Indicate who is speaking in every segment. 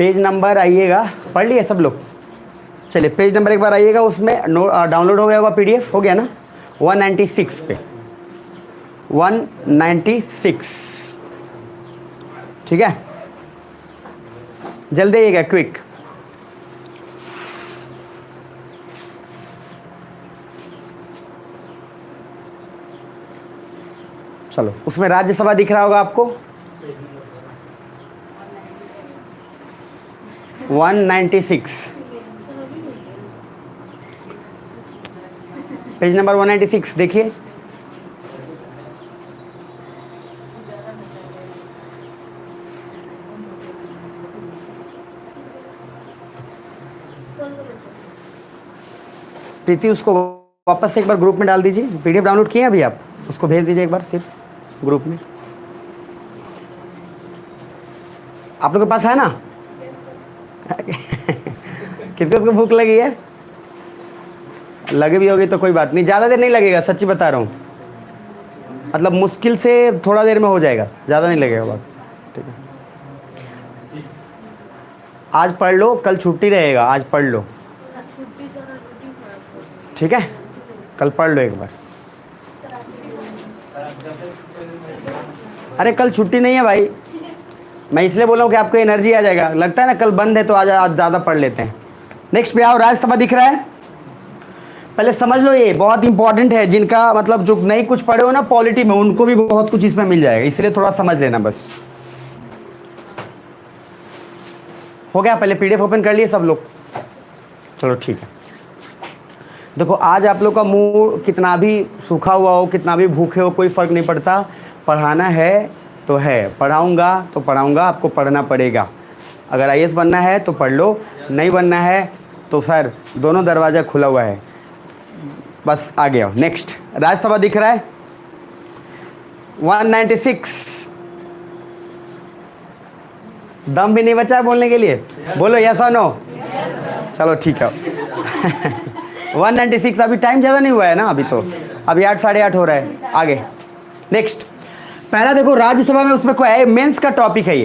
Speaker 1: Page number आइएगा, पढ़ लिए सब लोग? चलिए पेज नंबर एक बार आइएगा, उसमें डाउनलोड हो गया होगा, पीडीएफ हो गया ना? 196 पे 196, ठीक है? जल्दी आइएगा, क्विक। चलो, उसमें राज्यसभा दिख रहा होगा आपको, 196, पेज नंबर 196 देखिए। प्रीति उसको वापस से एक बार ग्रुप में डाल दीजिए। पीडीएफ डाउनलोड किए अभी आप? उसको भेज दीजिए एक बार सिर्फ ग्रुप में। आप लोग के पास है ना? किसको भूख लगी है? लगे भी होगी तो कोई बात नहीं, ज़्यादा देर नहीं लगेगा, सच्ची बता रहा हूँ। मतलब मुश्किल से थोड़ा देर में हो जाएगा, ज़्यादा नहीं लगेगा बात, ठीक है? आज पढ़ लो, कल छुट्टी रहेगा, आज पढ़ लो, ठीक है? कल पढ़ लो एक बार। अरे कल छुट्टी नहीं है भाई, मैं इसलिए बोल रहा हूँ कि आपको एनर्जी आ जाएगा। लगता है ना कल बंद है तो आज ज़्यादा पढ़ लेते हैं। नेक्स्ट पे आओ, राज्यसभा दिख रहा है? पहले समझ लो, ये बहुत इंपॉर्टेंट है। जिनका मतलब जो नहीं कुछ पढ़े हो ना पॉलिटी में, उनको भी बहुत कुछ इसमें मिल जाएगा, इसलिए थोड़ा समझ लेना बस। हो गया? पहले पीडीएफ ओपन कर लिए सब लोग? चलो ठीक है। देखो आज आप लोग का मुंह कितना भी सूखा हुआ हो, कितना भी भूखे हो, कोई फ़र्क नहीं पड़ता। पढ़ाना है तो है, पढ़ाऊँगा तो पढ़ाऊँगा, आपको पढ़ना पड़ेगा। अगर आईएएस बनना है तो पढ़ लो, नहीं बनना है तो सर दोनों दरवाज़ा खुला हुआ है, बस आगे आओ। नेक्स्ट, राज्यसभा दिख रहा है 196। दम भी नहीं बचा है बोलने के लिए? बोलो यस और नो? चलो ठीक है। 196, अभी टाइम ज़्यादा नहीं हुआ है ना, अभी तो अभी 8 साढ़े 8 हो रहा है। आगे नेक्स्ट, पहला देखो राज्यसभा में, उसमें क्या है, मेंस का टॉपिक है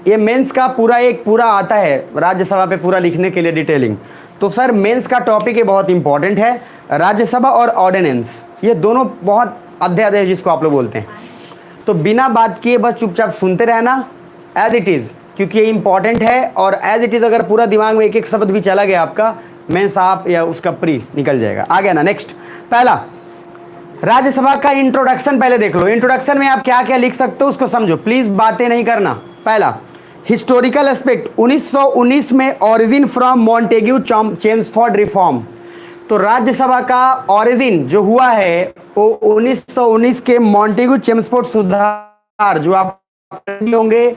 Speaker 1: ये मेंस का पूरा आता है राज्यसभा पे पूरा लिखने के लिए डिटेलिंग। तो सर मेंस का टॉपिक ये बहुत इंपॉर्टेंट है। राज्यसभा और ऑर्डिनेंस, ये दोनों बहुत अध्यादेश जिसको आप लोग बोलते हैं। तो बिना बात किए बस चुपचाप सुनते रहना एज इट इज़, क्योंकि ये इंपॉर्टेंट है। और एज इट इज़ अगर पूरा दिमाग में एक एक शब्द भी चला गया आपका, मेंस आप या उसका प्री निकल जाएगा। आ गया ना? नेक्स्ट, पहला राज्यसभा का इंट्रोडक्शन पहले देख लो। इंट्रोडक्शन में आप क्या क्या लिख सकते हो उसको समझो, प्लीज बातें नहीं करना। पहला, हिस्टोरिकल एस्पेक्ट, 1919 में origin from Montagu Chelmsford reform. तो राज्यसभा का ओरिजिन जो हुआ है वो 1919 के मॉन्टेग्यू चेम्सफोर्ड सुधार, जो आप होंगे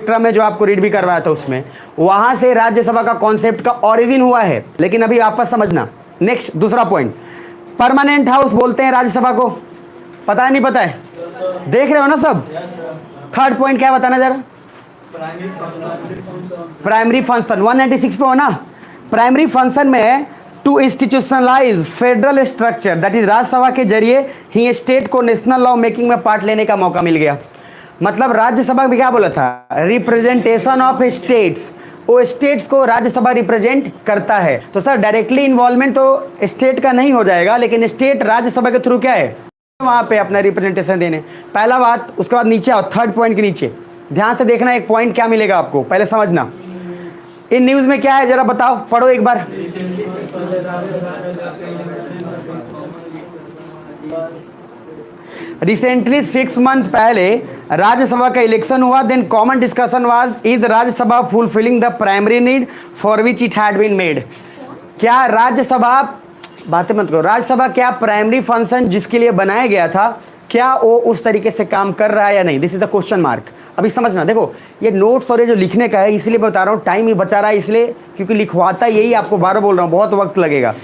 Speaker 1: में जो आपको रीड भी करवाया था उसमें, वहां से राज्यसभा का कॉन्सेप्ट का ओरिजिन हुआ है। लेकिन अभी वापस समझना। नेक्स्ट, दूसरा पॉइंट, परमानेंट हाउस बोलते हैं राज्यसभा को, पता है नहीं पता है? देख रहे हो ना सब? थर्ड पॉइंट क्या है बताना जरा? प्राइमरी फंक्शन 196 पे हो ना? प्राइमरी फंक्शन में है to institutionalise federal structure, that is Rajya Sabha के जरिए ही स्टेट को नेशनल लॉ मेकिंग में पार्ट लेने का मौका मिल गया। मतलब राज्यसभा भी क्या बोला था? रिप्रेजेंटेशन ऑफ स्टेट्स, वो स्टेट्स को राज्यसभा रिप्रेजेंट करता है। तो सर डायरेक्टली इन्वॉल्वमेंट तो स्टेट का नहीं हो जाएगा, लेकिन स्टेट राज्यसभा के थ्रू क्या है, वहां पे अपना रिप्रेजेंटेशन देने। पहला बात। उसके बाद नीचे आओ, थर्ड पॉइंट के नीचे ध्यान से देखना, एक पॉइंट क्या मिलेगा आपको, पहले समझना। इन न्यूज में क्या है जरा बताओ, पढ़ो एक बार। रिसेंटली 6 मंथ पहले राज्यसभा का इलेक्शन हुआ। Then common discussion was, is Rajya Sabha fulfilling the primary need for which it had been made. क्या राज्यसभा, बातें मत करो, राज्यसभा क्या प्राइमरी फंक्शन जिसके लिए बनाया गया था, क्या वो उस तरीके से काम कर रहा है या नहीं? This is the question mark. अभी समझना। देखो ये नोट्स और ये जो लिखने का है, इसलिए बता रहा हूँ, टाइम ही बचा रहा है इसलिए, क्योंकि लिखवाता यही आपको 12 बोल रहा हूँ, बहुत वक्त लगेगा।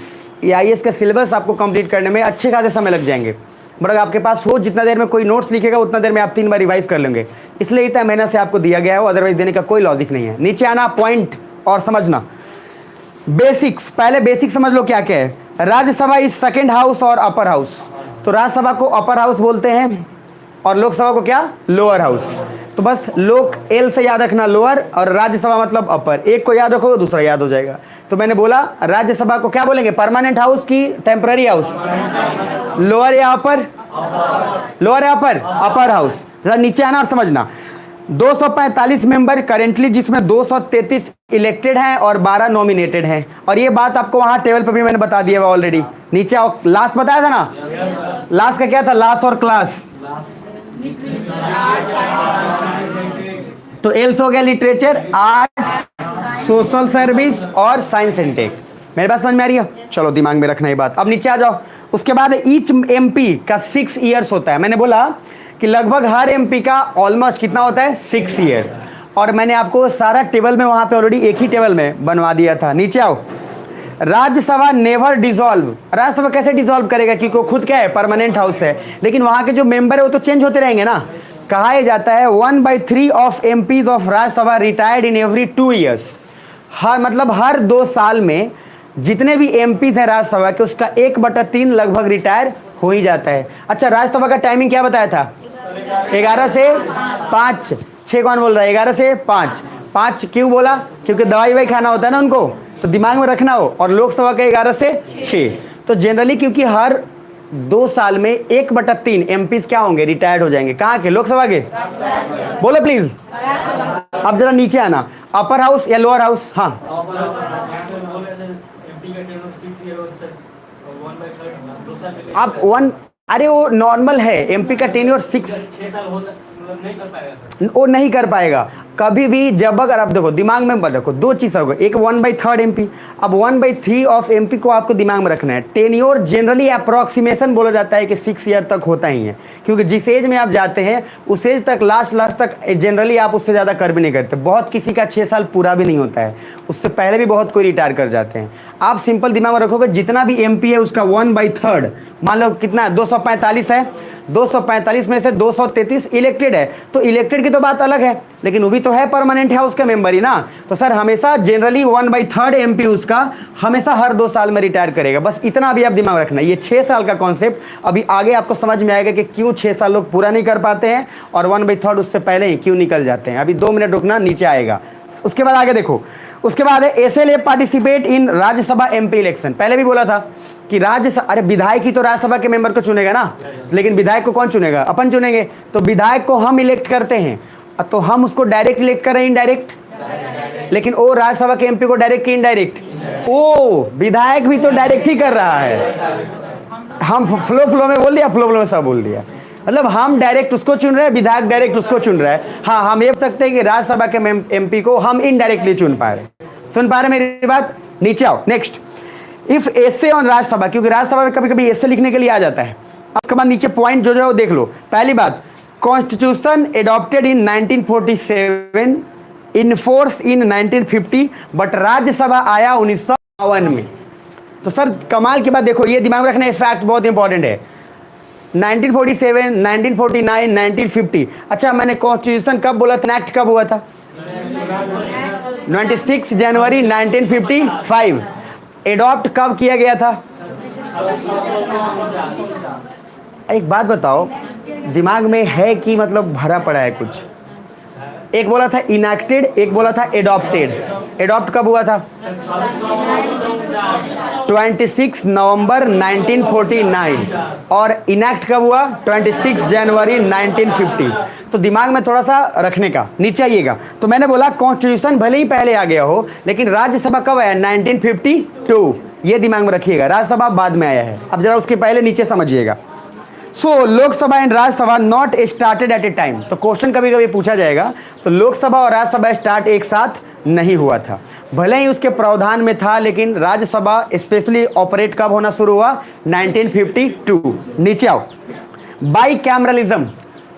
Speaker 1: ये आईएएस का सिलेबस आपको कंप्लीट करने में अच्छे खासे समय लग जाएंगे। बट अगर आपके पास हो, जितना देर में कोई नोट्स लिखेगा उतना देर में आप 3 बार रिवाइज कर लेंगे, इसलिए इतना मेहनत से आपको दिया गया है, अदरवाइज देने का कोई लॉजिक नहीं है। नीचे आना, पॉइंट और समझना। बेसिक्स, पहले बेसिक समझ लो क्या क्या है। राज्यसभा इज सेकेंड हाउस और अपर हाउस। तो राज्यसभा को अपर हाउस बोलते हैं, और लोकसभा को क्या, लोअर हाउस। तो बस लोक एल से याद रखना लोअर, और राज्यसभा मतलब अपर। एक को याद रखोगे दूसरा याद हो जाएगा। तो मैंने बोला राज्यसभा को क्या बोलेंगे, परमानेंट हाउस की टेम्पररी हाउस, लोअर या अपर, लोअर या अपर, अपर हाउस। जरा नीचे आना और समझना। 245 मेंबर करेंटली, जिसमें 233 इलेक्टेड हैं और 12 नॉमिनेटेड हैं। और ये बात आपको वहां टेबल पर भी मैंने बता दिया है ऑलरेडी। नीचे आओ, लास्ट बताया था ना, लास्ट का क्या था, लास्ट और क्लास। तो एल्स हो गया लिटरेचर, आर्ट्स, सोशल सर्विस और साइंस इनटेक। मेरे पास समझ में आ रही है? चलो दिमाग में रखना ये बात। अब नीचे आ जाओ। उसके बाद ईच एमपी का 6 ईयर्स होता है। मैंने बोला कि लगभग हर एमपी का ऑलमोस्ट कितना होता है, 6 ईयर। और मैंने आपको सारा टेबल में वहां पे ऑलरेडी एक ही टेबल में बनवा दिया था। नीचे आओ। Rajya Sabha never dissolve. राज्यसभा कैसे डिसॉल्व करेगा, क्योंकि वो खुद क्या है, परमानेंट हाउस है। लेकिन वहां के जो मेंबर है वो तो चेंज होते रहेंगे ना। कहा यह जाता है 1/3 of MPs of Rajya Sabha retired in every 2 years. हर मतलब हर 2 साल में जितने भी एमपी थे राज्यसभा के, उसका 1/3 लगभग रिटायर हो ही जाता है। अच्छा, राज्यसभा का टाइमिंग क्या बताया था, 11 से 5। 6 कौन बोल रहा है, 11 से 5। 5 क्यों बोला, क्योंकि दवाई वही खाना होता है ना उनको, तो दिमाग में रखना हो। और लोकसभा का 11 से 6। तो जनरली क्योंकि हर 2 साल में 1/3 एमपीज क्या होंगे, रिटायर्ड हो जाएंगे। कहाँ के, लोकसभा के, बोलो प्लीज। अब जरा नीचे आना, अपर हाउस या लोअर हाउस। हाँ, आप 1, अरे वो नॉर्मल है, एमपी का टेन्योर 6 वो नहीं कर पाएगा कभी भी। जब अगर आप देखो, दिमाग में मत रखो, 2 चीज होगा, एक 1/3 एमपी। अब 1/3 ऑफ एमपी को आपको दिमाग में रखना है। टेन्योर जनरली अप्रोक्सीमेशन बोला जाता है कि 6 ईयर तक होता ही है, क्योंकि जिस एज में आप जाते हैं उस एज तक लास्ट तक जनरली आप उससे ज़्यादा कर भी नहीं करते। बहुत किसी का 6 साल पूरा भी नहीं होता है, उससे पहले भी बहुत कोई रिटायर कर जाते हैं। आप सिंपल दिमाग में रखोगे, जितना भी एमपी है उसका 1/3, मान लो कितना 245 है, 245 में से 233 इलेक्टेड है। तो इलेक्टेड की तो बात अलग है, लेकिन वो भी तो है परमानेंट है उसका मेंबर ही ना। तो सर हमेशा जनरली 1/3 एमपी उसका हमेशा हर 2 साल में रिटायर करेगा। बस इतना अभी आप दिमाग रखना। ये 6 साल का कॉन्सेप्ट अभी आगे आपको समझ में आएगा कि क्यों 6 साल लोग पूरा नहीं कर पाते हैं और 1/3 उससे पहले ही क्यों निकल जाते हैं। अभी 2 मिनट रुकना, नीचे आएगा। उसके बाद आगे देखो। उसके बाद है SLA participate in Rajya Sabha MP election. पहले भी बोला था कि अरे विधायक ही तो राज्यसभा के मेंबर को चुनेगा ना, लेकिन विधायक को कौन चुनेगा, अपन चुनेंगे। तो विधायक को हम इलेक्ट करते हैं, तो हम उसको डायरेक्ट इलेक्ट कर रहे हैं, इनडायरेक्ट। लेकिन वो राज्यसभा के एमपी को डायरेक्ट की इनडायरेक्ट, ओ विधायक भी तो डायरेक्ट ही कर रहा है। हम फ्लो में बोल दिया, फ्लो में सब बोल दिया। मतलब हम डायरेक्ट उसको चुन रहे हैं, विधायक डायरेक्ट उसको चुन रहा है। हाँ, हम ये सकते हैं कि राज्यसभा के एमपी को हम इनडायरेक्टली चुन पा रहे। सुन पा रहे मेरी बात? नीचे आओ। Next, if essay on Rajya Sabha, क्योंकि राज्यसभा में कभी कभी एसे लिखने के लिए आ जाता है। उसके बाद नीचे पॉइंट जो है देख लो। पहली बात, constitution adopted in 1947, in force in 1950, but Rajya Sabha आया 1952 में। तो सर कमाल की बात देखो, ये दिमाग में रखना, ये फैक्ट बहुत इंपॉर्टेंट है। 1947, 1949, 1950। अच्छा, मैंने कॉन्स्टिट्यूशन कब बोला था, एक्ट कब हुआ था? 26 जनवरी 1955। एडॉप्ट कब किया गया था? एक बात बताओ, दिमाग में है कि मतलब भरा पड़ा है कुछ? एक बोला था इनैक्टेड, एक बोला था एडॉप्टेड। एडॉप्ट कब हुआ था? 26 नवंबर 1949। और इनैक्ट कब हुआ? 26 जनवरी 1950। तो दिमाग में थोड़ा सा रखने का। नीचे आइएगा। तो मैंने बोला कॉन्स्टिट्यूशन भले ही पहले आ गया हो, लेकिन राज्यसभा कब आया? 1952। ये दिमाग में रखिएगा, राज्यसभा बाद में आया है। अब जरा उसके पहले नीचे समझिएगा। So Lok Sabha and Rajya Sabha not started at a time. तो क्वेश्चन कभी कभी पूछा जाएगा, तो लोकसभा और राज्यसभा स्टार्ट एक साथ नहीं हुआ था। भले ही उसके प्रावधान में था, लेकिन राज्यसभा स्पेशली ऑपरेट कब होना शुरू हुआ? 1952। नीचे आओ। By cameralism.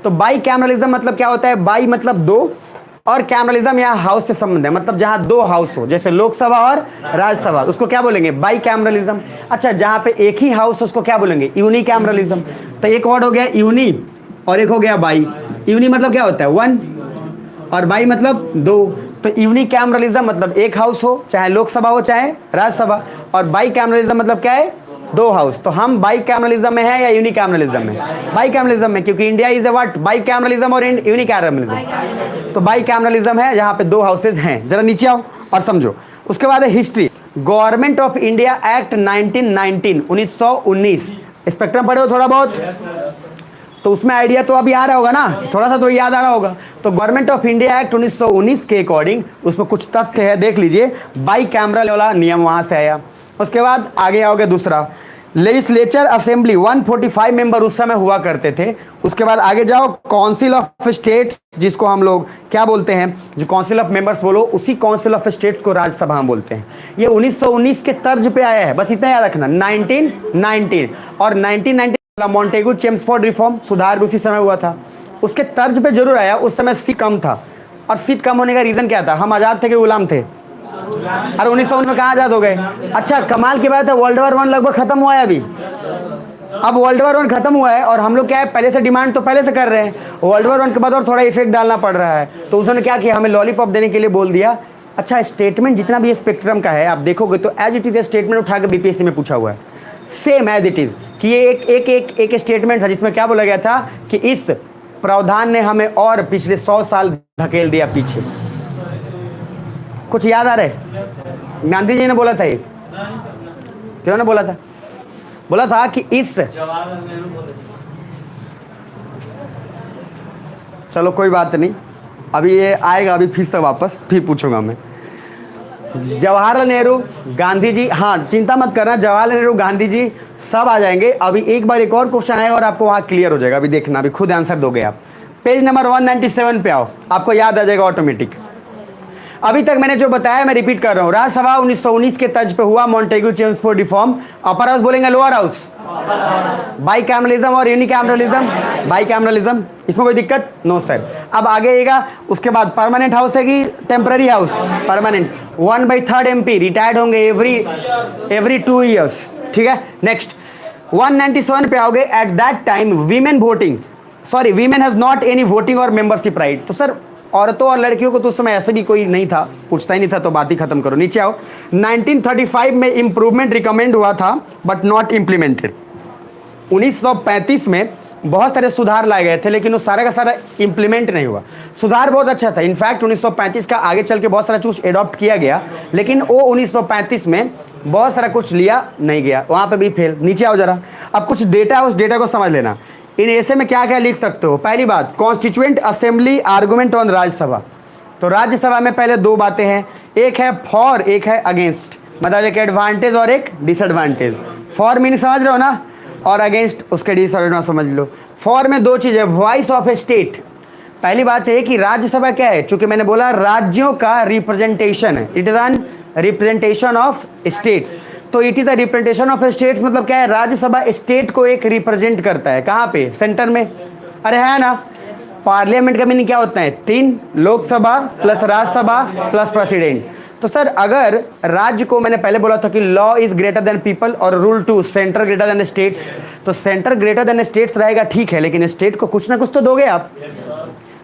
Speaker 1: तो बाई कैमरलिज्म मतलब क्या होता है? बाई मतलब 2, और कैमरलिज्म यहाँ हाउस से संबंध है, मतलब जहां 2 हाउस हो, जैसे लोकसभा और राज्यसभा, उसको क्या बोलेंगे? Bicameralism. अच्छा, जहां पे एक ही हाउस, उसको क्या बोलेंगे? Unicameralism. तो एक वर्ड हो गया यूनी और एक हो गया बाई। यूनी मतलब क्या होता है? 1, और बाई मतलब 2। तो यूनी कैमरलिज्म मतलब एक हाउस हो, चाहे लोकसभा हो चाहे राज्यसभा, और बाई कैमरलिज्म मतलब क्या है? दो हाउस। तो हम बाई कैमरलिज्म में है या यूनिकैमरलिज्म में? बाई कैमरलिज्म में, क्योंकि India is a what? By cameralism और यूनिकैमरलिज्म। तो बाई कैमरलिज्म है जहां पे दो हाउसेज हैं। जरा नीचे आओ और समझो। उसके बाद है history. Government of India act 1919 spectrum पढ़े हो थोड़ा बहुत? तो उसमें आइडिया तो अभी आ रहा होगा ना, थोड़ा सा तो याद आ रहा होगा। तो गवर्नमेंट ऑफ इंडिया एक्ट 1919 के अकॉर्डिंग उसमें कुछ तथ्य है, देख लीजिए। बाई कैमरल वाला नियम वहां से आया। उसके बाद आगे आओगे दूसरा, लेजिस्लेचर असेंबली 145 मेंबर उस समय हुआ करते थे। उसके बाद आगे जाओ, काउंसिल ऑफ स्टेट्स, जिसको हम लोग क्या बोलते हैं, जो काउंसिल ऑफ मेंबर्स बोलो, उसी काउंसिल ऑफ स्टेट्स को राज्यसभा हम बोलते हैं। ये 1919 के तर्ज पे आया है, बस इतना याद रखना। 1919 और 1990 मॉन्टेगू चेम्सफोर्ड रिफॉर्म, सुधार भी उसी समय हुआ था। उसके तर्ज पे जरूर आया। उस समय सीट कम था, और सीट कम होने का रीजन क्या था? हम आजाद थे कि गुलाम थे? अरे 1919 में कहाँ आजाद हो गए? अच्छा, कमाल की बात है, वर्ल्ड वॉर 1 लगभग खत्म हुआ है अभी। अब वर्ल्ड वॉर 1 खत्म हुआ है और हम लोग क्या है, पहले से डिमांड तो पहले से कर रहे हैं। वर्ल्ड वॉर 1 के बाद और थोड़ा इफेक्ट डालना पड़ रहा है। तो उन्होंने क्या किया, हमें लॉलीपॉप देने के लिए बोल दिया। अच्छा, स्टेटमेंट जितना भी स्पेक्ट्रम का है आप देखोगे तो एज इट इज स्टेटमेंट उठा के बीपीएससी में पूछा हुआ है, सेम एज इट इज। कि ये एक स्टेटमेंट था जिसमें क्या बोला गया था कि इस प्रावधान ने हमें और पिछले 100 साल धकेल दिया पीछे। कुछ याद आ रहा है? गांधी जी ने बोला था ये, क्यों ने बोला था? बोला था कि इस, चलो कोई बात नहीं, अभी ये आएगा, अभी फिर से वापस फिर पूछूंगा मैं। जवाहरलाल नेहरू, गांधी जी, हाँ चिंता मत करना, जवाहरलाल नेहरू, गांधी जी सब आ जाएंगे। अभी एक बार एक और क्वेश्चन आएगा और आपको वहां क्लियर हो जाएगा। अभी देखना, अभी खुद आंसर दोगे आप। पेज नंबर 197 पे आओ, आपको याद आ जाएगा ऑटोमेटिक। अभी तक मैंने जो बताया मैं रिपीट कर रहा हूं। राज्यसभा 1919 के तर्ज पे हुआ, Montagu Chelmsford reform. Upper house बोलेंगे लोअर हाउस? बाई कैमरलिज्म और यूनिकैमरलिज्म? बाई कैमरलिज्म, इसमें कोई दिक्कत? No sir. अब आगे आएगा, उसके बाद परमानेंट हाउस है कि temporary house? Permanent. 1/3 MP retired होंगे एवरी 2 ईयर्स, ठीक है। नेक्स्ट 197 पे आओगे। At that time women voting, sorry women has not any voting और मेंबरशिप राइट। तो सर औरतों और लड़कियों को तो उस समय ऐसे भी कोई नहीं था, पूछता ही नहीं था, तो बात ही खत्म करो। नीचे आओ। 1935 में इंप्रूवमेंट रिकमेंड हुआ था बट नॉट इम्प्लीमेंटेड। 1935 में बहुत सारे सुधार लाए गए थे लेकिन वो सारा का सारा इंप्लीमेंट नहीं हुआ। सुधार बहुत अच्छा था, इनफैक्ट 1935 का आगे चल के बहुत सारा कुछ एडॉप्ट किया गया, लेकिन वो 1935 में बहुत सारा कुछ लिया नहीं गया, वहां पे भी फेल। नीचे आओ जरा, अब कुछ डेटा है, उस डेटा को समझ लेना। इन ऐसे में क्या क्या लिख सकते हो? पहली बात, constituent assembly argument on Rajya Sabha. तो राज्यसभा में पहले दो बातें हैं, एक है फॉर, एक है अगेंस्ट। मतलब एक एडवांटेज और एक डिसएडवांटेज। फॉर मीन समझ रहे हो ना, और अगेंस्ट उसके डिसएडवांटेज समझ लो। फॉर में दो चीजें, वॉइस ऑफ ए स्टेट। पहली बात है कि राज्यसभा क्या है, चूंकि मैंने बोला राज्यों का रिप्रेजेंटेशन है, it is an representation of states. तो it is the representation of states, मतलब क्या है, राज्यसभा स्टेट को एक रिप्रेजेंट करता है। कहाँ पे? सेंटर में। अरे है ना, पार्लियामेंट का मीनिंग क्या होता है? 3, Lok Sabha plus Rajya Sabha plus president. तो सर अगर राज्य को, मैंने पहले बोला था कि law is greater than people और rule 2 centre greater than states. तो सेंटर ग्रेटर देन स्टेट्स रहेगा, ठीक है, लेकिन स्टेट को कुछ ना कुछ तो दोगे आप।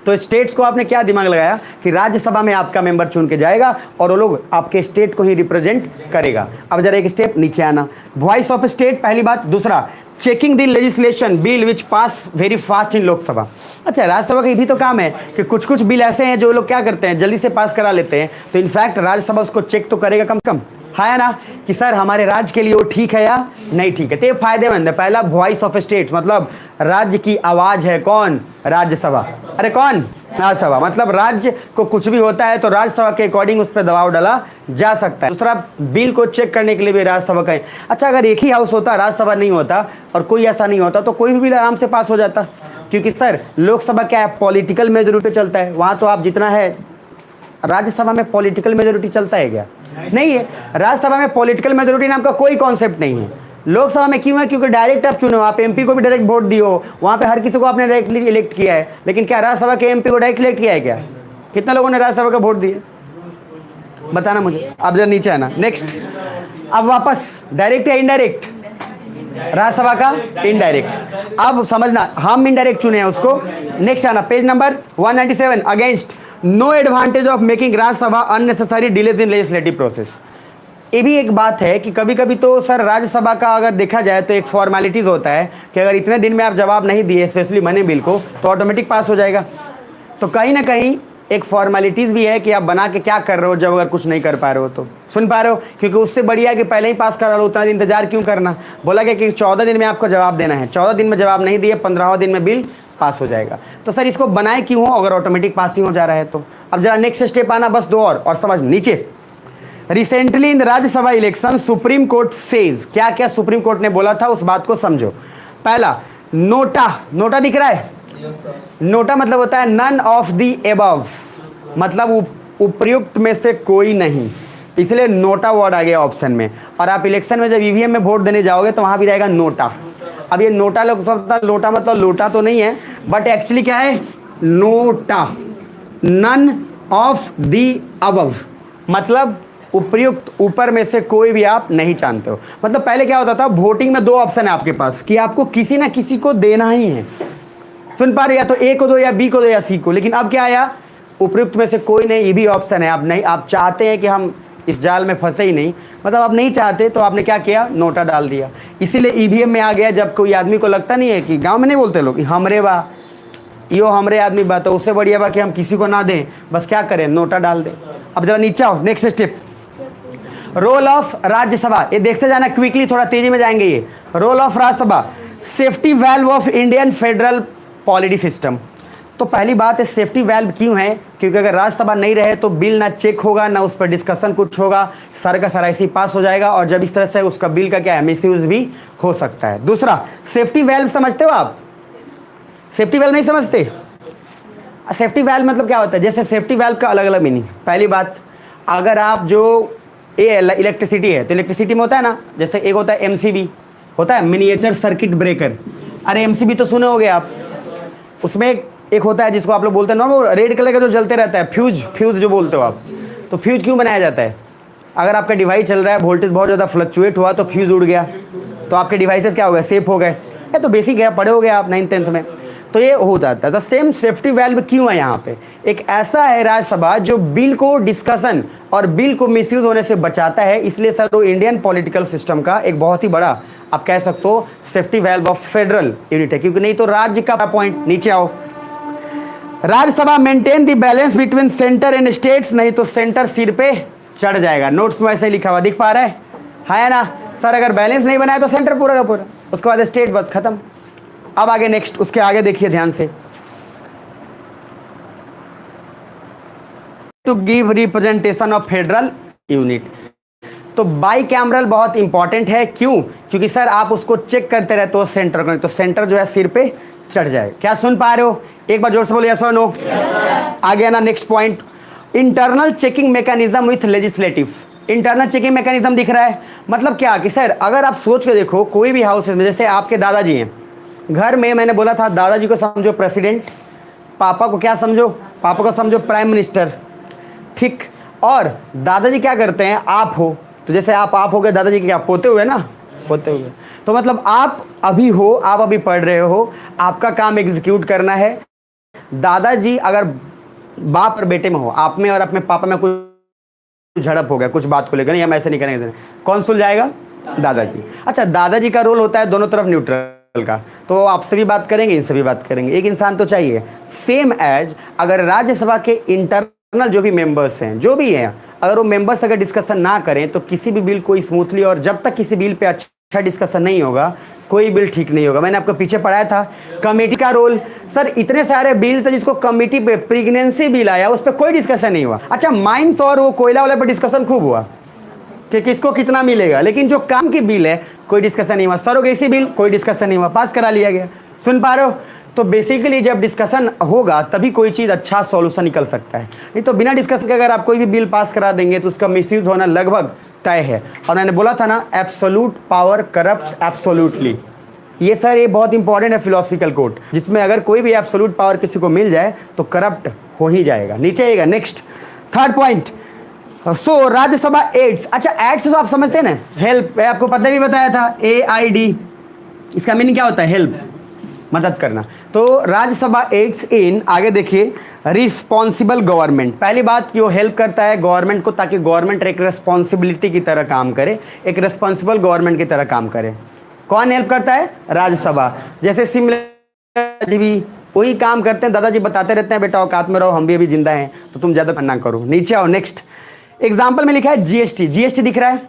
Speaker 1: तो स्टेट्स को आपने क्या दिमाग लगाया कि राज्यसभा में आपका मेंबर चुन के जाएगा और वो लोग आपके स्टेट को ही रिप्रेजेंट करेगा। अब जरा एक स्टेप नीचे आना, वॉइस ऑफ स्टेट पहली बात। दूसरा, checking the legislation bill which pass very fast in Lok Sabha. अच्छा, राज्यसभा का भी तो काम है कि कुछ कुछ बिल ऐसे हैं जो लोग क्या करते हैं, जल्दी से पास करा लेते हैं। तो इनफैक्ट राज्यसभा उसको चेक तो करेगा कम से कम, है ना, कि सर हमारे राज्य के लिए वो ठीक है या नहीं ठीक है। तो ये फायदेमंद है। पहला, वॉइस ऑफ स्टेट, मतलब राज्य की आवाज है कौन? राज्यसभा। अरे कौन? राज्यसभा। मतलब राज्य को कुछ भी होता है तो राज्यसभा के अकॉर्डिंग उस पर दबाव डाला जा सकता है। दूसरा, बिल को चेक करने के लिए भी राज्यसभा का है। अच्छा, अगर एक ही हाउस होता, राज्यसभा नहीं होता और कोई ऐसा नहीं होता, तो कोई भी बिल आराम से पास हो जाता, क्योंकि सर लोकसभा क्या है, पॉलिटिकल मेजोरिटी चलता है। वहां तो आप जितना है, राज्यसभा में पॉलिटिकल मेजोरिटी चलता है क्या? नहीं है। राज्यसभा में पॉलिटिकल मेजोरिटी नाम का कोई कॉन्सेप्ट नहीं है। लोकसभा में क्यों है? क्योंकि डायरेक्ट आप चुने हो, आप एमपी को भी डायरेक्ट वोट दियो, वहां पे हर किसी को आपने डायरेक्टली इलेक्ट किया है। लेकिन क्या राज्यसभा के एमपी को डायरेक्ट इलेक्ट किया है क्या? कितना लोगों ने राज्यसभा का वोट दिए, बताना मुझे। अब जरा नीचे आना। नेक्स्ट, अब वापस डायरेक्ट या इनडायरेक्ट? राज्यसभा का इनडायरेक्ट। अब समझना, हम इनडायरेक्ट चुने हैं उसको। नेक्स्ट आना, page number 197। Against, no advantage of making Rajya Sabha unnecessary delays in legislative process. ये भी एक बात है कि कभी कभी तो सर राज्यसभा का अगर देखा जाए तो एक फॉर्मेलिटीज़ होता है कि अगर इतने दिन में आप जवाब नहीं दिए स्पेशली मनी बिल को तो ऑटोमेटिक पास हो जाएगा। तो कहीं ना कहीं एक फॉर्मेलिटीज़ भी है कि आप बना के क्या कर रहे हो जब अगर कुछ नहीं कर पा रहे हो तो सुन पा रहे हो, क्योंकि उससे बढ़िया कि पहले ही पास करा लो, उतना दिन इंतजार क्यों करना। बोला गया कि 14 दिन में आपको जवाब देना है, 14 दिन में जवाब नहीं दिए 15वें दिन में बिल पास हो जाएगा। तो सर इसको बनाए क्यों हो अगर ऑटोमेटिक पासिंग हो जा रहा है तो। अब जरा नेक्स्ट स्टेप आना, बस दो और समझ नीचे। Recently in the Rajya Sabha election supreme court says, क्या क्या सुप्रीम कोर्ट ने बोला था उस बात को समझो। पहला, नोटा दिख रहा है, नोटा मतलब होता है नन ऑफ द एबव, मतलब उपयुक्त में से कोई नहीं, इसलिए नोटा वर्ड आ गया ऑप्शन में। और आप इलेक्शन में जब ईवीएम में वोट देने जाओगे तो वहां भी रहेगा नोटा। अब ये नोटा लोग सब लोटा मतलब लोटा तो नहीं है, बट एक्चुअली क्या है, NOTA, none of the above, मतलब उपयुक्त, ऊपर में से कोई भी आप नहीं जानते हो। मतलब पहले क्या होता था, वोटिंग में दो ऑप्शन है आपके पास कि आपको किसी ना किसी को देना ही है, सुन पा रहे, या तो ए को दो या बी को दो या सी को। लेकिन अब क्या आया, उपयुक्त में से कोई नहीं, ये भी ऑप्शन है। आप नहीं, आप चाहते हैं कि हम इस जाल में फंसे ही नहीं, मतलब आप नहीं चाहते तो आपने क्या किया, नोटा डाल दिया। इसीलिए ईवीएम में आ गया। जब कोई आदमी को लगता नहीं है कि गांव में नहीं बोलते लोग हमरे बा, यो हमरे आदमी बा, तो उससे बढ़िया बा कि हम किसी को ना दें, बस क्या करें, नोटा डाल दें। अब जरा नीचे आओ, next step, role of Rajya Sabha. ये देखते जाना क्विकली, थोड़ा तेजी में जाएंगे। ये role of Rajya Sabha, safety valve of Indian federal polity system. तो पहली बात है, सेफ्टी वैल्व क्यों है, क्योंकि अगर राज्यसभा नहीं रहे तो बिल ना चेक होगा, ना उस पर डिस्कशन कुछ होगा, सारा का सारा ऐसे ही पास हो जाएगा। और जब इस तरह से उसका बिल का क्या है, मिसयूज भी हो सकता है। दूसरा, सेफ्टी वैल्व समझते हो आप, सेफ्टी वैल्व नहीं समझते। सेफ्टी वैल्व मतलब क्या होता है, जैसे सेफ्टी वैल्व का अलग अलग मीनिंग। पहली बात, अगर आप जो इलेक्ट्रिसिटी है तो इलेक्ट्रिसिटी में होता है ना, जैसे एक होता है एमसीबी, होता है मिनिएचर सर्किट ब्रेकर। अरे एमसीबी तो सुने होगे आप, उसमें एक होता है जिसको आप लोग बोलते हैं नॉर्मल रेड कलर का जो जलते रहता है, फ्यूज जो बोलते हो आप। तो फ्यूज क्यों बनाया जाता है, अगर आपका डिवाइस चल रहा है, वोल्टेज बहुत ज़्यादा फ्लक्चुएट हुआ तो फ्यूज उड़ गया, तो आपके डिवाइसेस क्या हो गए, सेफ हो गए। ये तो बेसिक है, पढ़े हो गए आप 9th 10th में, तो ये हो जाता है। द सेम सेफ्टी वैल्व क्यों है यहाँ पे, एक ऐसा है राज्यसभा जो बिल को डिस्कशन और बिल को मिसयूज होने से बचाता है। इसलिए सर वो इंडियन पॉलिटिकल सिस्टम का एक बहुत ही बड़ा, आप कह सकते हो, safety valve of federal unit है, क्योंकि नहीं तो राज्य का पॉइंट। नीचे आओ, Rajya Sabha maintain the balance between centre and states, नहीं तो सेंटर सिर पे चढ़ जाएगा। नोट्स में ऐसे ही लिखा हुआ दिख पा रहा है ना सर, अगर बैलेंस नहीं बनाया तो सेंटर पूरा का पूरा, उसके बाद स्टेट बस खत्म। अब आगे नेक्स्ट, उसके आगे देखिए ध्यान से, to give representation of federal unit. तो बाई कैमरल बहुत इंपॉर्टेंट है, क्यों, क्योंकि सर आप उसको चेक करते रहते हो सेंटर को, तो सेंटर जो है सिर पे चढ़ जाए। क्या सुन पा रहे हो, एक बार जोर से बोलो यस और नो। आगे ना next point, internal checking mechanism with legislative. Internal checking mechanism दिख रहा है, मतलब क्या कि सर अगर आप सोच के देखो, कोई भी हाउस में, जैसे आपके दादाजी हैं घर में, मैंने बोला था दादाजी को समझो प्रेसिडेंट, पापा को क्या समझो, पापा को समझो प्राइम मिनिस्टर, ठीक। और दादाजी क्या करते हैं, आप हो, तो जैसे आप हो गए, दादाजी के क्या पोते हुए ना, पोते हुए। तो मतलब आप अभी हो, आप अभी पढ़ रहे हो, आपका काम एग्जीक्यूट करना है। दादाजी अगर बाप और बेटे में हो, आप में और अपने पापा में कुछ झड़प हो गया कुछ बात को लेकर, हम ऐसे नहीं करेंगे, कौन सुलझाएगा, दादाजी। अच्छा, दादाजी का रोल होता है दोनों तरफ न्यूट्रल का, तो आपसे भी बात करेंगे, इनसे भी बात करेंगे, एक इंसान तो चाहिए। सेम एज अगर राज्यसभा के इंटरनल जो भी मेंबर्स हैं, जो भी हैं, अगर वो मेंबर्स अगर डिस्कशन ना करें तो किसी भी बिल को स्मूथली, और जब तक किसी बिल पे अच्छा डिस्कशन नहीं होगा कोई बिल ठीक नहीं होगा। मैंने आपको पीछे पढ़ाया था कमेटी का रोल। सर इतने सारे बिल थे जिसको कमेटी पे, प्रेगनेंसी बिल आया उस पर कोई डिस्कशन नहीं हुआ। अच्छा, माइंस और वो कोयला वाले पर डिस्कशन खूब हुआ कि किसको कितना मिलेगा, लेकिन जो काम की बिल है कोई डिस्कशन नहीं हुआ। सरोगेसी बिल कोई डिस्कशन नहीं हुआ, पास करा लिया गया। सुन पा रहे हो, तो बेसिकली जब डिस्कशन होगा तभी कोई चीज़ अच्छा सॉल्यूशन निकल सकता है, नहीं तो बिना डिस्कशन के अगर आप कोई भी बिल पास करा देंगे तो उसका मिसयूज होना लगभग तय है। और मैंने बोला था ना, एब्सोल्यूट पावर करप्ट्स एब्सोल्यूटली। ये सर ये बहुत इंपॉर्टेंट है फिलोसफिकल कोट, जिसमें अगर कोई भी एब्सोल्यूट पावर किसी को मिल जाए तो करप्ट हो ही जाएगा। नीचे आएगा नेक्स्ट, थर्ड पॉइंट, सो राज्यसभा एड्स। अच्छा, एड्स तो आप समझते हैं ना, हेल्प, आपको पता भी बताया था, AID, इसका मीनिंग क्या होता है, हेल्प। मदद करना। तो राज्यसभा एड्स इन, आगे देखिए, रिस्पॉन्सिबल गवर्नमेंट। पहली बात कि वो हेल्प करता है गवर्नमेंट को, ताकि गवर्नमेंट एक रिस्पॉन्सिबिलिटी की तरह काम करे, एक रिस्पॉन्सिबल गवर्नमेंट की तरह काम करे। कौन हेल्प करता है? राज्यसभा। जैसे सिमिलर भी वही काम करते हैं, दादाजी बताते रहते हैं बेटा औकात में रहो, हम भी अभी जिंदा हैं, तो तुम ज्यादा ना करो। नीचे आओ, नेक्स्ट एग्जाम्पल में लिखा है जीएसटी। जीएसटी दिख रहा है?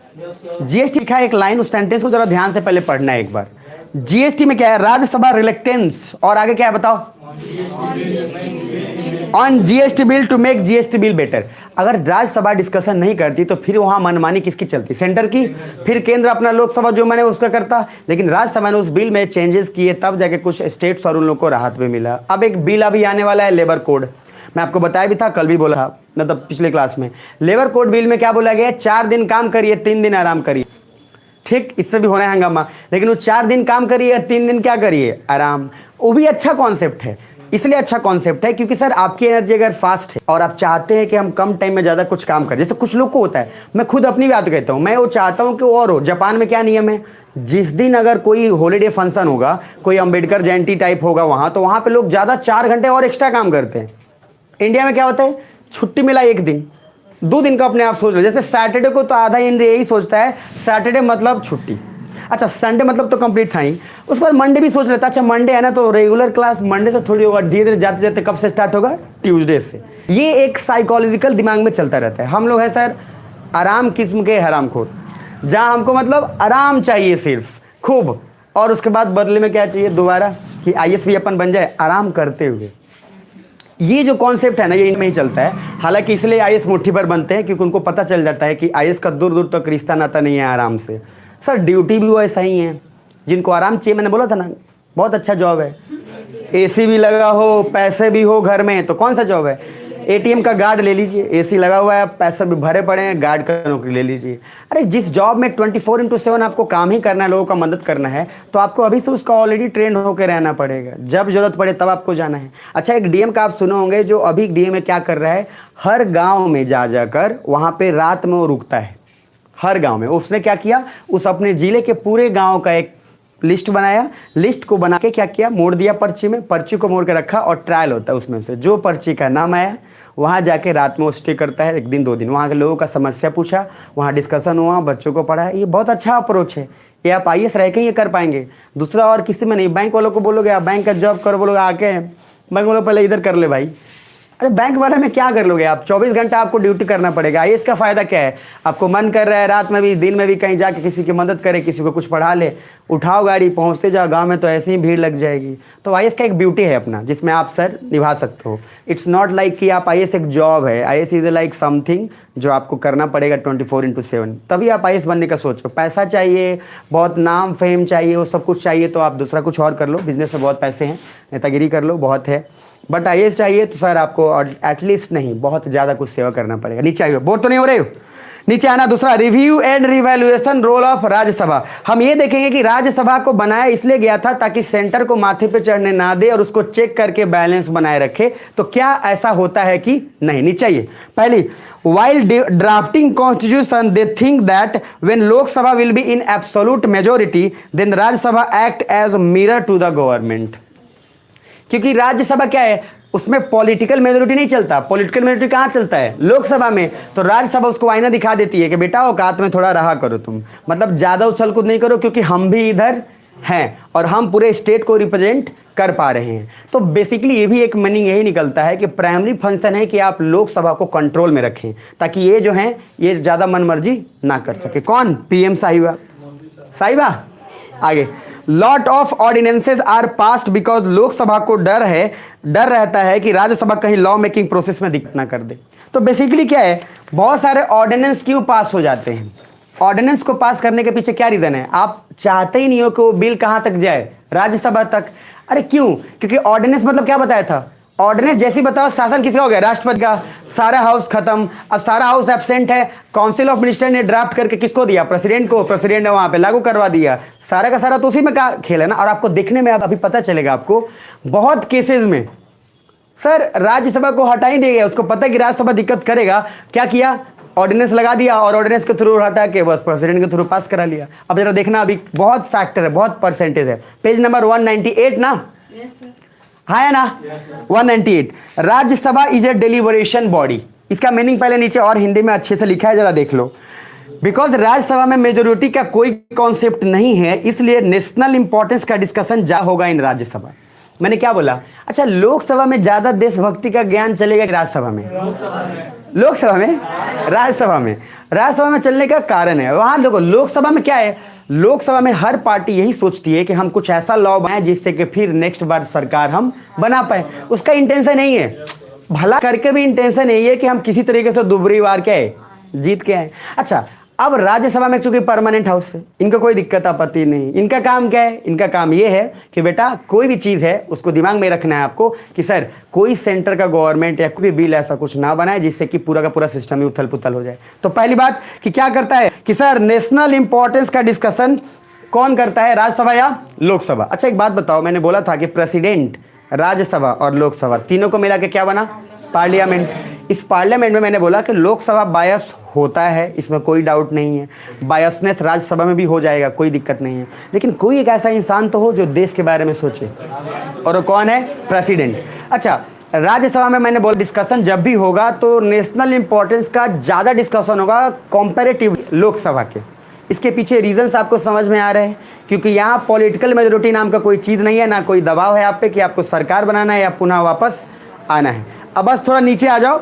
Speaker 1: जीएसटी लिखा है एक लाइन, उस सेंटेंस को जरा ध्यान से पहले पढ़ना है एक बार। जीएसटी में क्या है? राज्यसभा रिलेक्टेंस, और आगे क्या है बताओ? On GST bill to make GST bill better. अगर राज्यसभा डिस्कशन नहीं करती तो फिर वहां मनमानी किसकी चलती? सेंटर की। फिर केंद्र अपना लोकसभा जो मैंने उसका करता, लेकिन राज्यसभा ने उस बिल में चेंजेस किए, तब जाके कुछ स्टेट्स और उन लोगों को राहत भी मिला। अब एक बिल अभी आने वाला है, लेबर कोड। मैं आपको बताया भी था, कल भी बोला था, मतलब पिछले क्लास में। लेबर कोड बिल में क्या बोला गया? 4 दिन काम करिए, 3 दिन आराम करिए। ठीक, इसमें भी होना है हंगामा, लेकिन वो 4 दिन काम करिए, 3 दिन क्या करिए? आराम। वो भी अच्छा कॉन्सेप्ट है। इसलिए अच्छा कॉन्सेप्ट है क्योंकि सर आपकी एनर्जी अगर फास्ट है और आप चाहते हैं कि हम कम टाइम में ज़्यादा कुछ काम करें, जैसे कुछ लोग को होता है, मैं खुद अपनी बात कहता हूँ, मैं वो चाहता हूँ कि और हो। जापान में क्या नियम है? जिस दिन अगर कोई हॉलीडे फंक्शन होगा, कोई अंबेडकर जयंती टाइप होगा वहाँ, तो वहाँ पे लोग ज़्यादा 4 घंटे और एक्स्ट्रा काम करते हैं। इंडिया में क्या होता है? छुट्टी मिला 1 दिन, 2 दिन का अपने आप सोच लो। जैसे सैटरडे को तो आधा इंडिया यही सोचता है सैटरडे मतलब छुट्टी, अच्छा संडे मतलब तो कंप्लीट था ही। उसके बाद मंडे भी सोच लेता है, अच्छा मंडे है ना तो रेगुलर क्लास मंडे से थोड़ी होगा, धीरे धीरे जाते जाते कब से स्टार्ट होगा? ट्यूसडे से। ये एक साइकोलॉजिकल दिमाग में चलता रहता है। हम लोग हैं सर आराम किस्म के हरामखोर, जहाँ हमको मतलब आराम चाहिए सिर्फ खूब, और उसके बाद बदले में क्या चाहिए? दोबारा कि आईएएस भी अपन बन जाए आराम करते हुए। ये जो कॉन्सेप्ट है ना, ये इनमें ही चलता है। हालांकि इसलिए आईएएस मुट्ठी भर बनते हैं क्योंकि उनको पता चल जाता है कि आईएएस का दूर दूर तक रिश्ता नाता नहीं है आराम से। सर ड्यूटी भी वो ऐसा ही है, जिनको आराम चाहिए, मैंने बोला था ना बहुत अच्छा जॉब है, एसी भी लगा हो, पैसे भी हो घर में, तो कौन सा जॉब है? एटीएम का गार्ड ले लीजिए, एसी लगा हुआ है, पैसे भी भरे पड़े हैं, गार्ड का नौकरी ले लीजिए। अरे जिस जॉब में 24/7 आपको काम ही करना है, लोगों का मदद करना है, तो आपको अभी से उसका ऑलरेडी ट्रेंड होकर रहना पड़ेगा। जब जरूरत पड़े तब आपको जाना है। अच्छा एक डीएम का आप सुने होंगे, जो अभी डीएम में क्या कर रहा है, हर गाँव में जा जाकर वहाँ पे रात में वो रुकता है। हर गांव में उसने क्या किया, उस अपने जिले के पूरे गांव का एक लिस्ट बनाया, लिस्ट को बना के क्या किया, मोड़ दिया पर्ची में, पर्ची को मोड़ के रखा और ट्रायल होता है उसमें से, जो पर्ची का नाम आया वहाँ जाके रात में वो स्टे करता है 1 दिन 2 दिन। वहाँ के लोगों का समस्या पूछा, वहाँ डिस्कशन हुआ, बच्चों को पढ़ाया। ये बहुत अच्छा अप्रोच है, ये आप आईएएस रह के ये कर पाएंगे, दूसरा और किसी में नहीं। बैंक वालों को बोलोगे आप बैंक का जॉब करो, बोलोगे आके बैंक वालों पहले इधर कर ले भाई। अरे बैंक वाले में क्या कर लोगे आप? 24 घंटा आपको ड्यूटी करना पड़ेगा। आईएएस का फायदा क्या है? आपको मन कर रहा है रात में भी दिन में भी कहीं जाके किसी की मदद करे, किसी को कुछ पढ़ा ले, उठाओ गाड़ी पहुंचते जाओ, गांव में तो ऐसे ही भीड़ लग जाएगी। तो आईएएस का एक ब्यूटी है अपना, जिसमें आप सर निभा सकते हो। इट्स नॉट लाइक कि आप आईएएस एक जॉब है, आईएएस इज लाइक समथिंग जो आपको करना पड़ेगा 24/7, तभी आप आईएएस बनने का सोचो। पैसा चाहिए, बहुत नाम फेम चाहिए, वो सब कुछ चाहिए तो आप दूसरा कुछ और कर लो, बिजनेस में बहुत पैसे हैं, नेतागिरी कर लो, बहुत है। बट आईएएस चाहिए तो सर आपको एटलीस्ट नहीं, बहुत ज़्यादा कुछ सेवा करना पड़ेगा। नीचे आइए, बोर तो नहीं हो रहे हो? नीचे आना। दूसरा, review and revaluation role of Rajya Sabha. हम ये देखेंगे कि राज्यसभा को बनाया इसलिए गया था ताकि सेंटर को माथे पे चढ़ने ना दे और उसको चेक करके बैलेंस बनाए रखे। तो क्या ऐसा होता है कि नहीं? नीचे आइए। पहली, while drafting constitution they think that when Lok Sabha will be in absolute majority then Rajya Sabha act as mirror to the government। क्योंकि राज्यसभा क्या है, उसमें पॉलिटिकल मेजोरिटी नहीं चलता। पॉलिटिकल मेजोरिटी कहाँ चलता है? लोकसभा में। तो राज्यसभा उसको आईना दिखा देती है कि बेटा औकात में थोड़ा रहा करो तुम, मतलब ज्यादा उछल कूद नहीं करो, क्योंकि हम भी इधर हैं और हम पूरे स्टेट को रिप्रेजेंट कर पा रहे हैं। तो बेसिकली ये भी एक मीनिंग यही निकलता है कि प्राइमरी फंक्शन है कि आप लोकसभा को कंट्रोल में रखें, ताकि ये जो है ये ज्यादा मनमर्जी ना कर सके। कौन? पीएम साहिबा। साहिबा आगे, lot of ordinances are passed because Lok Sabha को डर रहता है कि राज्यसभा कहीं लॉ मेकिंग प्रोसेस में दिक्कत ना कर दे। तो बेसिकली क्या है, बहुत सारे ऑर्डिनेंस क्यों पास हो जाते हैं? ऑर्डिनेंस को पास करने के पीछे क्या रीजन है? आप चाहते ही नहीं हो कि वो बिल कहां तक जाए? राज्यसभा तक। अरे क्यों? क्योंकि ऑर्डिनेंस मतलब क्या बताया था? ऑर्डिनेंस जैसे बताओ शासन किसका हो गया? राष्ट्रपति का। सारा हाउस खत्म, अब सारा हाउस एब्सेंट है, काउंसिल ऑफ मिनिस्टर ने ड्राफ्ट करके किसको दिया? प्रेसिडेंट को, प्रेसिडेंट ने वहां पे लागू करवा दिया। सारा का सारा तो उसी में का खेल है ना। और आपको देखने में अभी पता चलेगा आपको बहुत केसेस में सर राज्यसभा को हटा ही देगा, उसको पता है कि राज्यसभा दिक्कत करेगा। क्या किया? ऑर्डिनेंस लगा दिया और ऑर्डिनेंस के थ्रू हटा के बस प्रेसिडेंट के थ्रू पास करा लिया। अब जरा देखना, अभी बहुत फैक्टर है, बहुत परसेंटेज है। पेज नंबर 198 ना, हाँ है ना? 198। Rajya Sabha is a deliberation body. इसका मीनिंग पहले नीचे और हिंदी में अच्छे से लिखा है, जरा देख लो। बिकॉज राज्यसभा में मेजोरिटी का कोई कॉन्सेप्ट नहीं है, इसलिए नेशनल इंपॉर्टेंस का डिस्कशन जा होगा इन राज्यसभा। मैंने क्या बोला? अच्छा, लोकसभा में ज्यादा देशभक्ति का ज्ञान चलेगा कि राज्यसभा में? लोकसभा में? राज्यसभा में। राज्यसभा में चलने का कारण है, वहां देखो लोकसभा में क्या है, लोकसभा में हर पार्टी यही सोचती है कि हम कुछ ऐसा लॉ बनाए जिससे कि फिर नेक्स्ट बार सरकार हम बना पाए। उसका इंटेंशन नहीं है, भला करके भी इंटेंशन यही है कि हम किसी तरीके से दुबरी बार क्या है जीत के आए। अच्छा, अब राज्यसभा में चूंकि परमानेंट हाउस है, इनका कोई दिक्कत आपत्ति नहीं। इनका काम क्या है? इनका काम ये है कि बेटा कोई भी चीज़ है उसको दिमाग में रखना है आपको कि सर कोई सेंटर का गवर्नमेंट या कोई बिल ऐसा कुछ ना बनाए जिससे कि पूरा का पूरा सिस्टम ही उथल पुथल हो जाए। तो पहली बात कि क्या करता है कि सर नेशनल इंपॉर्टेंस का डिस्कशन कौन करता है, राज्यसभा या लोकसभा? अच्छा एक बात बताओ, मैंने बोला था कि प्रेसिडेंट, राज्यसभा और लोकसभा तीनों को मिला के क्या बना? पार्लियामेंट। इस पार्लियामेंट में मैंने बोला कि लोकसभा बायस होता है, इसमें कोई डाउट नहीं है, बायसनेस राज्यसभा में भी हो जाएगा, कोई दिक्कत नहीं है, लेकिन कोई एक ऐसा इंसान तो हो जो देश के बारे में सोचे, और वो कौन है? प्रेसिडेंट। अच्छा, राज्यसभा में मैंने बोला डिस्कशन जब भी होगा तो नेशनल इंपॉर्टेंस का ज़्यादा डिस्कशन होगा कंपैरेटिव लोकसभा के। इसके पीछे रीजंस आपको समझ में आ रहे हैं, क्योंकि यहाँ पॉलिटिकल मेजोरिटी नाम का कोई चीज़ नहीं है, ना कोई दबाव है आप पे कि आपको सरकार बनाना है या पुनः वापस आना है। अब बस थोड़ा नीचे आ जाओ।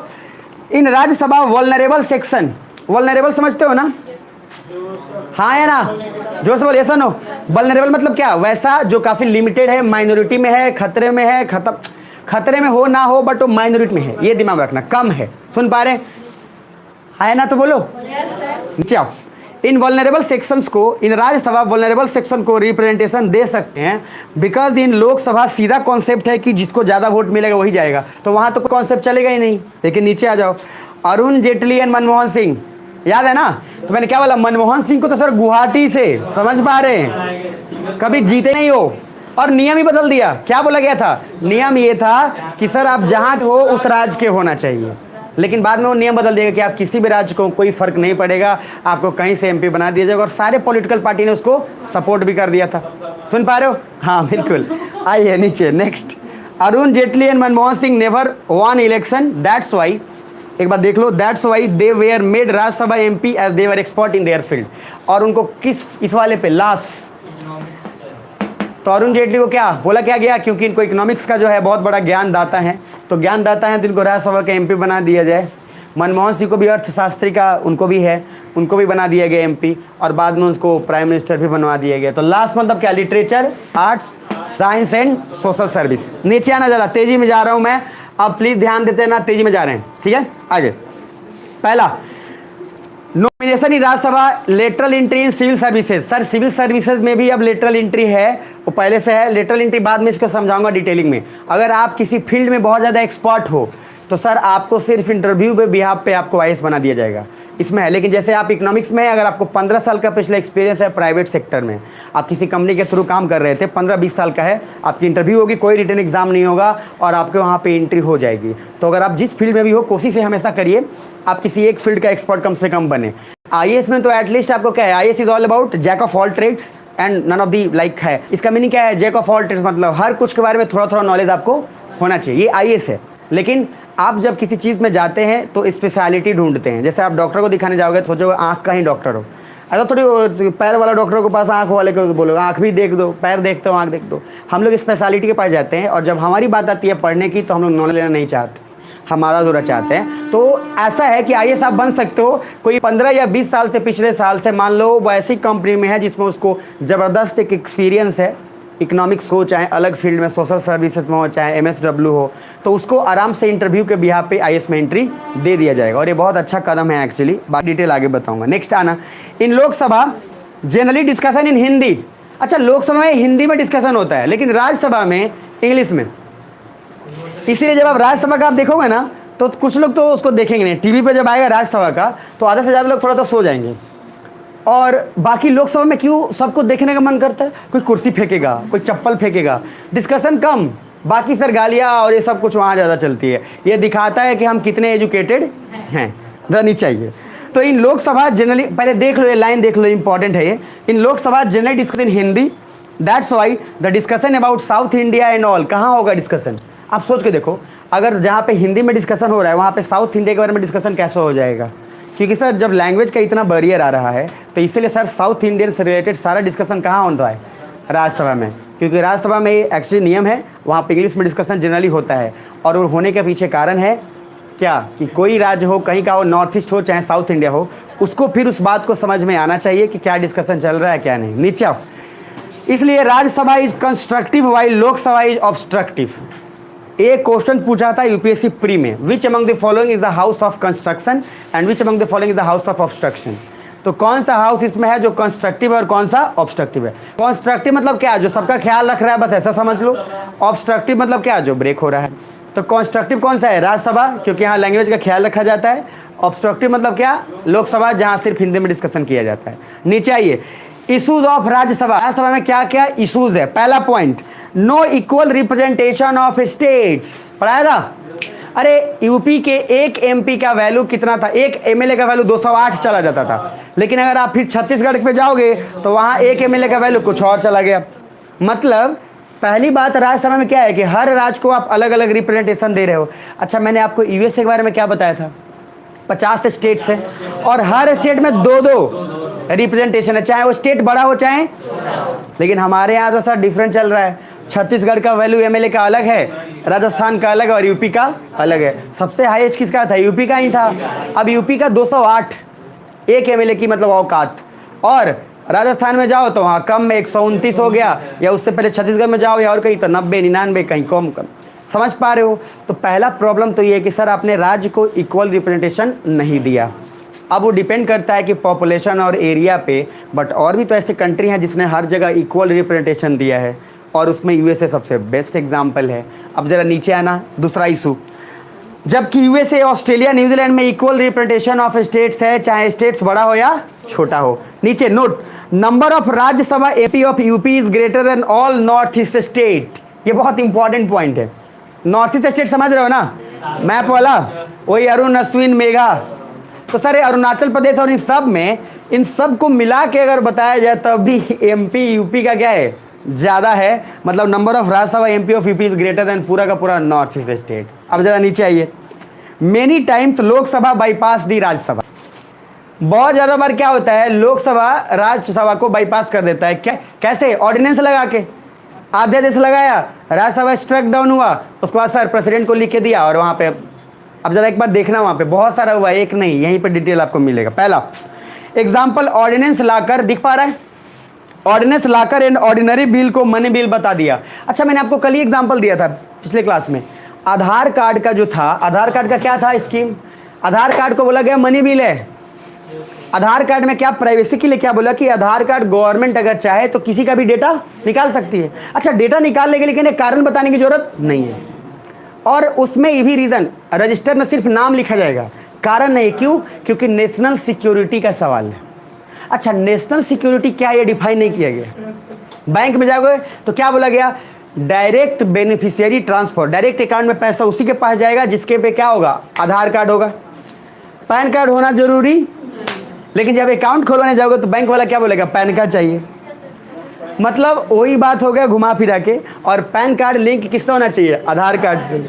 Speaker 1: इन राज्यसभा वल्नरेबल सेक्शन, वल्नरेबल समझते हो ना? हाँ है ना? जोर से बोलिए, सुनो। वल्नरेबल मतलब क्या? वैसा जो काफ़ी लिमिटेड है, माइनॉरिटी में है, खतरे में है, खतरे में हो ना हो बट वो माइनॉरिटी में है, ये दिमाग रखना, कम है। सुन पा रहे? है ना? तो बोलो नीचे आओ। इन वल्नरेबल सेक्शंस को, इन राज्यसभा वल्नरेबल सेक्शन को रिप्रेजेंटेशन दे सकते हैं बिकॉज इन लोकसभा सीधा कॉन्सेप्ट है कि जिसको ज़्यादा वोट मिलेगा वही जाएगा, तो वहाँ तो कॉन्सेप्ट चलेगा ही नहीं। लेकिन नीचे आ जाओ, अरुण जेटली एंड मनमोहन सिंह, याद है ना? तो मैंने क्या बोला? मनमोहन सिंह को तो सर गुवाहाटी से, समझ पा रहे हैं, कभी जीते नहीं हो, और नियम ही बदल दिया। क्या बोला गया था? नियम ये था कि सर आप जहाँ हो उस राज्य के होना चाहिए, लेकिन बाद में वो नियम बदल देगा कि आप किसी भी राज्य को, कोई फर्क नहीं पड़ेगा, आपको कहीं से एमपी बना दिया जाएगा, और सारे पॉलिटिकल पार्टी ने उसको सपोर्ट भी कर दिया था। सुन पा रहे हो? हाँ बिल्कुल। आइए नीचे, next. Arun Jaitley and Manmohan Singh never won election, that's why, एक बार देख लो, that's why they were made Rajya Sabha MP as they were expert in their field. और उनको किस इस वाले पे लास्ट, तो अरुण जेटली को क्या बोला क्या गया? क्योंकि इनको इकोनॉमिक्स का जो है बहुत बड़ा ज्ञान दाता है, तो ज्ञान दाता है तो इनको राज्यसभा के एमपी बना दिया जाए। मनमोहन सिंह को भी अर्थशास्त्री का उनको भी है, उनको भी बना दिया गया एमपी, और बाद में उसको प्राइम मिनिस्टर भी बनवा दिया गया। तो लास्ट मतलब क्या? Literature, arts, science and social service. नीचे आना, जरा तेजी में जा रहा हूँ मैं, अब प्लीज ध्यान देते हैं ना, तेजी में जा रहे हैं, ठीक है? आगे पहला, nomination in Rajya Sabha, lateral entry in civil services. Sir civil services में भी अब लेटरल एंट्री है, वो पहले से है। लेटरल एंट्री बाद में इसको समझाऊंगा डिटेलिंग में। अगर आप किसी फील्ड में बहुत ज़्यादा एक्सपर्ट हो तो सर आपको सिर्फ इंटरव्यू पे बिहाफ पे आपको आईएएस बना दिया जाएगा, इसमें है। लेकिन जैसे आप इकोनॉमिक्स में, अगर आपको 15 साल का पिछला एक्सपीरियंस है प्राइवेट सेक्टर में, आप किसी कंपनी के थ्रू काम कर रहे थे, 15-20 साल का है, आपकी इंटरव्यू होगी, कोई रिटन एग्जाम नहीं होगा और आपके वहाँ पे एंट्री हो जाएगी। तो अगर आप जिस फील्ड में भी हो, कोशिश हमेशा करिए आप किसी एक फील्ड का एक्सपर्ट कम से कम बने। आईएएस में तो एटलीस्ट आपको क्या है, IAS is all about jack of all trades and none of the like है। इसका मीनिंग क्या है? जैक ऑफ ऑल ट्रेड्स मतलब हर कुछ के बारे में थोड़ा थोड़ा नॉलेज आपको होना चाहिए, ये आईएएस है। लेकिन आप जब किसी चीज़ में जाते हैं तो स्पेशलिटी ढूंढते हैं। जैसे आप डॉक्टर को दिखाने जाओगे तो सोचोगे आँख का ही डॉक्टर हो, ऐसा थोड़ी पैर वाला डॉक्टर के पास आँख वाले को बोलोगे आँख भी देख दो, पैर देखते हो, आँख देख दो। हम लोग स्पेशलिटी के पास जाते हैं, और जब हमारी बात आती है पढ़ने की तो हम लोग नॉलेज लेना नहीं चाहते, हमारा दूरा चाहते हैं। तो ऐसा है कि आईएएस आप बन सकते हो, कोई 15 या 20 साल से, पिछले साल से, मान लो वो ऐसी कंपनी में है जिसमें उसको ज़बरदस्त एक एक्सपीरियंस है, इकोनॉमिक्स हो चाहे अलग फील्ड में, सोशल सर्विसेज में हो चाहे एमएसडब्ल्यू हो, तो उसको आराम से इंटरव्यू के बिहाफ पे आईएएस में एंट्री दे दिया जाएगा, और ये बहुत अच्छा कदम है एक्चुअली। बाकी डिटेल आगे बताऊंगा। नेक्स्ट आना, in Lok Sabha generally discussion in Hindi. अच्छा, लोकसभा में हिंदी में डिस्कशन होता है, लेकिन राज्यसभा में इंग्लिश में। इसीलिए जब आप राज्यसभा का आप देखोगे ना तो कुछ लोग तो उसको देखेंगे नहीं, टीवी पे जब आएगा राज्यसभा का तो आधे से ज़्यादा लोग थोड़ा सा सो जाएंगे, और बाकी लोकसभा में क्यों सबको देखने का मन करता है? कोई कुर्सी फेंकेगा, कोई चप्पल फेंकेगा, डिस्कशन कम, बाकी सर गालियाँ और ये सब कुछ वहाँ ज़्यादा चलती है। ये दिखाता है कि हम कितने एजुकेटेड हैं। जरा नीचे आइए। तो इन लोकसभा जनरली, पहले देख लो ये लाइन देख लो, इंपॉर्टेंट है ये। In Lok Sabha generally discussion in Hindi that's why the discussion about south India and all, कहाँ होगा डिस्कशन? आप सोच के देखो, अगर जहाँ पे हिंदी में डिस्कशन हो रहा है वहाँ पे साउथ इंडिया के बारे में डिस्कशन कैसे हो जाएगा? क्योंकि सर जब लैंग्वेज का इतना बैरियर आ रहा है तो इसीलिए सर साउथ इंडियन से रिलेटेड सारा डिस्कशन कहाँ हो रहा है? राज्यसभा में, क्योंकि राज्यसभा में एक्चुअली नियम है, वहाँ पे इंग्लिश में डिस्कशन जनरली होता है। और वो होने के पीछे कारण है क्या कि कोई राज्य हो, कहीं का हो, नॉर्थ ईस्ट हो चाहे साउथ इंडिया हो, उसको फिर उस बात को समझ में आना चाहिए कि क्या डिस्कशन चल रहा है क्या नहीं। नीचे आओ। इसलिए Rajya Sabha is constructive while Lok Sabha is obstructive. एक क्वेश्चन पूछा था यूपीएससी प्री में, which among the following is the house of construction and which among the following is the house of obstruction. तो कौन सा हाउस इसमें है जो कंस्ट्रक्टिव है और कौन सा ऑब्स्ट्रक्टिव है? कंस्ट्रक्टिव मतलब क्या, जो सबका ख्याल रख रहा है, बस ऐसा समझ लो। ऑब्स्ट्रक्टिव मतलब क्या, जो ब्रेक हो रहा है। तो कंस्ट्रक्टिव कौन सा है? राज्यसभा, क्योंकि यहाँ लैंग्वेज का ख्याल रखा जाता है। ऑब्स्ट्रक्टिव मतलब क्या? लोकसभा, जहाँ सिर्फ हिंदी में डिस्कशन किया जाता है। नीचे आइए, इशूज ऑफ राज्यसभा। राज्यसभा में क्या क्या इशूज है? पहला point, no equal representation of states. पढ़ाया था? अरे यूपी के एक एमपी का वैल्यू कितना था? एक एमएलए का वैल्यू 208 चला जाता था, लेकिन अगर आप फिर छत्तीसगढ़ पे जाओगे तो वहाँ एक एमएलए का वैल्यू कुछ और चला गया। मतलब पहली बात, राज्यसभा में क्या है कि हर राज्य को आप अलग अलग रिप्रेजेंटेशन दे रहे हो। अच्छा, मैंने आपको यूएसए के बारे में क्या बताया था? 50 स्टेट्स है और हर स्टेट में दो दो रिप्रेजेंटेशन है, चाहे वो स्टेट बड़ा हो चाहे। लेकिन हमारे यहाँ तो सर डिफरेंट चल रहा है। छत्तीसगढ़ का वैल्यू एमएलए का अलग है, राजस्थान का अलग है और यूपी का अलग है। सबसे हाईएस्ट किसका था? यूपी का ही था। अब यूपी का 208 एक एमएलए की मतलब औकात, और राजस्थान में जाओ तो वहाँ कम में 129 हो गया, या उससे पहले छत्तीसगढ़ में जाओ या और कहीं तो 90 99 कहीं कम। समझ पा रहे हो? तो पहला प्रॉब्लम तो ये है कि सर आपने राज्य को इक्वल रिप्रेजेंटेशन नहीं दिया। अब वो डिपेंड करता है कि पॉपुलेशन और एरिया पे, बट और भी तो ऐसे कंट्री हैं जिसने हर जगह इक्वल रिप्रेजेंटेशन दिया है, और उसमें यूएसए सबसे बेस्ट एग्जाम्पल है। अब जरा नीचे आना, दूसरा इशू, जबकि यूएसए, ऑस्ट्रेलिया, न्यूजीलैंड में इक्वल रिप्रेजेंटेशन ऑफ स्टेट्स है, चाहे स्टेट्स बड़ा हो या छोटा हो। नीचे note, number of Rajya Sabha AP of UP is greater then all north east state. ये बहुत इंपॉर्टेंट पॉइंट है। नॉर्थ ईस्ट स्टेट समझ रहे हो ना, मैप वाला, वही अरुण, अश्विन, मेघा। तो सर अरुणाचल प्रदेश और इन सब को मिला के अगर बताया जाए तब भी एमपी यूपी का क्या है? ज़्यादा है। मतलब number of Rajya Sabha MP of UP is greater then पूरा का पूरा नॉर्थ ईस्ट स्टेट। अब जरा नीचे आइए, मेनी टाइम्स लोकसभा बाईपास दी राज्यसभा। बहुत ज़्यादा बार क्या होता है, लोकसभा राज्यसभा को बाईपास कर देता है। क्या, कैसे? ऑर्डिनेंस लगा के, अध्यादेश लगाया, राज्यसभा स्ट्रक डाउन हुआ, उसके बाद सर प्रेसिडेंट को लिख के दिया और वहाँ पे। अब जरा एक बार देखना, वहाँ पे बहुत सारा हुआ, एक नहीं, यहीं पे डिटेल आपको मिलेगा। पहला एग्जाम्पल, ऑर्डिनेंस लाकर, दिख पा रहा है? ऑर्डिनेंस लाकर एंड ऑर्डिनरी बिल को मनी बिल बता दिया। अच्छा, मैंने आपको कल ही एग्जाम्पल दिया था पिछले क्लास में। आधार कार्ड का जो था, आधार कार्ड का क्या था स्कीम? आधार कार्ड को बोला गया मनी बिल है। आधार कार्ड में क्या प्राइवेसी के लिए क्या बोला कि आधार कार्ड गवर्नमेंट अगर चाहे तो किसी का भी डेटा निकाल सकती है। अच्छा, डेटा निकालने के लिए लेकिन कारण बताने की जरूरत नहीं है, और उसमें ये भी रीजन, रजिस्टर में सिर्फ नाम लिखा जाएगा, कारण नहीं। क्यों? क्योंकि नेशनल सिक्योरिटी का सवाल है। अच्छा, नेशनल सिक्योरिटी क्या, ये डिफाइन नहीं किया गया। बैंक में जाओगे तो क्या बोला गया? Direct beneficiary transfer, direct account में पैसा उसी के पास जाएगा जिसके पे क्या होगा? आधार कार्ड होगा। पैन कार्ड होना जरूरी, लेकिन जब अकाउंट खोलवाने जाओगे तो बैंक वाला क्या बोलेगा? पैन कार्ड चाहिए। मतलब वही बात हो गया घुमा फिरा के। और पैन कार्ड लिंक किससे होना चाहिए? आधार कार्ड से।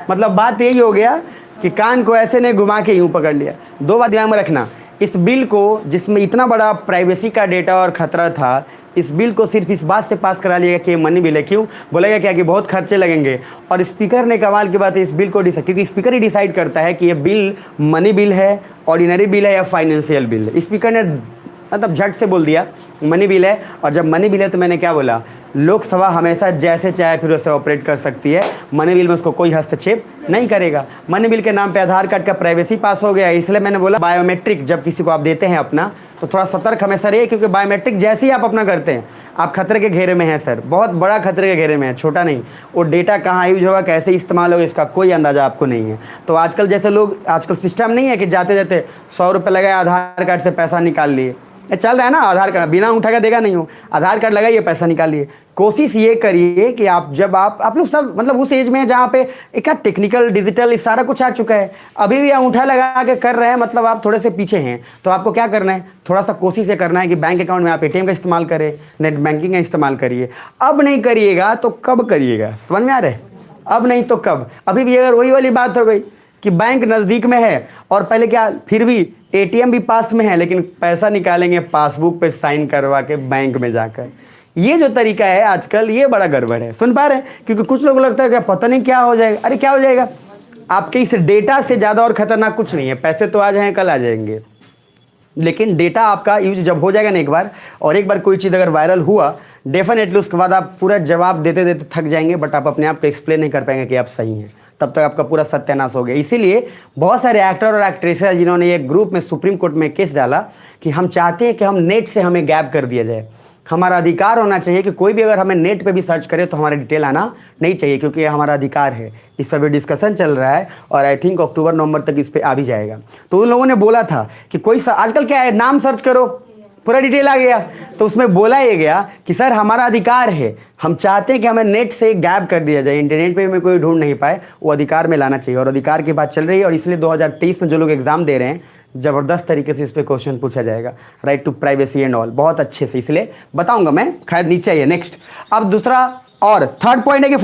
Speaker 1: मतलब बात यही हो गया कि कान को ऐसे नहीं घुमा के यूं पकड़ लिया। दो बात ध्यान में रखना, इस बिल को, जिसमें इतना बड़ा प्राइवेसी का डेटा और खतरा था, इस बिल को सिर्फ इस बात से पास करा लिया कि ये मनी बिल है। क्यों बोलेगा? क्या कि बहुत खर्चे लगेंगे। और स्पीकर ने कमाल की बात है, इस बिल को डिसाइड, क्योंकि स्पीकर ही डिसाइड करता है कि ये बिल मनी बिल है, ऑर्डिनरी बिल है या फाइनेंशियल बिल है। स्पीकर ने मतलब झट से बोल दिया मनी बिल है। और जब मनी बिल है तो मैंने क्या बोला? लोकसभा हमेशा जैसे चाहे फिर उसे ऑपरेट कर सकती है, मनी बिल में उसको कोई हस्तक्षेप नहीं करेगा। मनी बिल के नाम पे आधार कार्ड का प्राइवेसी पास हो गया, इसलिए मैंने बोला बायोमेट्रिक जब किसी को आप देते हैं अपना तो थोड़ा सतर्क हमेशा रहिए, क्योंकि बायोमेट्रिक जैसे ही आप अपना करते हैं आप खतरे के घेरे में हैं सर, बहुत बड़ा खतरे के घेरे में है, छोटा नहीं। वो डेटा कहाँ यूज होगा, कैसे इस्तेमाल होगा, इसका कोई अंदाज़ा आपको नहीं है। तो आजकल जैसे लोग, आजकल सिस्टम नहीं है कि जाते जाते 100 रुपये लगाए आधार कार्ड से पैसा निकाल लिए, ये चल रहा है ना, आधार कार्ड बिना उठा के देगा नहीं हो, आधार कार्ड लगाइए, पैसा निकालिए। कोशिश ये करिए कि आप जब आप लोग सब मतलब उस एज में हैं जहाँ पे एक टेक्निकल डिजिटल इस सारा कुछ आ चुका है, अभी भी अंगूठा लगा के कर रहे हैं, मतलब आप थोड़े से पीछे हैं। तो आपको क्या करना है, थोड़ा सा कोशिश ये करना है कि बैंक अकाउंट में आप एटीएम का इस्तेमाल करें, नेट बैंकिंग का इस्तेमाल करिए। अब नहीं करिएगा तो कब करिएगा, समझ में आ रहा है? अब नहीं तो कब। अभी भी अगर वही वाली बात हो गई कि बैंक नज़दीक में है और पहले क्या, फिर भी एटीएम भी पास में है, लेकिन पैसा निकालेंगे पासबुक पे साइन करवा के बैंक में जाकर। ये जो तरीका है आजकल, ये बड़ा गड़बड़ है। सुन पा रहे हैं? क्योंकि कुछ लोगों को लगता है कि पता नहीं क्या हो जाएगा। अरे क्या हो जाएगा, आपके इस डेटा से ज़्यादा और खतरनाक कुछ नहीं है। पैसे तो आज हैं कल आ जाएंगे, लेकिन डेटा आपका यूज जब हो जाएगा ना एक बार, और एक बार कोई चीज़ अगर वायरल हुआ, डेफिनेटली उसके बाद आप पूरा जवाब देते देते थक जाएंगे, बट आप अपने आप को एक्सप्लेन नहीं कर पाएंगे कि आप सही हैं। तब तक आपका पूरा सत्यानाश हो गया। इसीलिए बहुत सारे एक्टर और एक्ट्रेसेस जिन्होंने एक ग्रुप में सुप्रीम कोर्ट में केस डाला कि हम चाहते हैं कि हम नेट से हमें गैप कर दिया जाए, हमारा अधिकार होना चाहिए कि कोई भी अगर हमें नेट पे भी सर्च करे तो हमारा डिटेल आना नहीं चाहिए, क्योंकि ये हमारा अधिकार है। इस पर भी डिस्कशन चल रहा है और आई थिंक अक्टूबर नवंबर तक इस पर आ भी जाएगा। तो उन लोगों ने बोला था कि कोई आजकल क्या है, नाम सर्च करो पूरा डिटेल आ गया। तो उसमें बोला ये गया कि सर हमारा अधिकार है, हम चाहते हैं कि हमें नेट से गैप कर दिया जाए, इंटरनेट पे हमें कोई ढूंढ नहीं पाए, वो अधिकार में लाना चाहिए। और अधिकार की बात चल रही है, और इसलिए 2023 में जो लोग एग्जाम दे रहे हैं, ज़बरदस्त तरीके से इस पर क्वेश्चन पूछा जाएगा, right to privacy and all, बहुत अच्छे से, इसलिए बताऊंगा मैं। खैर नीचे आइए नेक्स्ट। अब दूसरा और थर्ड पॉइंट है कि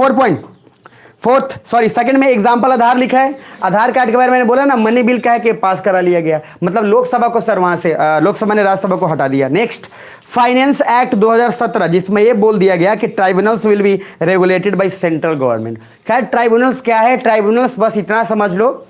Speaker 1: सेकंड में एग्जाम्पल आधार लिखा है। आधार कार्ड के बारे में मैंने बोला ना, मनी बिल कह के पास करा लिया गया, मतलब लोकसभा को सर वहां से लोकसभा ने राज्यसभा को हटा दिया। नेक्स्ट, फाइनेंस एक्ट 2017, जिसमें ये बोल दिया गया कि tribunals will be regulated by central government. खैर ट्राइब्यूनल्स क्या है, ट्राइब्यूनल्स बस इतना समझ लो,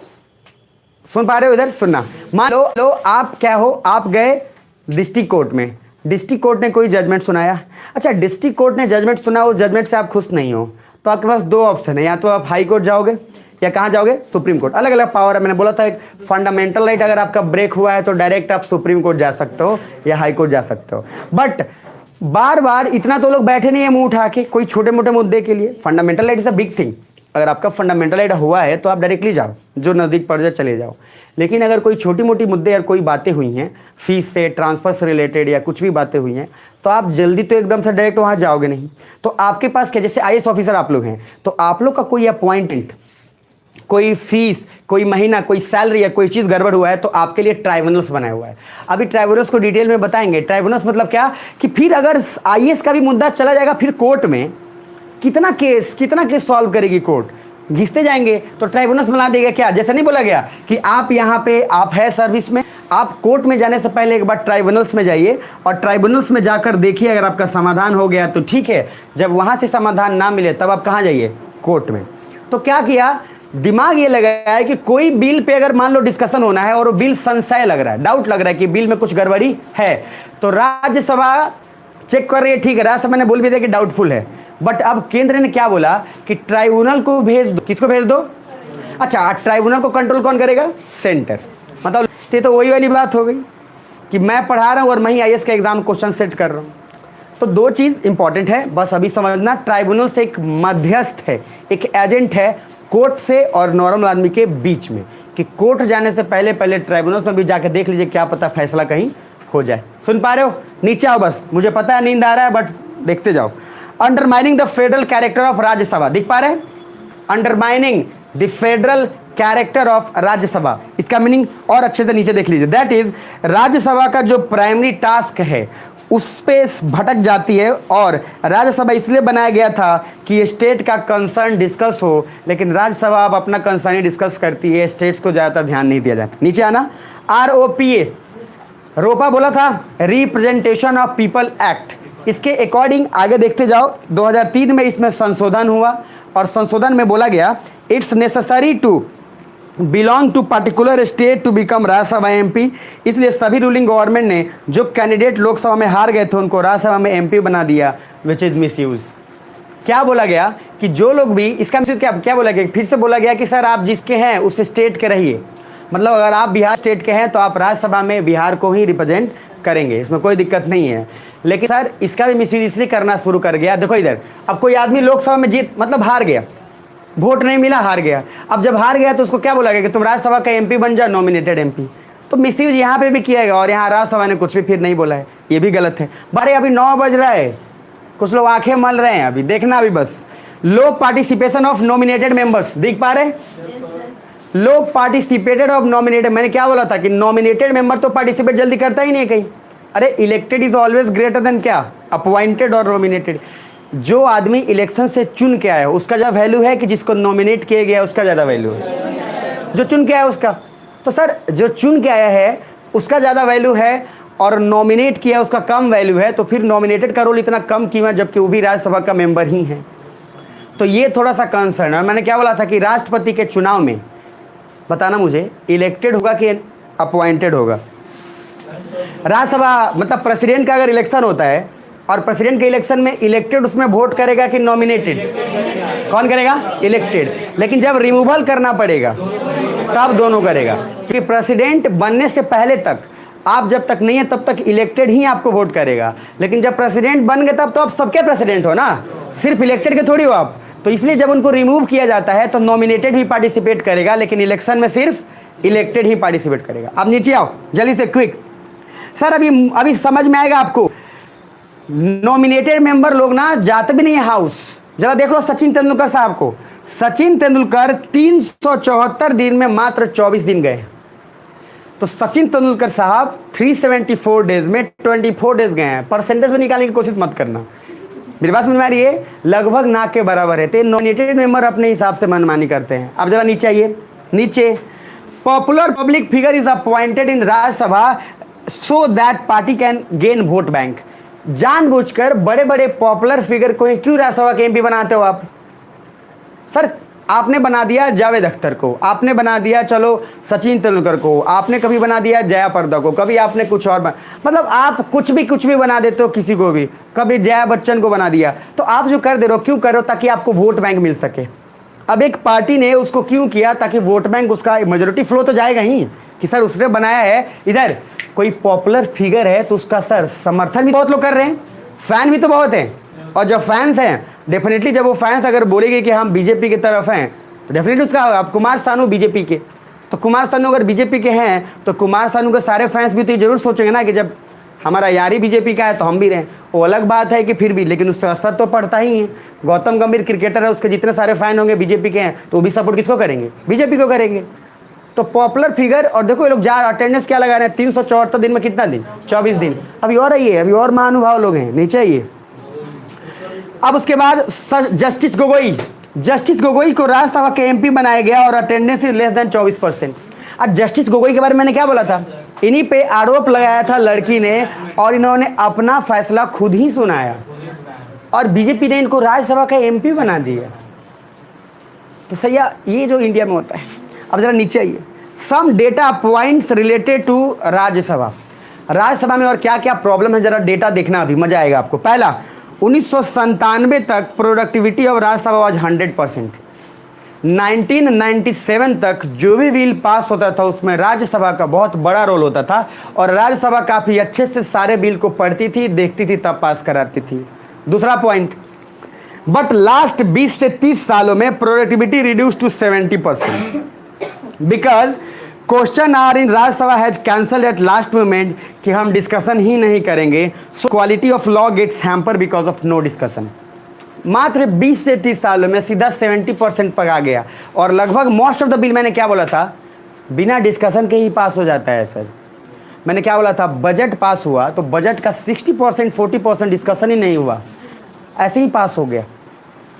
Speaker 1: सुन पा रहे हो इधर, सुनना। मान लो आप क्या हो, आप गए डिस्ट्रिक्ट कोर्ट में, डिस्ट्रिक्ट कोर्ट ने कोई जजमेंट सुनाया। अच्छा, डिस्ट्रिक्ट कोर्ट ने जजमेंट सुना, उस जजमेंट से आप खुश नहीं हो, तो आपके पास दो ऑप्शन है, या तो आप हाई कोर्ट जाओगे या कहाँ जाओगे, सुप्रीम कोर्ट। अलग अलग पावर है, मैंने बोला था एक फंडामेंटल राइट अगर आपका ब्रेक हुआ है तो डायरेक्ट आप सुप्रीम कोर्ट जा सकते हो या हाई कोर्ट जा सकते हो। बट बार बार इतना तो लोग बैठे नहीं है मुंह उठा के कोई छोटे मोटे मुद्दे के लिए। Fundamental right is a big thing. अगर आपका फंडामेंटल राइट हुआ है तो आप डायरेक्टली जाओ, जो नज़दीक पड़ जाए चले जाओ। लेकिन अगर कोई छोटी मोटी मुद्दे या कोई बातें हुई हैं, फीस से, ट्रांसफर से रिलेटेड या कुछ भी बातें हुई हैं, तो आप जल्दी तो एकदम से डायरेक्ट वहाँ जाओगे नहीं। तो आपके पास क्या, जैसे आईएएस ऑफिसर आप लोग हैं, तो आप लोग का कोई अपॉइंटमेंट, कोई फीस, कोई महीना, कोई सैलरी या कोई चीज़ गड़बड़ हुआ है, तो आपके लिए ट्राइब्यूनल्स बनाया हुआ है। अभी ट्राइब्यूनल्स को डिटेल में बताएंगे। ट्राइब्यूनल्स मतलब क्या कि फिर अगर आईएएस का भी मुद्दा चला जाएगा फिर कोर्ट में, कितना केस सॉल्व करेगी कोर्ट, घिसते जाएंगे। तो ट्राइब्यूनल्स बना देगा क्या, जैसे नहीं बोला गया कि आप यहाँ पे आप है सर्विस में, आप कोर्ट में जाने से पहले एक बार ट्राइब्यूनल्स में जाइए और ट्राइब्यूनल्स में जाकर देखिए, अगर आपका समाधान हो गया तो ठीक है, जब वहाँ से समाधान ना मिले तब आप कहाँ जाइए, कोर्ट में। तो क्या किया, दिमाग ये लगाया है कि कोई बिल पे अगर मान लो डिस्कशन होना है और वो बिल संशय लग रहा है, डाउट लग रहा है कि बिल में कुछ गड़बड़ी है, तो राज्यसभा चेक कर रही है, ठीक है, राज्यसभा ने बोल भी दिया कि डाउटफुल है। बट अब केंद्र ने क्या बोला कि ट्राइब्यूनल को भेज दो। किसको भेज दो? अच्छा, ट्राइब्यूनल को कंट्रोल कौन करेगा? सेंटर। मतलब ये तो वही वाली बात हो गई कि मैं पढ़ा रहा हूँ और मैं ही आईएएस का एग्जाम क्वेश्चन सेट कर रहा हूँ। तो दो चीज़ इंपॉर्टेंट है, बस अभी समझना। ट्राइब्यूनल से एक मध्यस्थ है, एक एजेंट है कोर्ट से और नॉर्मल आदमी के बीच में, कि कोर्ट जाने से पहले ट्राइब्यूनल में भी जाके देख लीजिए, क्या पता फैसला कहीं हो जाए। सुन पा रहे हो? नीचे आओ, बस मुझे पता है नींद आ रहा है बट देखते जाओ। Undermining the federal character of Rajya Sabha, दिख पा रहे हैं? Undermining the federal character of Rajya Sabha, इसका मीनिंग और अच्छे से नीचे देख लीजिए। दैट इज, राज्यसभा का जो प्राइमरी टास्क है उस पे भटक जाती है, और राज्यसभा इसलिए बनाया गया था कि स्टेट का कंसर्न डिस्कस हो, लेकिन राज्यसभा अब अपना कंसर्न ही डिस्कस करती है, स्टेट्स को ज़्यादातर ध्यान नहीं दिया जाता। नीचे आना। ROPA, रोपा बोला था, रिप्रेजेंटेशन ऑफ पीपल एक्ट, इसके अकॉर्डिंग आगे देखते जाओ। 2003 में इसमें संशोधन हुआ और संशोधन में बोला गया it's necessary to belong to particular state to become Rajya Sabha MP। इसलिए सभी रूलिंग गवर्नमेंट ने जो कैंडिडेट लोकसभा में हार गए थे उनको राज्यसभा में MP बना दिया, विच इज मिसयूज। क्या बोला गया कि जो लोग भी, इसका मिसयूज क्या बोला गया, फिर से बोला गया कि सर आप जिसके हैं उस स्टेट के रहिए, मतलब अगर आप बिहार स्टेट के हैं तो आप राज्यसभा में बिहार को ही रिप्रेजेंट करेंगे, इसमें कोई दिक्कत नहीं है। लेकिन सर इसका भी मिसयूज इसलिए करना शुरू कर गया, देखो इधर, अब कोई आदमी लोकसभा में जीत मतलब हार गया, वोट नहीं मिला, हार गया। अब जब हार गया तो उसको क्या बोला गया कि तुम राज्यसभा का MP बन जाओ, नॉमिनेटेड MP। तो मिसयूज यहाँ पे भी किया गया और यहाँ राज्यसभा ने कुछ भी फिर नहीं बोला है, ये भी गलत है। बारे अभी 9 बज रहा है, कुछ लोग आंखें मल रहे हैं, अभी देखना अभी बस। लो पार्टिसिपेशन ऑफ नॉमिनेटेड मेंबर्स, देख पा रहे? लो पार्टिसिपेटेड ऑफ नॉमिनेटेड, मैंने क्या बोला था कि नॉमिनेटेड मेंबर तो पार्टिसिपेट जल्दी करता ही नहीं कहीं। अरे elected is always greater than क्या, अपॉइंटेड और नॉमिनेटेड। जो आदमी इलेक्शन से चुन के आया उसका ज़्यादा वैल्यू है कि जिसको नॉमिनेट किया गया उसका ज़्यादा वैल्यू है? जो चुन के आया उसका। तो सर जो चुन के आया है उसका ज़्यादा वैल्यू है और नॉमिनेट किया उसका कम वैल्यू है, तो फिर नॉमिनेटेड का रोल इतना कम क्यों है जबकि वो भी राज्यसभा का मेंबर ही है? तो ये थोड़ा सा कंसर्न है। मैंने क्या बोला था कि राष्ट्रपति के चुनाव में बताना मुझे इलेक्टेड होगा कि अपॉइंटेड होगा। राज्यसभा मतलब प्रेसिडेंट का अगर इलेक्शन होता है और प्रेसिडेंट के इलेक्शन में इलेक्टेड उसमें वोट करेगा कि नॉमिनेटेड? कौन करेगा? इलेक्टेड। लेकिन जब रिमूवल करना पड़ेगा तब दोनों करेगा, क्योंकि प्रेसिडेंट बनने से पहले तक आप जब तक नहीं है तब तक इलेक्टेड ही आपको वोट करेगा, लेकिन जब प्रेसिडेंट बन गए तब तो आप सबके प्रेसिडेंट हो ना, सिर्फ इलेक्टेड के थोड़ी हो आप। तो इसलिए जब उनको रिमूव किया जाता है तो नॉमिनेटेड भी पार्टिसिपेट करेगा, लेकिन इलेक्शन में सिर्फ इलेक्टेड ही पार्टिसिपेट करेगा। अब नीचे आओ जल्दी से, क्विक सर, अभी समझ में आएगा आपको। नॉमिनेटेड मेंबर लोग ना जाते भी नहीं है हाउस। जरा देख लो सचिन तेंदुलकर साहब को, सचिन तेंदुलकर 374 दिन में मात्र 24 दिन गए। तो सचिन तेंदुलकर साहब 374 डेज में 24 डेज गए हैं। परसेंटेज में निकालने की कोशिश मत करना, मेरी बात समझ में आ रही है? लगभग ना के बराबर है। तो नॉमिनेटेड मेंबर अपने हिसाब से मनमानी करते हैं। अब जरा नीचे आइए, नीचे popular public figure is appointed in Rajya Sabha so that party can gain vote bank. जानबूझकर बड़े बड़े पॉपुलर फिगर को क्यों राज्यसभा के एमपी बनाते हो आप? सर आपने बना दिया जावेद अख्तर को, आपने बना दिया चलो सचिन तेंदुलकर को, आपने कभी बना दिया जया प्रदा को, कभी आपने कुछ और मतलब आप कुछ भी बना देते हो किसी को भी, कभी जया बच्चन को बना दिया। तो आप जो कर दे रहे हो क्यों कर रहे हो? ताकि आपको वोट बैंक मिल सके। अब एक पार्टी ने उसको क्यों किया? ताकि वोट बैंक उसका मेजोरिटी फ्लो तो जाएगा ही कि सर उसने बनाया है, इधर कोई पॉपुलर फिगर है तो उसका सर समर्थन भी बहुत लोग कर रहे हैं, फैन भी तो बहुत हैं। और जब फैंस हैं डेफिनेटली, जब वो फैंस अगर बोलेंगे कि हम बीजेपी की तरफ हैं तो डेफिनेटली उसका, आप कुमार सानू बीजेपी के, तो कुमार सानू अगर बीजेपी के हैं तो कुमार सानू के सारे फैंस भी तो ये जरूर सोचेंगे ना कि जब हमारा यारी बीजेपी का है तो हम भी रहें। वो अलग बात है कि फिर भी, लेकिन उससे असर तो पड़ता ही है। गौतम गंभीर क्रिकेटर है, उसके जितने सारे फैन होंगे बीजेपी के हैं तो वो भी सपोर्ट किसको करेंगे? बीजेपी को करेंगे। तो पॉपुलर फिगर, और देखो ये लोग जा अटेंडेंस क्या लगा रहे हैं, 374 दिन में कितना दिन? 24 दिन। अभी और आइए, अभी और महानुभाव लोग हैं, नीचे आइए। अब उसके बाद जस्टिस गोगोई को राज्यसभा के एमपी बनाया गया और अटेंडेंस इज लेस देन 24%। अब जस्टिस गोगोई के बारे में मैंने क्या बोला था? इन्हीं पे आरोप लगाया था लड़की ने और इन्होंने अपना फैसला खुद ही सुनाया और बीजेपी ने इनको राज्यसभा का एमपी बना दिया। तो सही है, ये जो इंडिया में होता है। अब जरा नीचे आइए, some data points related to Rajya Sabha में और क्या क्या प्रॉब्लम है, जरा डेटा देखना, अभी मजा आएगा आपको। पहला, 1997 तक प्रोडक्टिविटी ऑफ राज्यसभा वाज 100%। 1997 तक जो भी बिल पास होता था उसमें राज्यसभा का बहुत बड़ा रोल होता था और राज्यसभा काफ़ी अच्छे से सारे बिल को पढ़ती थी, देखती थी, तब पास कराती थी। दूसरा पॉइंट, बट लास्ट 20 से 30 सालों में productivity reduce to 70% because question are in Rajya Sabha has cancel at last moment कि हम डिस्कशन ही नहीं करेंगे। So quality of law gets hamper because of no discussion. मात्र 20 से 30 सालों में सीधा 70% पर आ गया और लगभग मोस्ट ऑफ द बिल, मैंने क्या बोला था, बिना डिस्कशन के ही पास हो जाता है। सर मैंने क्या बोला था, बजट पास हुआ तो बजट का 60% 40% डिस्कशन ही नहीं हुआ, ऐसे ही पास हो गया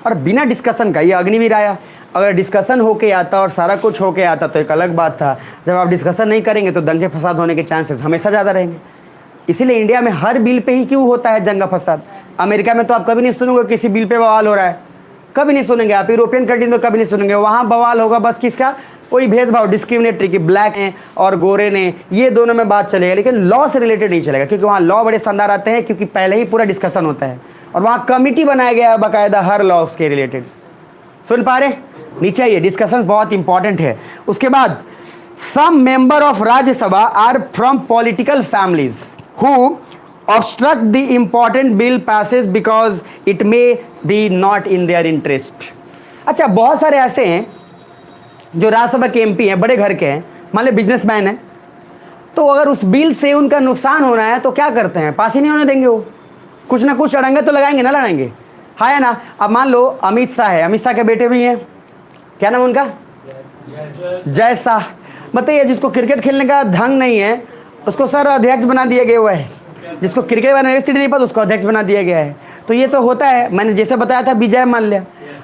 Speaker 1: और बिना डिस्कशन का। ये अग्निवीर आया, अगर डिस्कशन होके आता और सारा कुछ होके आता तो एक अलग बात था। जब आप डिस्कशन नहीं करेंगे तो दंगे फसाद होने के चांसेस हमेशा ज़्यादा रहेंगे। इसीलिए इंडिया में हर बिल पे ही क्यों होता है दंगा फसाद। अमेरिका में तो आप कभी नहीं सुनोगे किसी बिल पे बवाल हो रहा है, कभी नहीं सुनेंगे आप। यूरोपियन कंट्री में तो कभी नहीं सुनेंगे, वहाँ बवाल होगा बस किसका, कोई भेदभाव, डिस्क्रिमिनेटरी की ब्लैक हैं और गोरे ने, ये दोनों में बात चलेगा, लेकिन लॉ से रिलेटेड नहीं चलेगा क्योंकि वहाँ लॉ बड़े शानदार आते हैं क्योंकि पहले ही पूरा डिस्कशन होता है और वहाँ कमिटी बनाया गया है बाकायदा हर लॉस के रिलेटेड। सुन पा रहे? नीचे आइए, डिस्कशन बहुत इंपॉर्टेंट है। उसके बाद, some member of Rajya Sabha are from political families who obstruct the important bill passes because it may be not in their interest। अच्छा, बहुत सारे ऐसे हैं जो राज्यसभा के एमपी हैं, बड़े घर के हैं, मान लो बिजनेसमैन है तो अगर उस बिल से उनका नुकसान होना है तो क्या करते हैं, पास ही नहीं होने देंगे। वो कुछ ना कुछ अड़ंगे तो लगाएंगे ना, लड़ाएंगे, हाँ या ना। अब मान लो अमित शाह है, अमित शाह के बेटे भी हैं, क्या नाम उनका, जय शाह। बताइए, जिसको क्रिकेट खेलने का ढंग नहीं है उसको सर अध्यक्ष बना दिया गया हुआ है, जिसको क्रिकेट यूनिवर्सिटी नहीं पता उसको अध्यक्ष बना दिया गया है। तो ये तो होता है। मैंने जैसे बताया था विजय माल्या,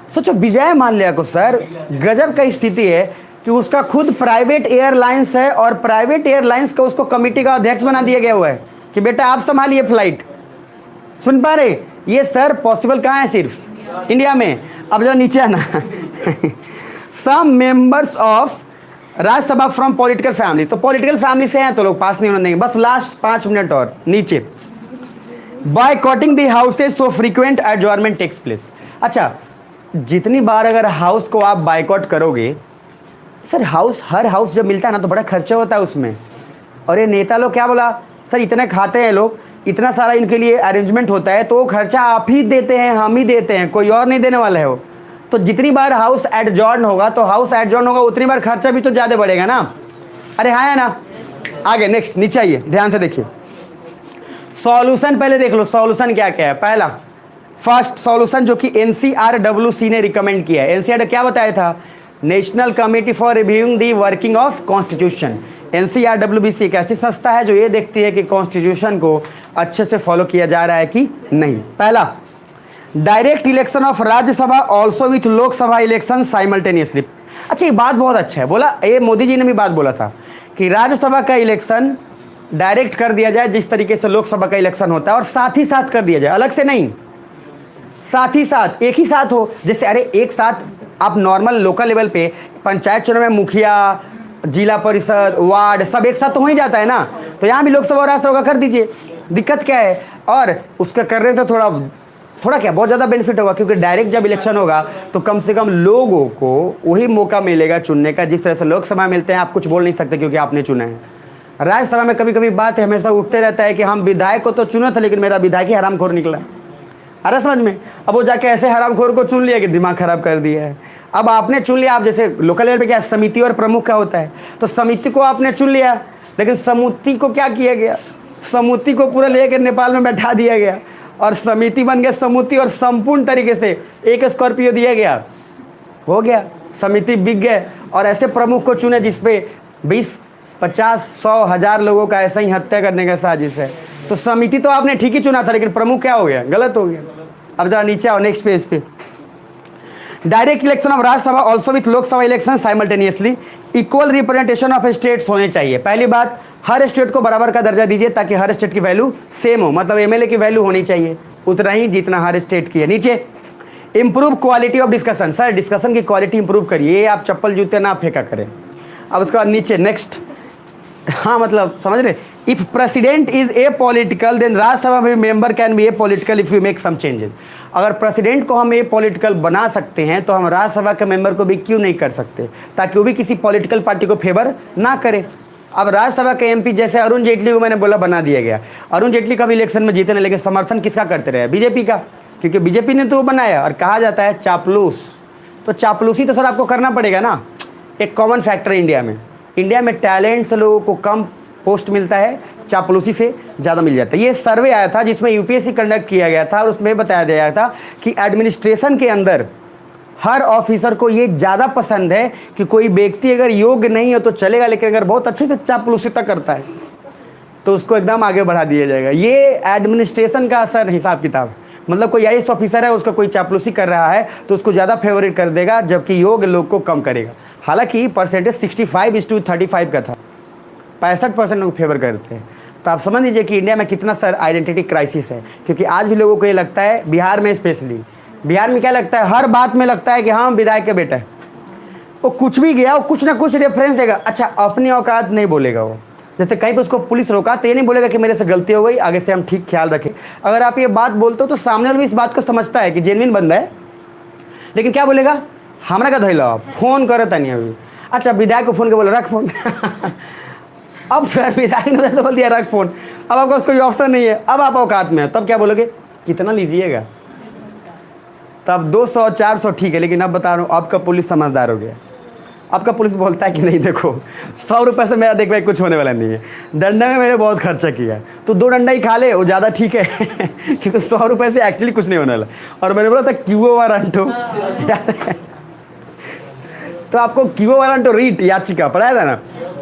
Speaker 1: सोचो विजय माल्या को सर गजब का स्थिति है कि उसका खुद प्राइवेट एयरलाइंस है और प्राइवेट एयरलाइंस का उसको कमेटी का अध्यक्ष बना दिया गया हुआ है कि बेटा आप संभालिए फ्लाइट। सुन पा रहे, ये सर पॉसिबल कहाँ है, सिर्फ इंडिया में। अब जरा नीचे आना some members of Rajya Sabha from political family, तो पॉलिटिकल फैमिली से हैं तो लोग पास नहीं होने देंगे। बस लास्ट 5 मिनट और नीचे, boycotting the houses so frequent adjournment takes place. अच्छा, जितनी बार अगर हाउस को आप बायकॉट करोगे, सर हाउस, हर हाउस जब मिलता है ना तो बड़ा खर्चा होता है उसमें। और ये नेता लोग क्या बोला, सर इतने खाते हैं लोग, इतना सारा इनके लिए अरेंजमेंट होता है, तो वो खर्चा आप ही देते हैं, हम ही देते हैं, कोई और नहीं देने वाला है वो। तो जितनी बार हाउस एडजॉर्न होगा तो हाउस एडजॉर्न होगा उतनी बार खर्चा भी तो ज़्यादा बढ़ेगा ना। अरे हाँ है ना। आगे नेक्स्ट, नीचे आइए, ध्यान से देखिए। सॉल्यूशन पहले देख लो, सॉल्यूशन क्या क्या है। पहला फर्स्ट सॉल्यूशन जो कि NCRWC ने रिकमेंड किया है। NCR क्या बताया था, national committee for reviewing the working of constitution. NCRWC एक ऐसी संस्था है जो ये देखती है कि कॉन्स्टिट्यूशन को अच्छे से फॉलो किया जा रहा है कि नहीं। पहला, direct election of Rajya Sabha also with Lok Sabha election simultaneously. अच्छा, ये बात बहुत अच्छा है, बोला ये मोदी जी ने भी बात बोला था कि राज्यसभा का इलेक्शन डायरेक्ट कर दिया जाए जिस तरीके से लोकसभा का इलेक्शन होता है, और साथ ही साथ कर दिया जाए, अलग से नहीं, साथ ही साथ एक ही साथ हो। जैसे अरे एक साथ आप नॉर्मल लोकल लेवल पे पंचायत चुनाव में मुखिया, जिला परिषद, वार्ड सब एक साथ तो हो ही जाता है ना, तो यहाँ भी लोकसभा और राज्यसभा का कर दीजिए, दिक्कत क्या है। और उसका करने से थोड़ा क्या बहुत ज़्यादा बेनिफिट होगा, क्योंकि डायरेक्ट जब इलेक्शन होगा तो कम से कम लोगों को वही मौका मिलेगा चुनने का जिस तरह से लोकसभा मिलते हैं। आप कुछ बोल नहीं सकते क्योंकि आपने चुना है। राज्यसभा में कभी कभी बात हमेशा उठते रहता है कि हम विधायक को तो चुना था लेकिन मेरा विधायक ही हरामखोर निकला। अरे समझ में, अब वो जाके ऐसे हरामखोर को चुन लिया कि दिमाग खराब कर दिया है। अब आपने चुन लिया, आप जैसे लोकल लेवल पे क्या समिति और प्रमुख का होता है, तो समिति को आपने चुन लिया, लेकिन समिति को क्या किया गया, समिति को पूरा लेकर नेपाल में बैठा दिया गया और समिति बन गया समिति, और संपूर्ण तरीके से एक स्कॉर्पियो दिया गया, हो गया, समिति बिक गए। और ऐसे प्रमुख को चुने जिसपे 20, 50, 100, 1000 लोगों का ऐसा ही हत्या करने का साजिश है। तो समिति तो आपने ठीक ही चुना था, लेकिन प्रमुख क्या हो गया, गलत हो गया। अब जरा नीचे आओ, नेक्स्ट पेज पे। Direct election of Rajya Sabha also with Lok Sabha election simultaneously, equal representation of states होने चाहिए। पहली बात, हर स्टेट को बराबर का दर्जा दीजिए ताकि हर स्टेट की वैल्यू सेम हो, मतलब एमएलए की वैल्यू होनी चाहिए उतना ही जितना हर स्टेट की है। नीचे, improve quality of discussion, sir discussion की क्वालिटी इंप्रूव करिए, आप चप्पल जूते ना फेंका करें। अब उसके बाद नीचे नेक्स्ट, हाँ मतलब समझ रहे, if president is a political then Rajya Sabha में member can be a political if you make some changes. अगर प्रेसिडेंट को हम ए पॉलिटिकल बना सकते हैं तो हम राज्यसभा के मेंबर को भी क्यों नहीं कर सकते, ताकि वो भी किसी पॉलिटिकल पार्टी को फेवर ना करे। अब राज्यसभा के एमपी जैसे अरुण जेटली को मैंने बोला बना दिया गया। अरुण जेटली कभी इलेक्शन में जीते नहीं, लेकिन समर्थन किसका करते रहे, बीजेपी का, क्योंकि बीजेपी ने तो वो बनाया। और कहा जाता है चापलूस, तो चापलूसी तो सर आपको करना पड़ेगा ना। एक कॉमन फैक्टर है इंडिया में टैलेंट से लोगों को कम पोस्ट मिलता है, चापलूसी से ज़्यादा मिल जाता है। ये सर्वे आया था जिसमें यूपीएससी कंडक्ट किया गया था और उसमें बताया गया था कि एडमिनिस्ट्रेशन के अंदर हर ऑफिसर को ये ज़्यादा पसंद है कि कोई व्यक्ति अगर योग्य नहीं हो तो चलेगा, लेकिन अगर बहुत अच्छे से चापलूसिता करता है तो उसको एकदम आगे बढ़ा दिया जाएगा। ये एडमिनिस्ट्रेशन का असर हिसाब किताब, मतलब कोई आईएएस ऑफिसर है उसका कोई चापलूसी कर रहा है तो उसको ज़्यादा फेवरेट कर देगा, जबकि योग्य लोग को कम करेगा। हालांकि परसेंटेज 65:35 का था, 65% लोग फेवर करते हैं। तो आप समझ लीजिए कि इंडिया में कितना सर आइडेंटिटी क्राइसिस है, क्योंकि आज भी लोगों को ये लगता है, बिहार में स्पेशली, बिहार में क्या लगता है, हर बात में लगता है कि हाँ विधायक के बेटा है, वो कुछ भी गया वो कुछ ना कुछ रेफरेंस देगा। अच्छा, अपनी औकात नहीं बोलेगा वो, जैसे कहीं पर उसको पुलिस रोका तो ये नहीं बोलेगा कि मेरे से गलती हो गई, आगे से हम ठीक ख्याल रखें। अगर आप ये बात बोलते हो तो सामने वाला भी इस बात को समझता है कि जेन्युइन बंदा है, लेकिन क्या बोलेगा, हमारा का धैला फोन करे नहीं अभी। अच्छा, विधायक को फोन के बोला रख फोन अब फिर विधायक ने तो बोल दिया रख फोन, अब आपका कोई ऑप्शन नहीं है, अब आप औकात में है, तब क्या बोलोगे, कितना लीजिएगा, तब 200 400 ठीक है, लेकिन अब बता रहा हूँ आपका पुलिस समझदार हो गया। आपका पुलिस बोलता है कि नहीं देखो 100 रुपये से मेरा देख भाई कुछ होने वाला नहीं है, डंडा में मैंने बहुत खर्चा किया है, तो 2 डंडा ही खा ले, वो ज़्यादा ठीक है क्योंकि 100 रुपये से एक्चुअली कुछ नहीं होने वाला। और मैंने बोला था क्यूओ वारंटो तो आपको क्यूओ वारंटो रीट याचिका पढ़ाया था ना,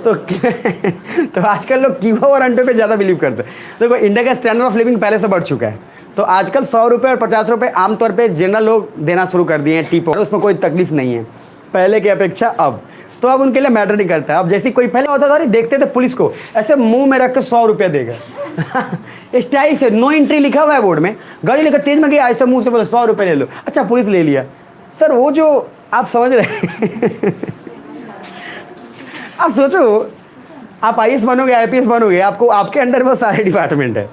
Speaker 1: तो आजकल लोग क्यूओ वारंटो पे ज़्यादा बिलीव करते हैं। देखो इंडिया का स्टैंडर्ड ऑफ लिविंग पहले से बढ़ चुका है, तो आजकल 100 रुपये और 50 रुपये आमतौर पे जनरल लोग देना शुरू कर दिए हैं टिप, और उसमें कोई तकलीफ नहीं है पहले की अपेक्षा अब, तो अब उनके लिए मैटर नहीं करता। अब जैसे कोई पहले होता था देखते थे पुलिस को ऐसे मुंह में रख के 100 रुपया देगा स्टाइल से, नो एंट्री लिखा हुआ है बोर्ड में, गाड़ी लेकर तेज में गया ऐसे मुंह से बोले 100 रुपये ले लो, अच्छा पुलिस ले लिया। सर वो जो आप समझ रहे आप सोचो आप आईएएस बनोगे आईपीएस बनोगे, आपको आपके अंडर में सारे डिपार्टमेंट है,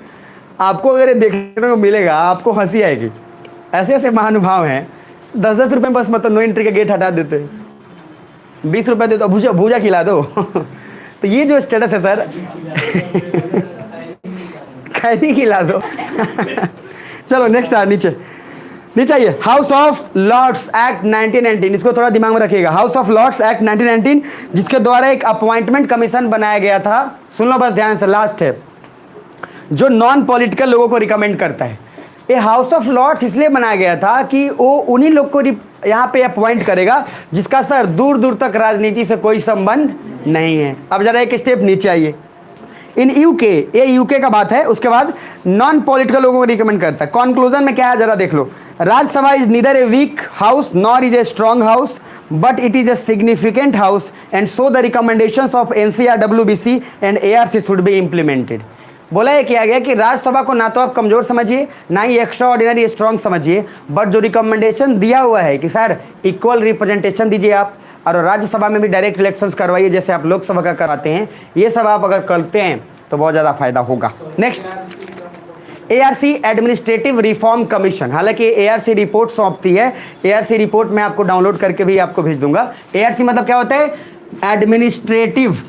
Speaker 1: आपको अगर ये देखने को मिलेगा आपको हंसी आएगी। ऐसे ऐसे महानुभाव हैं 10-10 रुपये बस मतलब नो एंट्री का गेट हटा देते, 20 रुपये दे दो भूजा भूजा खिला दो तो ये जो स्टेटस है सर कैदी खिला दो चलो नेक्स्ट नीचे आइए। हाउस ऑफ लॉर्ड्स एक्ट 1919, इसको थोड़ा दिमाग में रखिएगा। हाउस ऑफ लॉर्ड्स एक्ट 1919 जिसके द्वारा एक अपॉइंटमेंट कमीशन बनाया गया था, सुन लो बस ध्यान से, लास्ट है, जो नॉन पॉलिटिकल लोगों को रिकमेंड करता है। ये हाउस ऑफ लॉर्ड्स इसलिए बनाया गया था कि वो उन्हीं लोग को यहाँ पे अपॉइंट करेगा जिसका सर दूर दूर तक राजनीति से कोई संबंध नहीं है। अब जरा एक स्टेप नीचे आइए। इन यूके, ये यूके का बात है, उसके बाद नॉन पॉलिटिकल लोगों को रिकमेंड करता है। कंक्लूजन में क्या है जरा देख लो। Rajya Sabha is neither a weak house nor is a strong house but it is a significant house and so the recommendations of NCRWC and ARC should be implemented. बोला ये किया गया कि राज्यसभा को ना तो आप कमजोर समझिए ना ही एक्स्ट्रा ऑर्डिनरी स्ट्रॉन्ग समझिए, बट जो रिकमेंडेशन दिया हुआ है कि सर इक्वल रिप्रेजेंटेशन दीजिए आप, और राज्यसभा में भी डायरेक्ट इलेक्शंस करवाइए जैसे आप लोकसभा का कराते हैं, ये सब आप अगर करते हैं तो बहुत ज़्यादा फायदा होगा। Next, ARC administrative reform commission, हालांकि एआरसी रिपोर्ट सौंपती है, एआरसी रिपोर्ट मैं आपको डाउनलोड करके भी आपको भेज दूंगा। एआरसी मतलब क्या होता है? एडमिनिस्ट्रेटिव,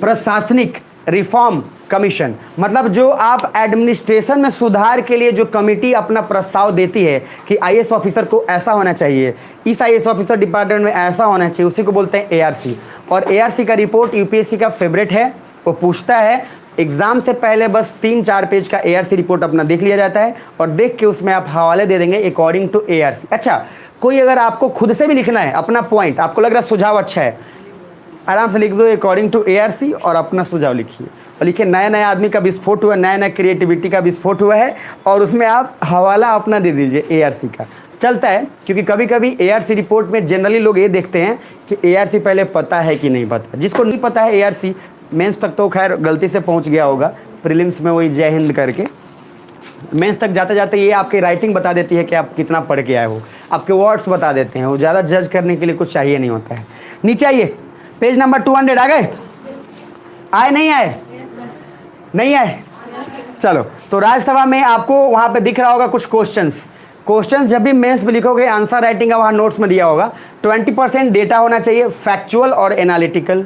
Speaker 1: प्रशासनिक रिफॉर्म कमीशन, मतलब जो आप एडमिनिस्ट्रेशन में सुधार के लिए जो कमिटी अपना प्रस्ताव देती है कि आईएएस ऑफिसर को ऐसा होना चाहिए, इस आईएएस ऑफिसर डिपार्टमेंट में ऐसा होना चाहिए, उसी को बोलते हैं एआरसी। और एआरसी का रिपोर्ट यूपीएससी का फेवरेट है, वो पूछता है एग्जाम से पहले बस 3-4 पेज का एआरसी रिपोर्ट अपना देख लिया जाता है और देख के उसमें आप हवाले दे देंगे अकॉर्डिंग टू एआरसी। अच्छा, कोई अगर आपको खुद से भी लिखना है अपना पॉइंट, आपको लग रहा है सुझाव अच्छा है, आराम से लिख दो अकॉर्डिंग टू एआरसी और अपना सुझाव लिखिए, और लिखिए नया नया आदमी का विस्फोट हुआ, नया नया क्रिएटिविटी का विस्फोट हुआ है, और उसमें आप हवाला अपना दे दीजिए एआरसी का। चलता है क्योंकि कभी कभी एआरसी रिपोर्ट में जनरली लोग ये देखते हैं कि एआरसी पहले पता है कि नहीं पता। जिसको नहीं पता है एआरसी, मेंस तक तो खैर गलती से पहुंच गया होगा, प्रीलिम्स में वही जय हिंद करके, मेंस तक जाते जाते ये आपकी राइटिंग बता देती है कि आप कितना पढ़ के आए हो, आपके वर्ड्स बता देते हैं, वो ज़्यादा जज करने के लिए कुछ चाहिए नहीं होता है। नीचे आइए, पेज नंबर 200 आ गए? आए नहीं आए? नहीं आए? चलो, तो राज्यसभा में आपको वहाँ पे दिख रहा होगा कुछ क्वेश्चंस जब भी मेंस में लिखोगे आंसर राइटिंग का वहाँ नोट्स में दिया होगा। 20% डेटा होना चाहिए फैक्चुअल और एनालिटिकल,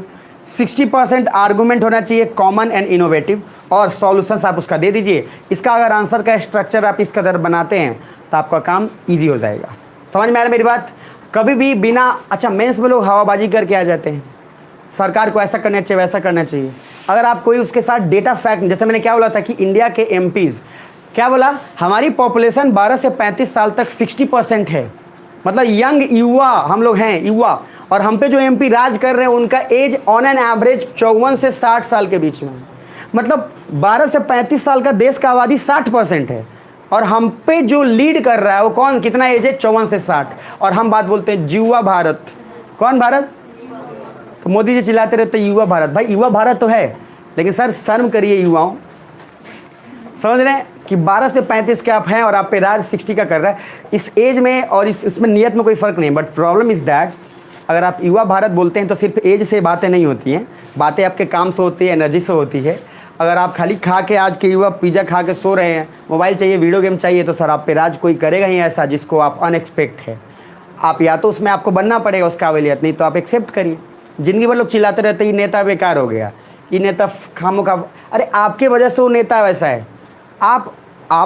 Speaker 1: 60% आर्गूमेंट होना चाहिए कॉमन एंड इनोवेटिव, और सॉल्यूशंस आप उसका दे दीजिए। इसका अगर आंसर का स्ट्रक्चर आप इस कदर बनाते हैं तो आपका काम ईजी हो जाएगा। समझ में आ रहा मेरी बात? कभी भी बिना, अच्छा मेंस में लोग हवाबाजी करके आ जाते हैं, सरकार को ऐसा करना चाहिए वैसा करना चाहिए। अगर आप कोई उसके साथ डेटा फैक्ट, जैसे मैंने क्या बोला था कि इंडिया के एमपीज़, क्या बोला, हमारी पॉपुलेशन 12 से 35 साल तक 60% है, मतलब यंग युवा हम लोग हैं, युवा, और हम पे जो एमपी राज कर रहे हैं उनका एज ऑन एन एवरेज 54 से 60 साल के बीच में, मतलब 12 से 35 साल का देश का आबादी 60% है, और हम पे जो लीड कर रहा है वो कौन, कितना एज है? 54 से 60, और हम बात बोलते हैं युवा भारत। कौन भारत? तो मोदी जी चिल्लाते रहते युवा भारत। भाई युवा भारत तो है, लेकिन सर शर्म करिए युवाओं, समझ रहे हैं कि 12 से 35 के आप हैं और आप पे राज 60 का कर रहा है। इस एज में और इसमें नियत में कोई फ़र्क नहीं, बट प्रॉब्लम इज़ दैट अगर आप युवा भारत बोलते हैं तो सिर्फ एज से बातें नहीं होती हैं, बातें आपके काम से होती है, एनर्जी से होती है। अगर आप खाली खा के, आज के युवा पिज़्ज़ा खा के सो रहे हैं, मोबाइल चाहिए, वीडियो गेम चाहिए, तो सर आप पे राज कोई करेगा ही ऐसा जिसको आप अनएक्सपेक्ट है। आप या तो उसमें आपको बनना पड़ेगा उस काबिलियत, नहीं तो आप एक्सेप्ट करिए। ज़िंदगी भर लोग चिल्लाते रहते ये नेता बेकार हो गया, ये नेता खामोखा, अरे आपके वजह से वो नेता वैसा है। आप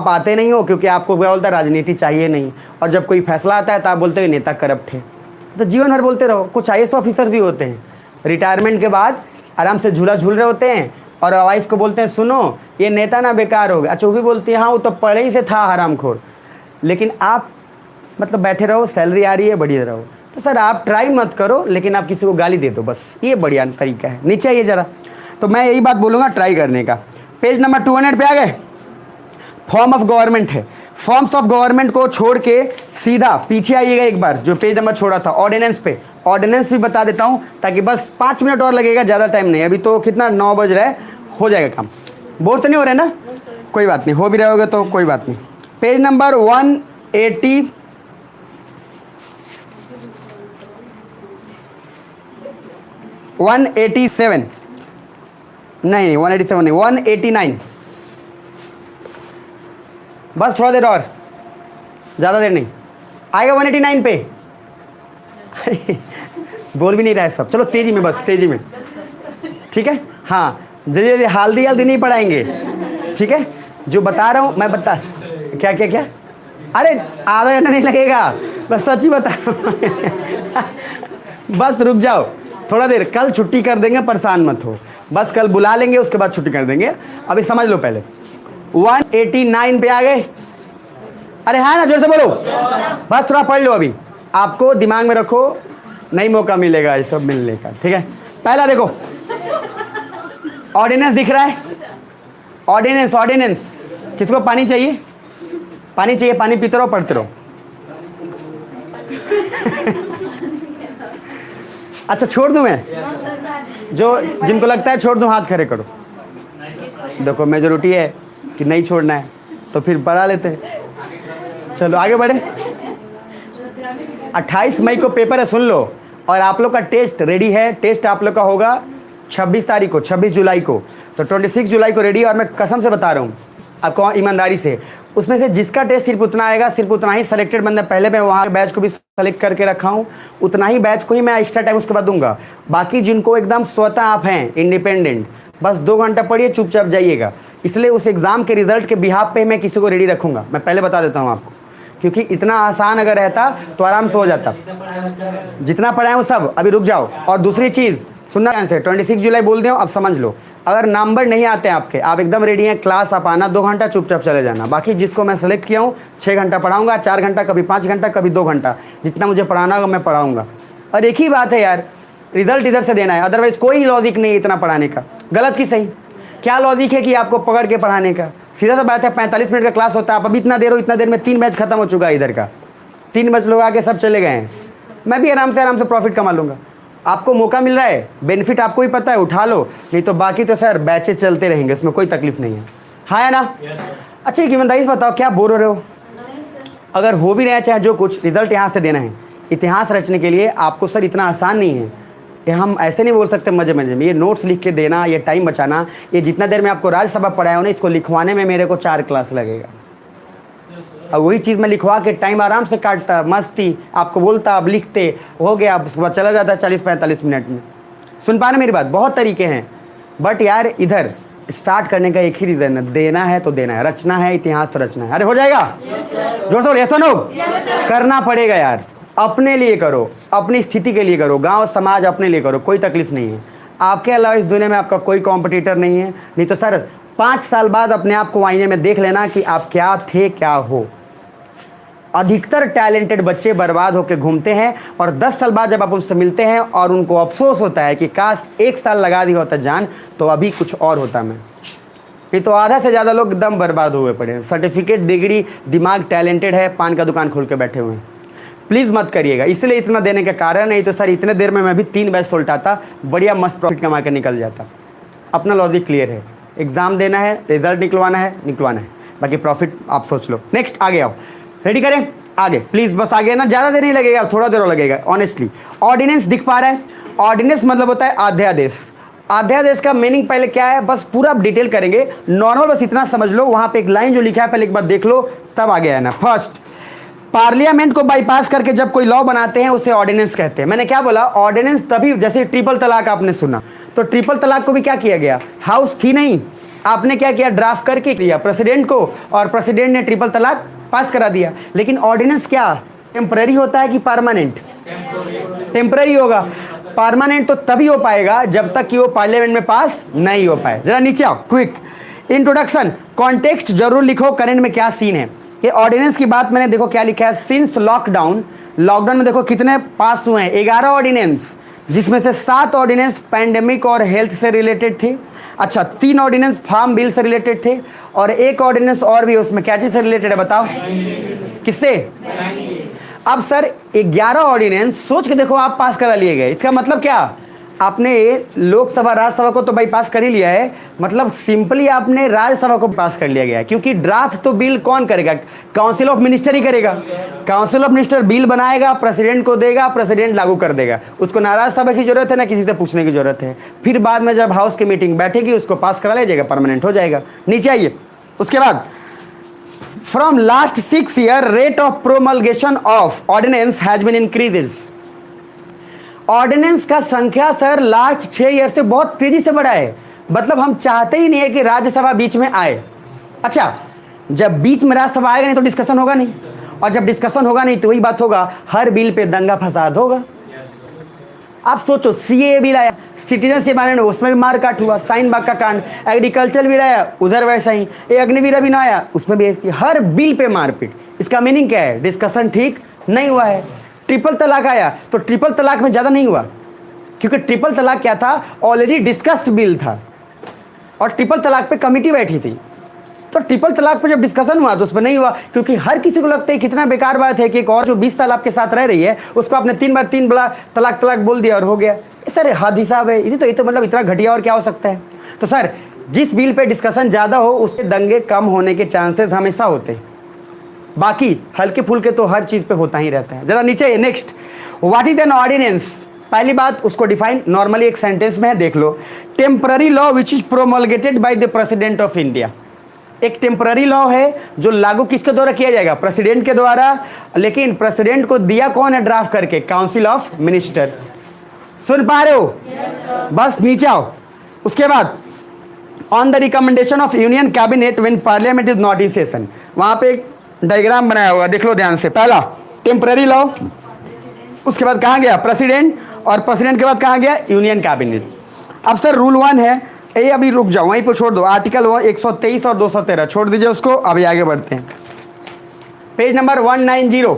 Speaker 1: आते नहीं हो क्योंकि आपको क्या बोलता है राजनीति चाहिए नहीं, और जब कोई फैसला आता है तो आप बोलते हो नेता करप्ट है। तो जीवन भर बोलते रहो। कुछ IAS ऑफिसर भी होते हैं, रिटायरमेंट के बाद आराम से झूला झूल रहे होते हैं और वाइफ को बोलते हैं सुनो ये नेता ना बेकार हो गया। अच्छा वो भी बोलती है हाँ वो तो पहले ही से था हरामखोर। लेकिन आप मतलब बैठे रहो, सैलरी आ रही है, बढ़िया रहो। तो सर आप ट्राई मत करो, लेकिन आप किसी को गाली दे दो, बस ये बढ़िया तरीका है। नीचे आइए ज़रा, तो मैं यही बात बोलूँगा ट्राई करने का। पेज नंबर 200 पे आ गए। फॉर्म ऑफ गवर्नमेंट है। फॉर्म्स ऑफ गवर्नमेंट को छोड़ के सीधा पीछे आइएगा एक बार, जो पेज नंबर छोड़ा था ऑर्डिनेंस पे। ऑर्डिनेंस भी बता देता हूँ ताकि बस 5 मिनट और लगेगा, ज़्यादा टाइम नहीं। अभी तो कितना 9 बज रहा है, हो जाएगा काम। बोर तो नहीं हो रहे ना? कोई बात नहीं, हो भी रहोगे तो कोई बात नहीं। पेज नंबर 187 नहीं 187 नहीं 189। बस थोड़ा देर और, ज़्यादा देर नहीं, आएगा 189 पे। बोल भी नहीं रहा है सब, चलो तेज़ी में, बस तेज़ी में, ठीक है। हाँ जल्दी हल्दी नहीं पढ़ाएंगे, ठीक है। जो बता रहा हूँ मैं बता, क्या क्या क्या, अरे आधा घंटा नहीं लगेगा, बस सच ही बता बस रुक जाओ थोड़ा देर, कल छुट्टी कर देंगे, परेशान मत हो। बस कल बुला लेंगे, उसके बाद छुट्टी कर देंगे। अभी समझ लो पहले 189 पे आ गए। अरे हाँ ना, जोर से बोलो, बस थोड़ा पढ़ लो। अभी आपको दिमाग में रखो, नहीं मौका मिलेगा ये सब मिलने का, ठीक है। पहला देखो ऑर्डिनेंस दिख रहा है। ऑर्डिनेंस, ऑर्डिनेंस किसको पानी चाहिए? पानी चाहिए, पानी पीते रहो, पढ़ते रहो। अच्छा छोड़ दूं मैं? जो जिनको लगता है छोड़ दूं हाथ खड़े करो। देखो मेजोरिटी है कि नहीं छोड़ना है, तो फिर पढ़ा लेते हैं। चलो आगे बढ़े। 28 मई को पेपर है, सुन लो। और आप लोग का टेस्ट रेडी है। टेस्ट आप लोग का होगा 26 तारीख को, 26 जुलाई को। तो 26 जुलाई को रेडी। और मैं कसम से बता रहा हूँ आपको, ईमानदारी से, उसमें से जिसका टेस्ट सिर्फ उतना आएगा, सिर्फ उतना ही सेलेक्टेड बंदा, पहले मैं वहाँ के बैच को भी सेलेक्ट करके रखा हूँ, उतना ही बैच को ही मैं एक्स्ट्रा टाइम उसके बाद दूंगा। बाकी जिनको एकदम स्वतः आप हैं इंडिपेंडेंट, बस 2 घंटा पढ़िए, चुपचाप जाइएगा। इसलिए उस एग्ज़ाम के रिजल्ट के बिहाफ पे मैं किसी को रेडी रखूँगा, मैं पहले बता देता हूँ आपको। क्योंकि इतना आसान अगर रहता तो आराम से हो जाता। जितना पढ़ाए वो सब। अभी रुक जाओ। और दूसरी चीज़ सुनना ध्यान से, 26 जुलाई बोल दें, अब समझ लो। अगर नंबर नहीं आते हैं आपके, आप एकदम रेडी हैं, क्लास आप आना, 2 घंटा चुपचाप चले जाना। बाकी जिसको मैं सेलेक्ट किया हूँ 6 घंटा पढ़ाऊंगा, 4 घंटा, कभी 5 घंटा, कभी 2 घंटा, जितना मुझे पढ़ाना होगा मैं पढ़ाऊंगा। और एक ही बात है यार, रिजल्ट इधर से देना है, अदरवाइज कोई लॉजिक नहीं है इतना पढ़ाने का। गलत की सही, क्या लॉजिक है कि आपको पकड़ के पढ़ाने का? सीधा सा बात है, 45 मिनट का क्लास होता है, आप अभी इतना देर हो, इतना देर में 3 बैच खत्म हो चुका है इधर का। 3 बैच लोग आके सब चले गए हैं। मैं भी आराम से प्रॉफिट कमा लूँगा। आपको मौका मिल रहा है, बेनिफिट आपको ही पता है, उठा लो। नहीं तो बाकी तो सर बैचेस चलते रहेंगे, इसमें कोई तकलीफ नहीं है। हाँ है ना? अच्छा एक ईमानदारी से बताओ, क्या बोर हो रहे हो? अगर हो भी रहे हैं चाहे जो कुछ, रिजल्ट यहाँ से देना है। इतिहास रचने के लिए आपको सर इतना आसान नहीं है, ये हम ऐसे नहीं बोल सकते मजे मजे में। ये नोट्स लिख के देना, ये टाइम बचाना, ये जितना देर में आपको राज्यसभा पढ़ाया हो ना, इसको लिखवाने में मेरे को 4 क्लास लगेगा। और वही चीज़ मैं लिखवा के टाइम आराम से काटता, मस्ती, आपको बोलता, आप लिखते, हो गया, आप उसके बाद चला जाता 40-45 मिनट में। सुन पा रहे मेरी बात? बहुत तरीके हैं, बट यार इधर स्टार्ट करने का एक ही रीज़न है, देना है तो देना है, रचना है इतिहास तो रचना है। अरे हो जाएगा? जोर से यस और नो? करना पड़ेगा यार, अपने लिए करो, अपनी स्थिति के लिए करो, गांव समाज अपने लिए करो, कोई तकलीफ नहीं है। आपके अलावा इस दुनिया में आपका कोई कॉम्पिटिटर नहीं है। नहीं तो सर 5 साल बाद अपने आप को आईने में देख लेना कि आप क्या थे, क्या हो। अधिकतर टैलेंटेड बच्चे बर्बाद होकर घूमते हैं, और 10 साल बाद जब आप उनसे मिलते हैं और उनको अफसोस होता है कि काश 1 साल लगा दी होता जान, तो अभी कुछ और होता मैं। ये तो आधा से ज़्यादा लोग एकदम बर्बाद हुए पड़े हैं। सर्टिफिकेट, डिग्री, दिमाग टैलेंटेड है, पान का दुकान खोल के बैठे हुए हैं। प्लीज़ मत करिएगा। इसलिए इतना देने का कारण नहीं तो सर इतने देर में मैं भी 3 बैच सुलटाता, बढ़िया मस्त प्रॉफिट कमा के निकल जाता। अपना लॉजिक क्लियर है, एग्ज़ाम देना है, रिजल्ट निकलवाना है, बाकी प्रॉफिट आप सोच लो। नेक्स्ट आगे आओ, रेडी करें आगे प्लीज़, बस आगे ना, ज़्यादा देर नहीं लगेगा, थोड़ा देर और लगेगा ऑनेस्टली। ऑर्डिनेंस दिख पा रहा है? ऑर्डिनेंस मतलब होता है अध्यादेश। अध्यादेश का मीनिंग पहले क्या है, बस पूरा डिटेल करेंगे, नॉर्मल बस इतना समझ लो। वहाँ पे एक लाइन जो लिखा है पहले एक बार देख लो, तब आगे आना। फर्स्ट, पार्लियामेंट को बाईपास करके जब कोई लॉ बनाते हैं उसे ऑर्डिनेंस कहते हैं। मैंने क्या बोला? ऑर्डिनेंस तभी, जैसे ट्रिपल तलाक आपने सुना, तो ट्रिपल तलाक को भी क्या किया गया? हाउस थी नहीं, आपने क्या किया? ड्राफ्ट करके दिया प्रेसिडेंट को, और प्रेसिडेंट ने ट्रिपल तलाक पास करा दिया। लेकिन ऑर्डिनेंस क्या टेम्पररी होता है कि परमानेंट? टेम्पररी होगा। परमानेंट तो तभी हो पाएगा जब तक कि वो पार्लियामेंट में पास नहीं हो पाए। जरा नीचे आओ, क्विक इंट्रोडक्शन, कॉन्टेक्स्ट जरूर लिखो, करंट में क्या सीन है। ये ऑर्डिनेंस की बात मैंने देखो क्या लिखा है, सिंस लॉकडाउन, लॉकडाउन में देखो कितने पास हुए हैं, 11 ऑर्डिनेंस, जिसमें से 7 ऑर्डिनेंस पैंडेमिक और हेल्थ से रिलेटेड थे। अच्छा, 3 ऑर्डिनेंस फार्म बिल से रिलेटेड थे और 1 ऑर्डिनेंस और भी उसमें क्या चीज से रिलेटेड है बताओ, किससे? अब सर 11 ऑर्डिनेंस सोच के देखो आप पास करा लिए गए, इसका मतलब क्या, आपने लोकसभा राज्यसभा को तो भाई पास कर ही लिया है, मतलब सिंपली आपने राज्यसभा को पास कर लिया गया है, क्योंकि ड्राफ्ट तो बिल कौन करेगा, काउंसिल ऑफ मिनिस्टर ही करेगा। काउंसिल ऑफ मिनिस्टर बिल बनाएगा, प्रेसिडेंट को देगा, प्रेसिडेंट लागू कर देगा, उसको ना राज्यसभा की जरूरत है ना किसी से पूछने की जरूरत है। फिर बाद में जब हाउस की मीटिंग बैठेगी उसको पास करा लीजिएगा, परमानेंट हो जाएगा। नीचे आइए, उसके बाद from last 6 year rate of promulgation of ordinance has been increases. Ordinance का संख्या सर लास्ट 6 ईयर से बहुत तेजी से बढ़ा है, मतलब हम चाहते ही नहीं है कि राज्यसभा बीच में आए। अच्छा, जब बीच में राज्यसभा आएगा नहीं तो डिस्कशन होगा नहीं, और जब डिस्कशन होगा नहीं तो वही बात होगा, हर बिल पे दंगा फसाद होगा। आप सोचो, सीए बिल आया, सिटीजनशिप आया, उसमें भी मारकाट हुआ, साइन बाग का कांड, एग्रीकल्चर बिल आया उधर वैसा ही, ये अग्निवीर भी ना आया उसमें भी ऐसी, हर बिल पे मारपीट। इसका मीनिंग क्या है, डिस्कशन ठीक नहीं हुआ है। ट्रिपल तलाक आया तो ट्रिपल तलाक में ज़्यादा नहीं हुआ, क्योंकि ट्रिपल तलाक क्या था, ऑलरेडी डिस्कस्ड बिल था और ट्रिपल तलाक पे कमिटी बैठी थी। तो ट्रिपल तलाक पे जब डिस्कशन हुआ तो उस पर नहीं हुआ, क्योंकि हर किसी को लगता है कितना बेकार बात है कि एक और जो 20 साल आपके साथ रह रही है उसको आपने 3 बार 3 बड़ा तलाक तलाक बोल दिया और हो गया। सर हद हिसाब है, इसी तो ये तो मतलब इतना घटिया और क्या हो सकता है। तो सर जिस बिल पे डिस्कशन ज़्यादा हो उसके दंगे कम होने के चांसेस हमेशा होते हैं, बाकी हल्के फुल्के तो हर चीज़ पे होता ही रहता है। जरा नीचे next, what is an ordinance. पहली बात उसको डिफाइन नॉर्मली एक सेंटेंस में है, देख लो, temporary law which is promulgated by the president of India. एक टेम्पररी लॉ है जो लागू किसके द्वारा किया जाएगा, प्रेसिडेंट के द्वारा, लेकिन प्रेसिडेंट को दिया कौन है ड्राफ्ट करके, काउंसिल ऑफ मिनिस्टर। सुन पा रहे हो? बस नीचे आओ। उसके बाद on the recommendation of union cabinet when parliament is not in session, वहां पे एक डायग्राम बनाया हुआ, देख लो ध्यान से। पहला टेम्पररी लॉ, उसके बाद कहाँ गया प्रेसिडेंट, और प्रेसिडेंट के बाद कहाँ गया यूनियन कैबिनेट। अब सर रूल 1 है, ये अभी रुक जाओ वहीं पर छोड़ दो, आर्टिकल 123 और 213 छोड़ दीजिए उसको, अभी आगे बढ़ते हैं। पेज नंबर 190,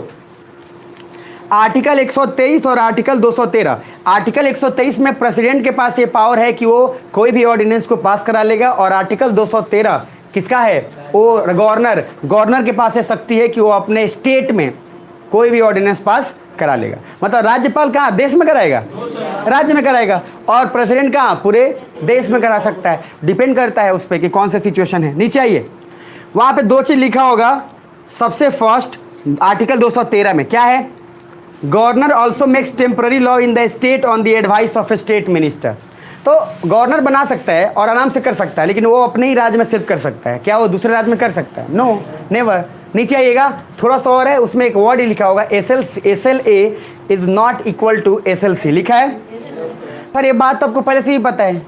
Speaker 1: आर्टिकल 123 और आर्टिकल 213। आर्टिकल 123 में प्रेसिडेंट के पास ये पावर है कि वो कोई भी ऑर्डिनेंस को पास करा लेगा, और आर्टिकल 213 किसका है, वो गवर्नर के पास ये शक्ति है कि वो अपने स्टेट में कोई भी ऑर्डिनेंस पास करा लेगा। मतलब राज्यपाल कहाँ, देश में कराएगा, राज्य में कराएगा, और प्रेसिडेंट कहाँ, पूरे देश में करा सकता है। डिपेंड करता है उस पर कि कौन सा सिचुएशन है। नीचे आइए, वहाँ पे 2 चीज़ लिखा होगा। सबसे फर्स्ट आर्टिकल 213 में क्या है, governor also makes temporary law in the state on the advice of A state minister. तो गवर्नर बना सकता है और आराम से कर सकता है, लेकिन वो अपने ही राज्य में सिर्फ कर सकता है, क्या वो दूसरे राज्य में कर सकता है, नो नेवर। नीचे आइएगा, थोड़ा सा और है, उसमें एक वर्ड ही लिखा होगा, SLA is not equal to SLC लिखा है। पर ये बात तो आपको पहले से ही पता है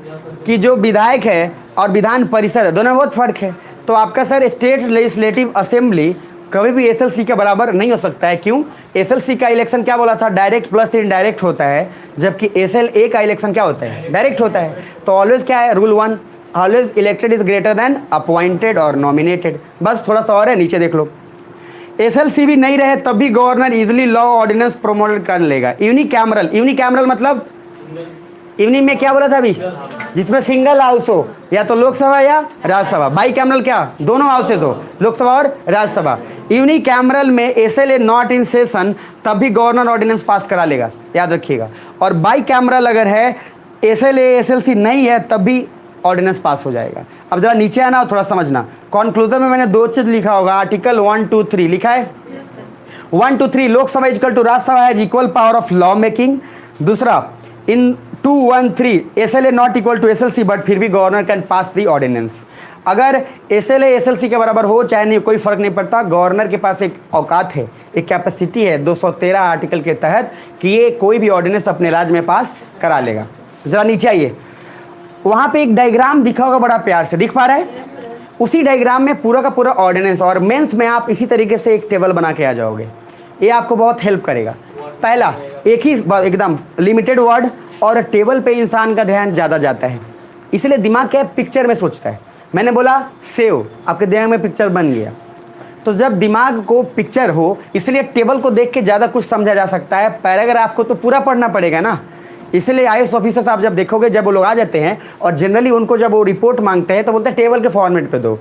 Speaker 1: कि जो विधायक है और विधान परिषद दोनों में बहुत फर्क है। तो आपका सर स्टेट लेजिस्लेटिव असेंबली कभी भी SLC के बराबर नहीं हो सकता है। क्यों? SLC का इलेक्शन क्या बोला था, डायरेक्ट प्लस इनडायरेक्ट होता है, जबकि SLA का इलेक्शन क्या होता है, डायरेक्ट होता है। तो ऑलवेज क्या है, rule 1, always elected is greater then appointed और नॉमिनेटेड। बस थोड़ा सा और है, नीचे देख लो, SLC भी नहीं रहे तब भी governor easily law ordinance promote कर लेगा। यूनिकैमरल मतलब इवनिंग में क्या बोला था अभी, जिसमें सिंगल हाउस हो, या तो लोकसभा या राज्यसभा। बाई कैमरल क्या, दोनों हाउसेज हो, लोकसभा और राज्यसभा। यूनिकैमरल में SLA नॉट इन सेशन तब भी गवर्नर ऑर्डिनेंस पास करा लेगा, याद रखिएगा। और बाई कैमरल अगर है, SLA SLC नहीं है तब भी ऑर्डिनेंस पास हो जाएगा। अब जरा नीचे आना और थोड़ा समझना, कॉन्क्लूजन में मैंने 2 चीज लिखा होगा, आर्टिकल 1, 2, 3 लिखा है। 1, 2, 3 Lok Sabha equal to Rajya Sabha has equal power of law making. दूसरा in 2, 1, 3 SLA not equal to SLC but फिर भी governor can pass the ordinance. अगर SLA SLC के बराबर हो चाहे नहीं, कोई फर्क नहीं पड़ता, गवर्नर के पास एक औकात है, एक कैपेसिटी है 213 आर्टिकल के तहत कि ये कोई भी ऑर्डिनेंस अपने राज्य में पास करा लेगा। जरा नीचे आइए, वहाँ पे एक डायग्राम दिखा होगा, बड़ा प्यार से दिख पा रहा है, उसी डायग्राम में पूरा का पूरा ऑर्डिनेंस, और मेंस में आप इसी तरीके से एक टेबल बना के आ जाओगे, ये आपको बहुत हेल्प करेगा। पहला एक ही एकदम लिमिटेड वर्ड और टेबल पे इंसान का ध्यान ज़्यादा जाता है, इसलिए दिमाग क्या है, पिक्चर में सोचता है। मैंने बोला सेव, आपके दिमाग में पिक्चर बन गया। तो जब दिमाग को पिक्चर हो, इसलिए टेबल को देख के ज़्यादा कुछ समझा जा सकता है, पैराग्राफ को तो पूरा पढ़ना पड़ेगा ना। इसलिए आईएएस ऑफिसर्स आप जब देखोगे, जब वो लोग आ जाते हैं और जनरली उनको जब वो रिपोर्ट मांगते हैं तो बोलते हैं टेबल के फॉर्मेट पे दो,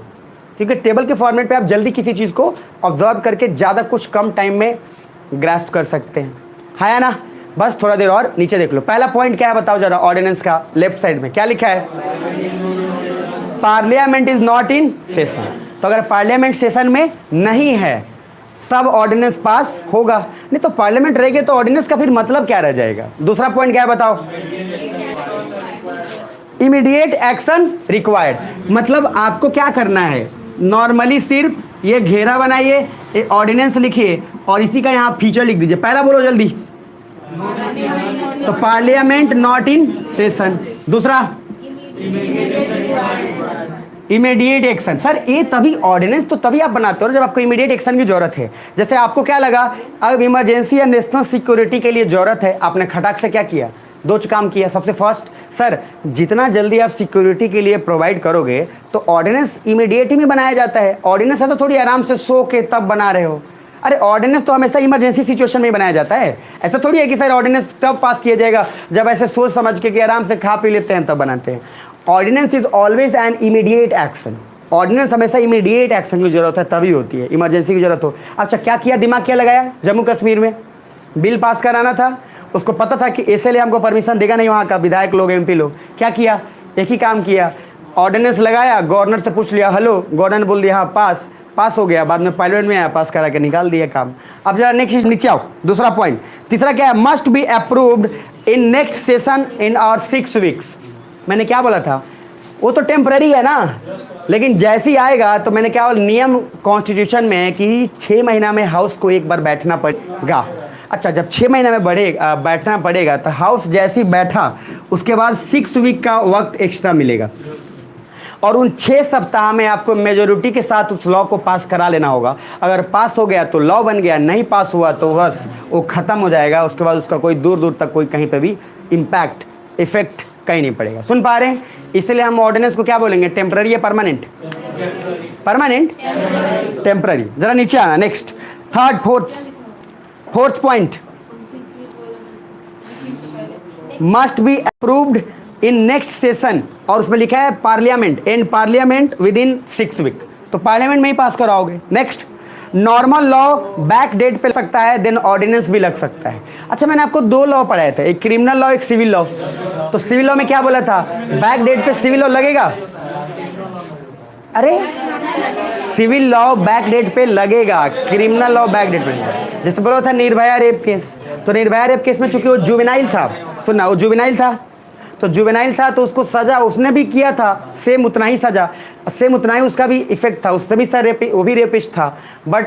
Speaker 1: क्योंकि टेबल के फॉर्मेट पे आप जल्दी किसी चीज़ को ऑब्जर्व करके ज़्यादा कुछ कम टाइम में ग्रास्प कर सकते हैं, है या ना। बस थोड़ा देर और नीचे देख लो। पहला पॉइंट क्या है बताओ जरा, ऑर्डिनेंस का लेफ्ट साइड में क्या लिखा है, parliament is not in session. तो अगर पार्लियामेंट सेशन में नहीं है तब ऑर्डिनेंस पास होगा, नहीं तो पार्लियामेंट रहेगी तो ऑर्डिनेंस का फिर मतलब क्या रह जाएगा। दूसरा पॉइंट क्या है बताओ, इमीडिएट एक्शन रिक्वायर्ड, मतलब आपको क्या करना है, नॉर्मली सिर्फ ये घेरा बनाइए, ये ऑर्डिनेंस लिखिए और इसी का यहाँ फीचर लिख दीजिए। पहला बोलो जल्दी, तो पार्लियामेंट नॉट इन सेशन। दूसरा इमीडिएट एक्शन। सर ये तभी ऑर्डिनेंस तो तभी आप बनाते हो जब आपको इमीडिएट एक्शन की जरूरत है। जैसे आपको क्या लगा, अब इमरजेंसी या नेशनल सिक्योरिटी के लिए जरूरत है, आपने खटाक से क्या किया, दो काम किया। सबसे फर्स्ट, सर जितना जल्दी आप सिक्योरिटी के लिए प्रोवाइड करोगे तो ऑर्डिनेंस इमीडिएट ही में बनाया जाता है। ऑर्डिनेंस है तो थोड़ी आराम से सो के तब बना रहे हो। अरे ऑर्डिनेंस तो हमेशा इमरजेंसी सिचुएशन में बनाया जाता है। ऐसा थोड़ी है कि सर ऑर्डिनेंस तब पास किया जाएगा जब ऐसे सोच समझ के कि आराम से खा पी लेते हैं तब बनाते हैं। Ordinance is always an immediate action. Ordinance हमेशा इमीडिएट एक्शन की जरूरत है तभी होती है, इमरजेंसी की जरूरत हो। अच्छा क्या किया, दिमाग क्या लगाया, जम्मू कश्मीर में बिल पास कराना था, उसको पता था कि इसलिए हमको परमिशन देगा नहीं वहाँ का विधायक लोग, एमपी लोग। क्या किया, एक ही काम किया, ऑर्डिनेंस लगाया, गवर्नर से पूछ लिया, हेलो, गवर्नर ने बोल दिया हाँ पास हो गया, बाद में पार्लियामेंट में आया, पास करा के निकाल दिया काम। अब जरा नेक्स्ट नीचे आओ, दूसरा पॉइंट। तीसरा क्या है, must be approved in next session in और 6 वीक्स। मैंने क्या बोला था, वो तो टेम्पररी है ना, लेकिन जैसे ही आएगा तो मैंने क्या बोला, नियम कॉन्स्टिट्यूशन में है कि 6 महीना में हाउस को एक बार बैठना पड़ेगा। अच्छा जब 6 महीना में बैठना पड़ेगा तो हाउस जैसे ही बैठा उसके बाद 6 वीक का वक्त एक्स्ट्रा मिलेगा और उन 6 सप्ताह में आपको मेजोरिटी के साथ उस लॉ को पास करा लेना होगा। अगर पास हो गया तो लॉ बन गया, नहीं पास हुआ तो बस वो ख़त्म हो जाएगा। उसके बाद उसका कोई दूर दूर तक कोई कहीं पे भी इम्पैक्ट इफेक्ट कहीं नहीं पड़ेगा। सुन पा रहे हैं, इसलिए हम ऑर्डिनेंस को क्या बोलेंगे, टेम्पररी या परमानेंट, परमानेंट टेम्पररी। जरा नीचे आना, next third fourth point, must be approved in next session और उसमें लिखा है parliament and parliament within 6 week, तो पार्लियामेंट में ही पास कराओगे। Next, normal law back date पे लग सकता है, देन ऑर्डिनेंस भी लग सकता है। अच्छा मैंने आपको 2 लॉ पढ़ाए थे, एक क्रिमिनल लॉ एक सिविल लॉ। तो सिविल लॉ में क्या बोला था, बैक डेट पे सिविल लॉ लगेगा। अरे सिविल लॉ बैक डेट पे लगेगा, क्रिमिनल लॉ बैक डेट पे। जैसे बोला था निर्भया रेप केस, तो निर्भया रेप केस में चूंकि वो जुवेनाइल था, सुनना वो जुवेनाइल था, तो जुवेनाइल था तो उसको सजा उसने भी किया था, सेम उतना ही सजा, सेम उतना ही उसका भी इफेक्ट था, उससे भी सर वो भी रेपिस्ट था। बट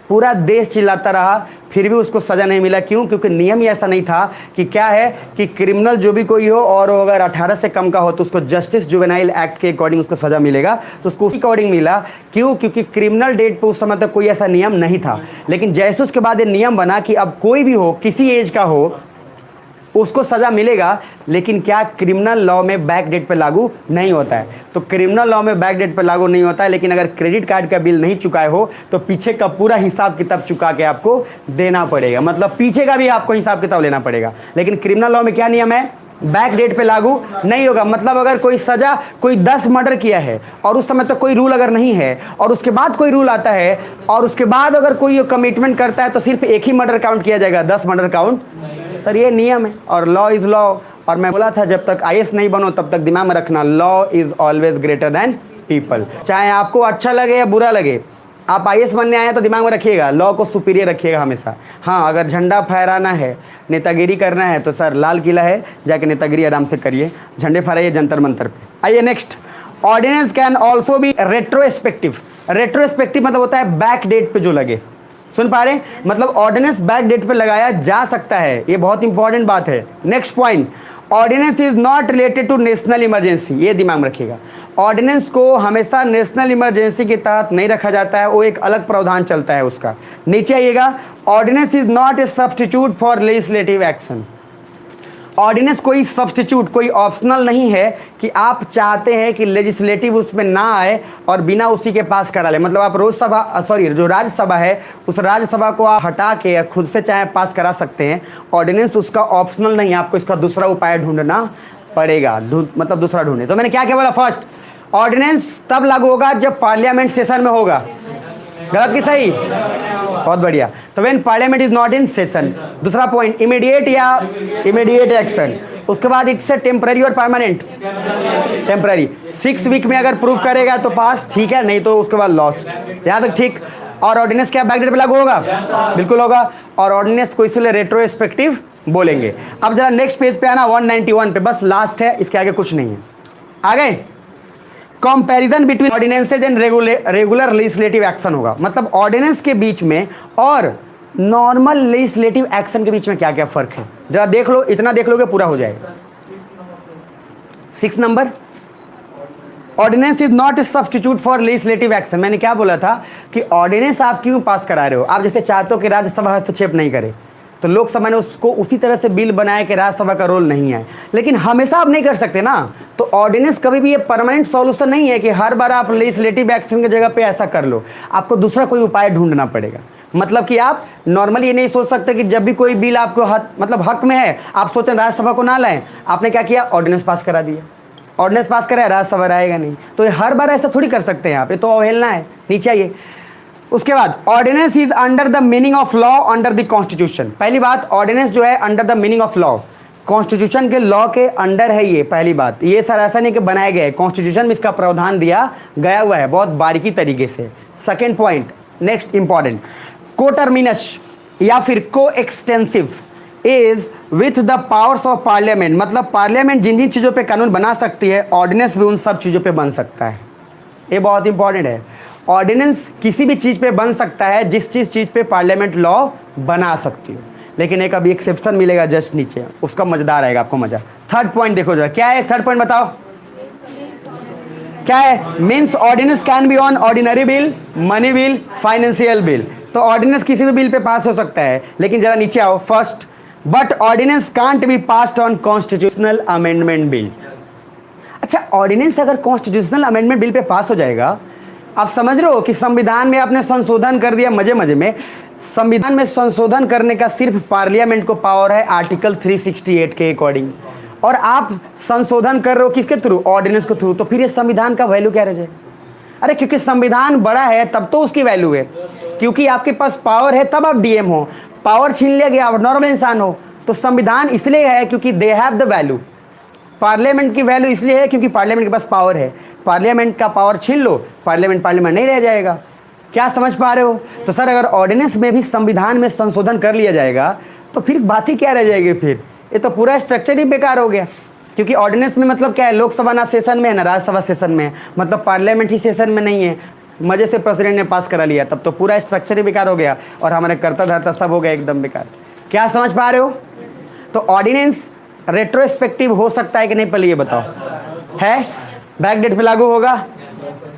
Speaker 1: पूरा देश चिल्लाता रहा फिर भी उसको सज़ा नहीं मिला। क्यों? क्योंकि नियम ही ऐसा नहीं था कि क्या है कि क्रिमिनल जो भी कोई हो और वो अगर 18 से कम का हो तो उसको जस्टिस जुवेनाइल एक्ट के अकॉर्डिंग उसको सज़ा मिलेगा, तो उसको उसी अकॉर्डिंग मिला। क्यों? क्योंकि क्रिमिनल डेट पे उस समय तक कोई ऐसा नियम नहीं था। लेकिन जैसे उसके बाद ये नियम बना कि अब कोई भी हो, किसी एज का हो, उसको सज़ा मिलेगा। लेकिन क्या क्रिमिनल लॉ में बैक डेट पे लागू नहीं होता है। तो क्रिमिनल लॉ में बैक डेट पे लागू नहीं होता है, लेकिन अगर क्रेडिट कार्ड का बिल नहीं चुकाए हो तो पीछे का पूरा हिसाब किताब चुका के आपको देना पड़ेगा, मतलब पीछे का भी आपको हिसाब किताब लेना पड़ेगा। लेकिन क्रिमिनल लॉ में क्या नियम है, बैक डेट पे लागू नहीं होगा। मतलब अगर कोई सजा, कोई 10 मर्डर किया है और उस समय तक कोई रूल अगर नहीं है और उसके बाद कोई रूल आता है और उसके बाद अगर कोई कमिटमेंट करता है तो सिर्फ एक ही मर्डर काउंट किया जाएगा, 10 मर्डर काउंट। सर ये नियम है और लॉ इज लॉ। और मैं बोला था जब तक आईएएस नहीं बनो तब तक दिमाग में रखना, law is always greater than people. चाहे आपको अच्छा लगे या बुरा लगे, आप आईएएस बनने आए हैं तो दिमाग में रखिएगा, लॉ को सुपीरियर रखिएगा हमेशा। हाँ अगर झंडा फहराना है, नेतागिरी करना है तो सर लाल किला है, जाके नेतागिरी आराम से करिए, झंडे फहराइए जंतर मंतर पे। आइए next, ordinance can also be retrospective. Retrospective मतलब होता है बैक डेट पे जो लगे। सुन पा रहे हैं? मतलब ऑर्डिनेंस बैक डेट पे लगाया जा सकता है, ये बहुत इंपॉर्टेंट बात है। Next point, ordinance is not related to national emergency, ये दिमाग में रखिएगा। ऑर्डिनेंस को हमेशा नेशनल इमरजेंसी के तहत नहीं रखा जाता है, वो एक अलग प्रावधान चलता है उसका। नीचे आइएगा, ordinance is not a substitute for legislative action. Ordinance कोई सब्स्टिट्यूट, कोई ऑप्शनल नहीं है कि आप चाहते हैं कि लेजिस्लेटिव उसमें ना आए और बिना उसी के पास करा ले। मतलब आप जो राज्यसभा है उस राज्यसभा को आप हटा के खुद से चाहे पास करा सकते हैं। ऑर्डिनेंस उसका ऑप्शनल नहीं है, आपको इसका दूसरा उपाय ढूंढना पड़ेगा, मतलब दूसरा ढूंढे। तो मैंने क्या क्या बोला? फर्स्ट, ऑर्डिनेंस तब लागू होगा जब पार्लियामेंट सेशन में होगा। गलत कि सही? बहुत बढ़िया। तो when parliament is not in session. दूसरा पॉइंट, इमीडिएट या इमीडिएट एक्शन। उसके बाद इट्स ए टेम्पररी और परमानेंट। टेम्पररी 6 वीक में अगर प्रूफ करेगा तो पास, ठीक है, नहीं तो उसके बाद लॉस्ट। यहाँ तक ठीक। और ऑर्डिनेंस क्या बैकडेट पे लागू होगा? बिल्कुल होगा। और ऑर्डिनेंस को इसलिए रेट्रोस्पेक्टिव बोलेंगे। अब जरा नेक्स्ट पेज पे आना, 191 पे, बस लास्ट है, इसके आगे कुछ नहीं है। आगे comparison between ordinances and regular legislative action होगा। मतलब ऑर्डिनेंस के बीच में और नॉर्मल लेजिस्लेटिव एक्शन के बीच में क्या क्या फर्क है, जरा देख लो। इतना देख लोगे पूरा हो जाएगा। 6 number, ordinance is not a substitute for legislative action. मैंने क्या बोला था कि ऑर्डिनेंस आप क्यों पास करा रहे हो? आप जैसे चाहते हो कि राज्यसभा हस्तक्षेप नहीं करे, तो लोकसभा ने उसको उसी तरह से बिल बनाया कि राज्यसभा का रोल नहीं है। लेकिन हमेशा आप नहीं कर सकते ना। तो ऑर्डिनेंस कभी भी ये परमानेंट सॉल्यूशन नहीं है कि हर बार आप लेजिस्लेटिव एक्शन की जगह पे ऐसा कर लो। आपको दूसरा कोई उपाय ढूंढना पड़ेगा। मतलब कि आप नॉर्मली ये नहीं सोच सकते कि जब भी कोई बिल आपको हक में है, आप सोचें राज्यसभा को ना लाएं। आपने क्या किया? ऑर्डिनेंस पास करा दिया। ऑर्डिनेंस पास करा, राज्यसभा आएगा नहीं। तो हर बार ऐसा थोड़ी कर सकते हैं आप, ये तो अवहेलना है। नीचे आइए। उसके बाद, ordinance is under the meaning of law under the constitution. पहली बात, ऑर्डिनेंस जो है under the meaning of law, constitution के लॉ के अंडर है। ये पहली बात, ये सर ऐसा नहीं कि बनाया गया है, कॉन्स्टिट्यूशन में इसका प्रावधान दिया गया हुआ है बहुत बारीकी तरीके से। सेकेंड पॉइंट, नेक्स्ट इंपॉर्टेंट, कोटर्मिनस या फिर को extensive is with the powers of parliament. मतलब पार्लियामेंट जिन जिन चीज़ों पे कानून बना सकती है, ऑर्डिनेंस भी उन सब चीज़ों पे बन सकता है। ये बहुत इंपॉर्टेंट है। ऑर्डिनेंस किसी भी चीज़ पे बन सकता है जिस चीज़ पे पार्लियामेंट लॉ बना सकती है। लेकिन एक अभी एक्सेप्शन मिलेगा जस्ट नीचे, उसका मजेदार आएगा, आपको मजा। थर्ड पॉइंट देखो जरा, क्या है थर्ड पॉइंट? बताओ क्या है? Means ordinance can be on ordinary bill, money bill, financial bill. तो ऑर्डिनेंस किसी भी बिल पे पास हो सकता है। लेकिन जरा नीचे आओ। First, but ordinance can't be passed on constitutional amendment bill. अच्छा, ऑर्डिनेंस अगर कॉन्स्टिट्यूशनल अमेंडमेंट बिल पे पास हो जाएगा, आप समझ रहे हो कि संविधान में आपने संशोधन कर दिया मजे मजे में। संविधान में संशोधन करने का सिर्फ पार्लियामेंट को पावर है आर्टिकल 368 के अकॉर्डिंग, और आप संशोधन कर रहे हो किसके थ्रू? ऑर्डिनेंस के थ्रू। तो फिर ये संविधान का वैल्यू क्या रह जाएगा? अरे क्योंकि संविधान बड़ा है तब तो उसकी वैल्यू है, क्योंकि आपके पास पावर है तब आप डीएम हो। पावर छीन लिया गया, आप नॉर्मल इंसान हो। तो संविधान इसलिए है क्योंकि they have the value. Parliament की वैल्यू इसलिए है क्योंकि पार्लियामेंट के पास पावर है। पार्लियामेंट का पावर छीन लो, पार्लियामेंट नहीं रह जाएगा। क्या समझ पा रहे हो? तो सर अगर ऑर्डिनेंस में भी संविधान में संशोधन कर लिया जाएगा तो फिर बात ही क्या रह जाएगी? फिर ये तो पूरा स्ट्रक्चर ही बेकार हो गया। क्योंकि ऑर्डिनेंस में मतलब क्या है? लोकसभा ना सेशन में है ना राज्यसभा सेशन में है, मतलब पार्लियामेंट ही सेशन में नहीं है। मजे से प्रेसिडेंट ने पास करा लिया, तब तो पूरा स्ट्रक्चर ही बेकार हो गया और हमारे कर्ता धर्ता सब हो गया एकदम बेकार। क्या समझ पा रहे हो? तो ऑर्डिनेंस रेट्रोस्पेक्टिव हो सकता है कि नहीं, पहले ये बताओ। है, बैक डेट पे लागू होगा।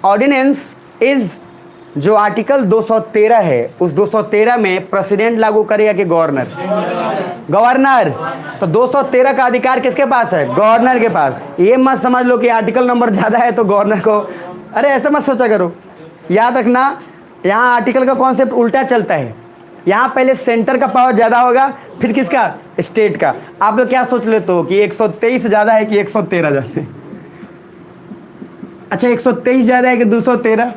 Speaker 1: ऑर्डिनेंस इज जो आर्टिकल 213 है, उस 213 में प्रेसिडेंट लागू करेगा कि गवर्नर? गवर्नर। तो 213 का अधिकार किसके पास है? गवर्नर के पास। ये मत समझ लो कि आर्टिकल नंबर ज़्यादा है तो गवर्नर को, अरे ऐसा मत सोचा करो। याद रखना, यहाँ आर्टिकल का कॉन्सेप्ट उल्टा चलता है। यहाँ पहले सेंटर का पावर ज़्यादा होगा, फिर किसका? स्टेट का। आप लोग क्या सोच लेते हो कि 123 ज़्यादा है कि 113 ज़्यादा है? अच्छा, 123 ज़्यादा है कि 213?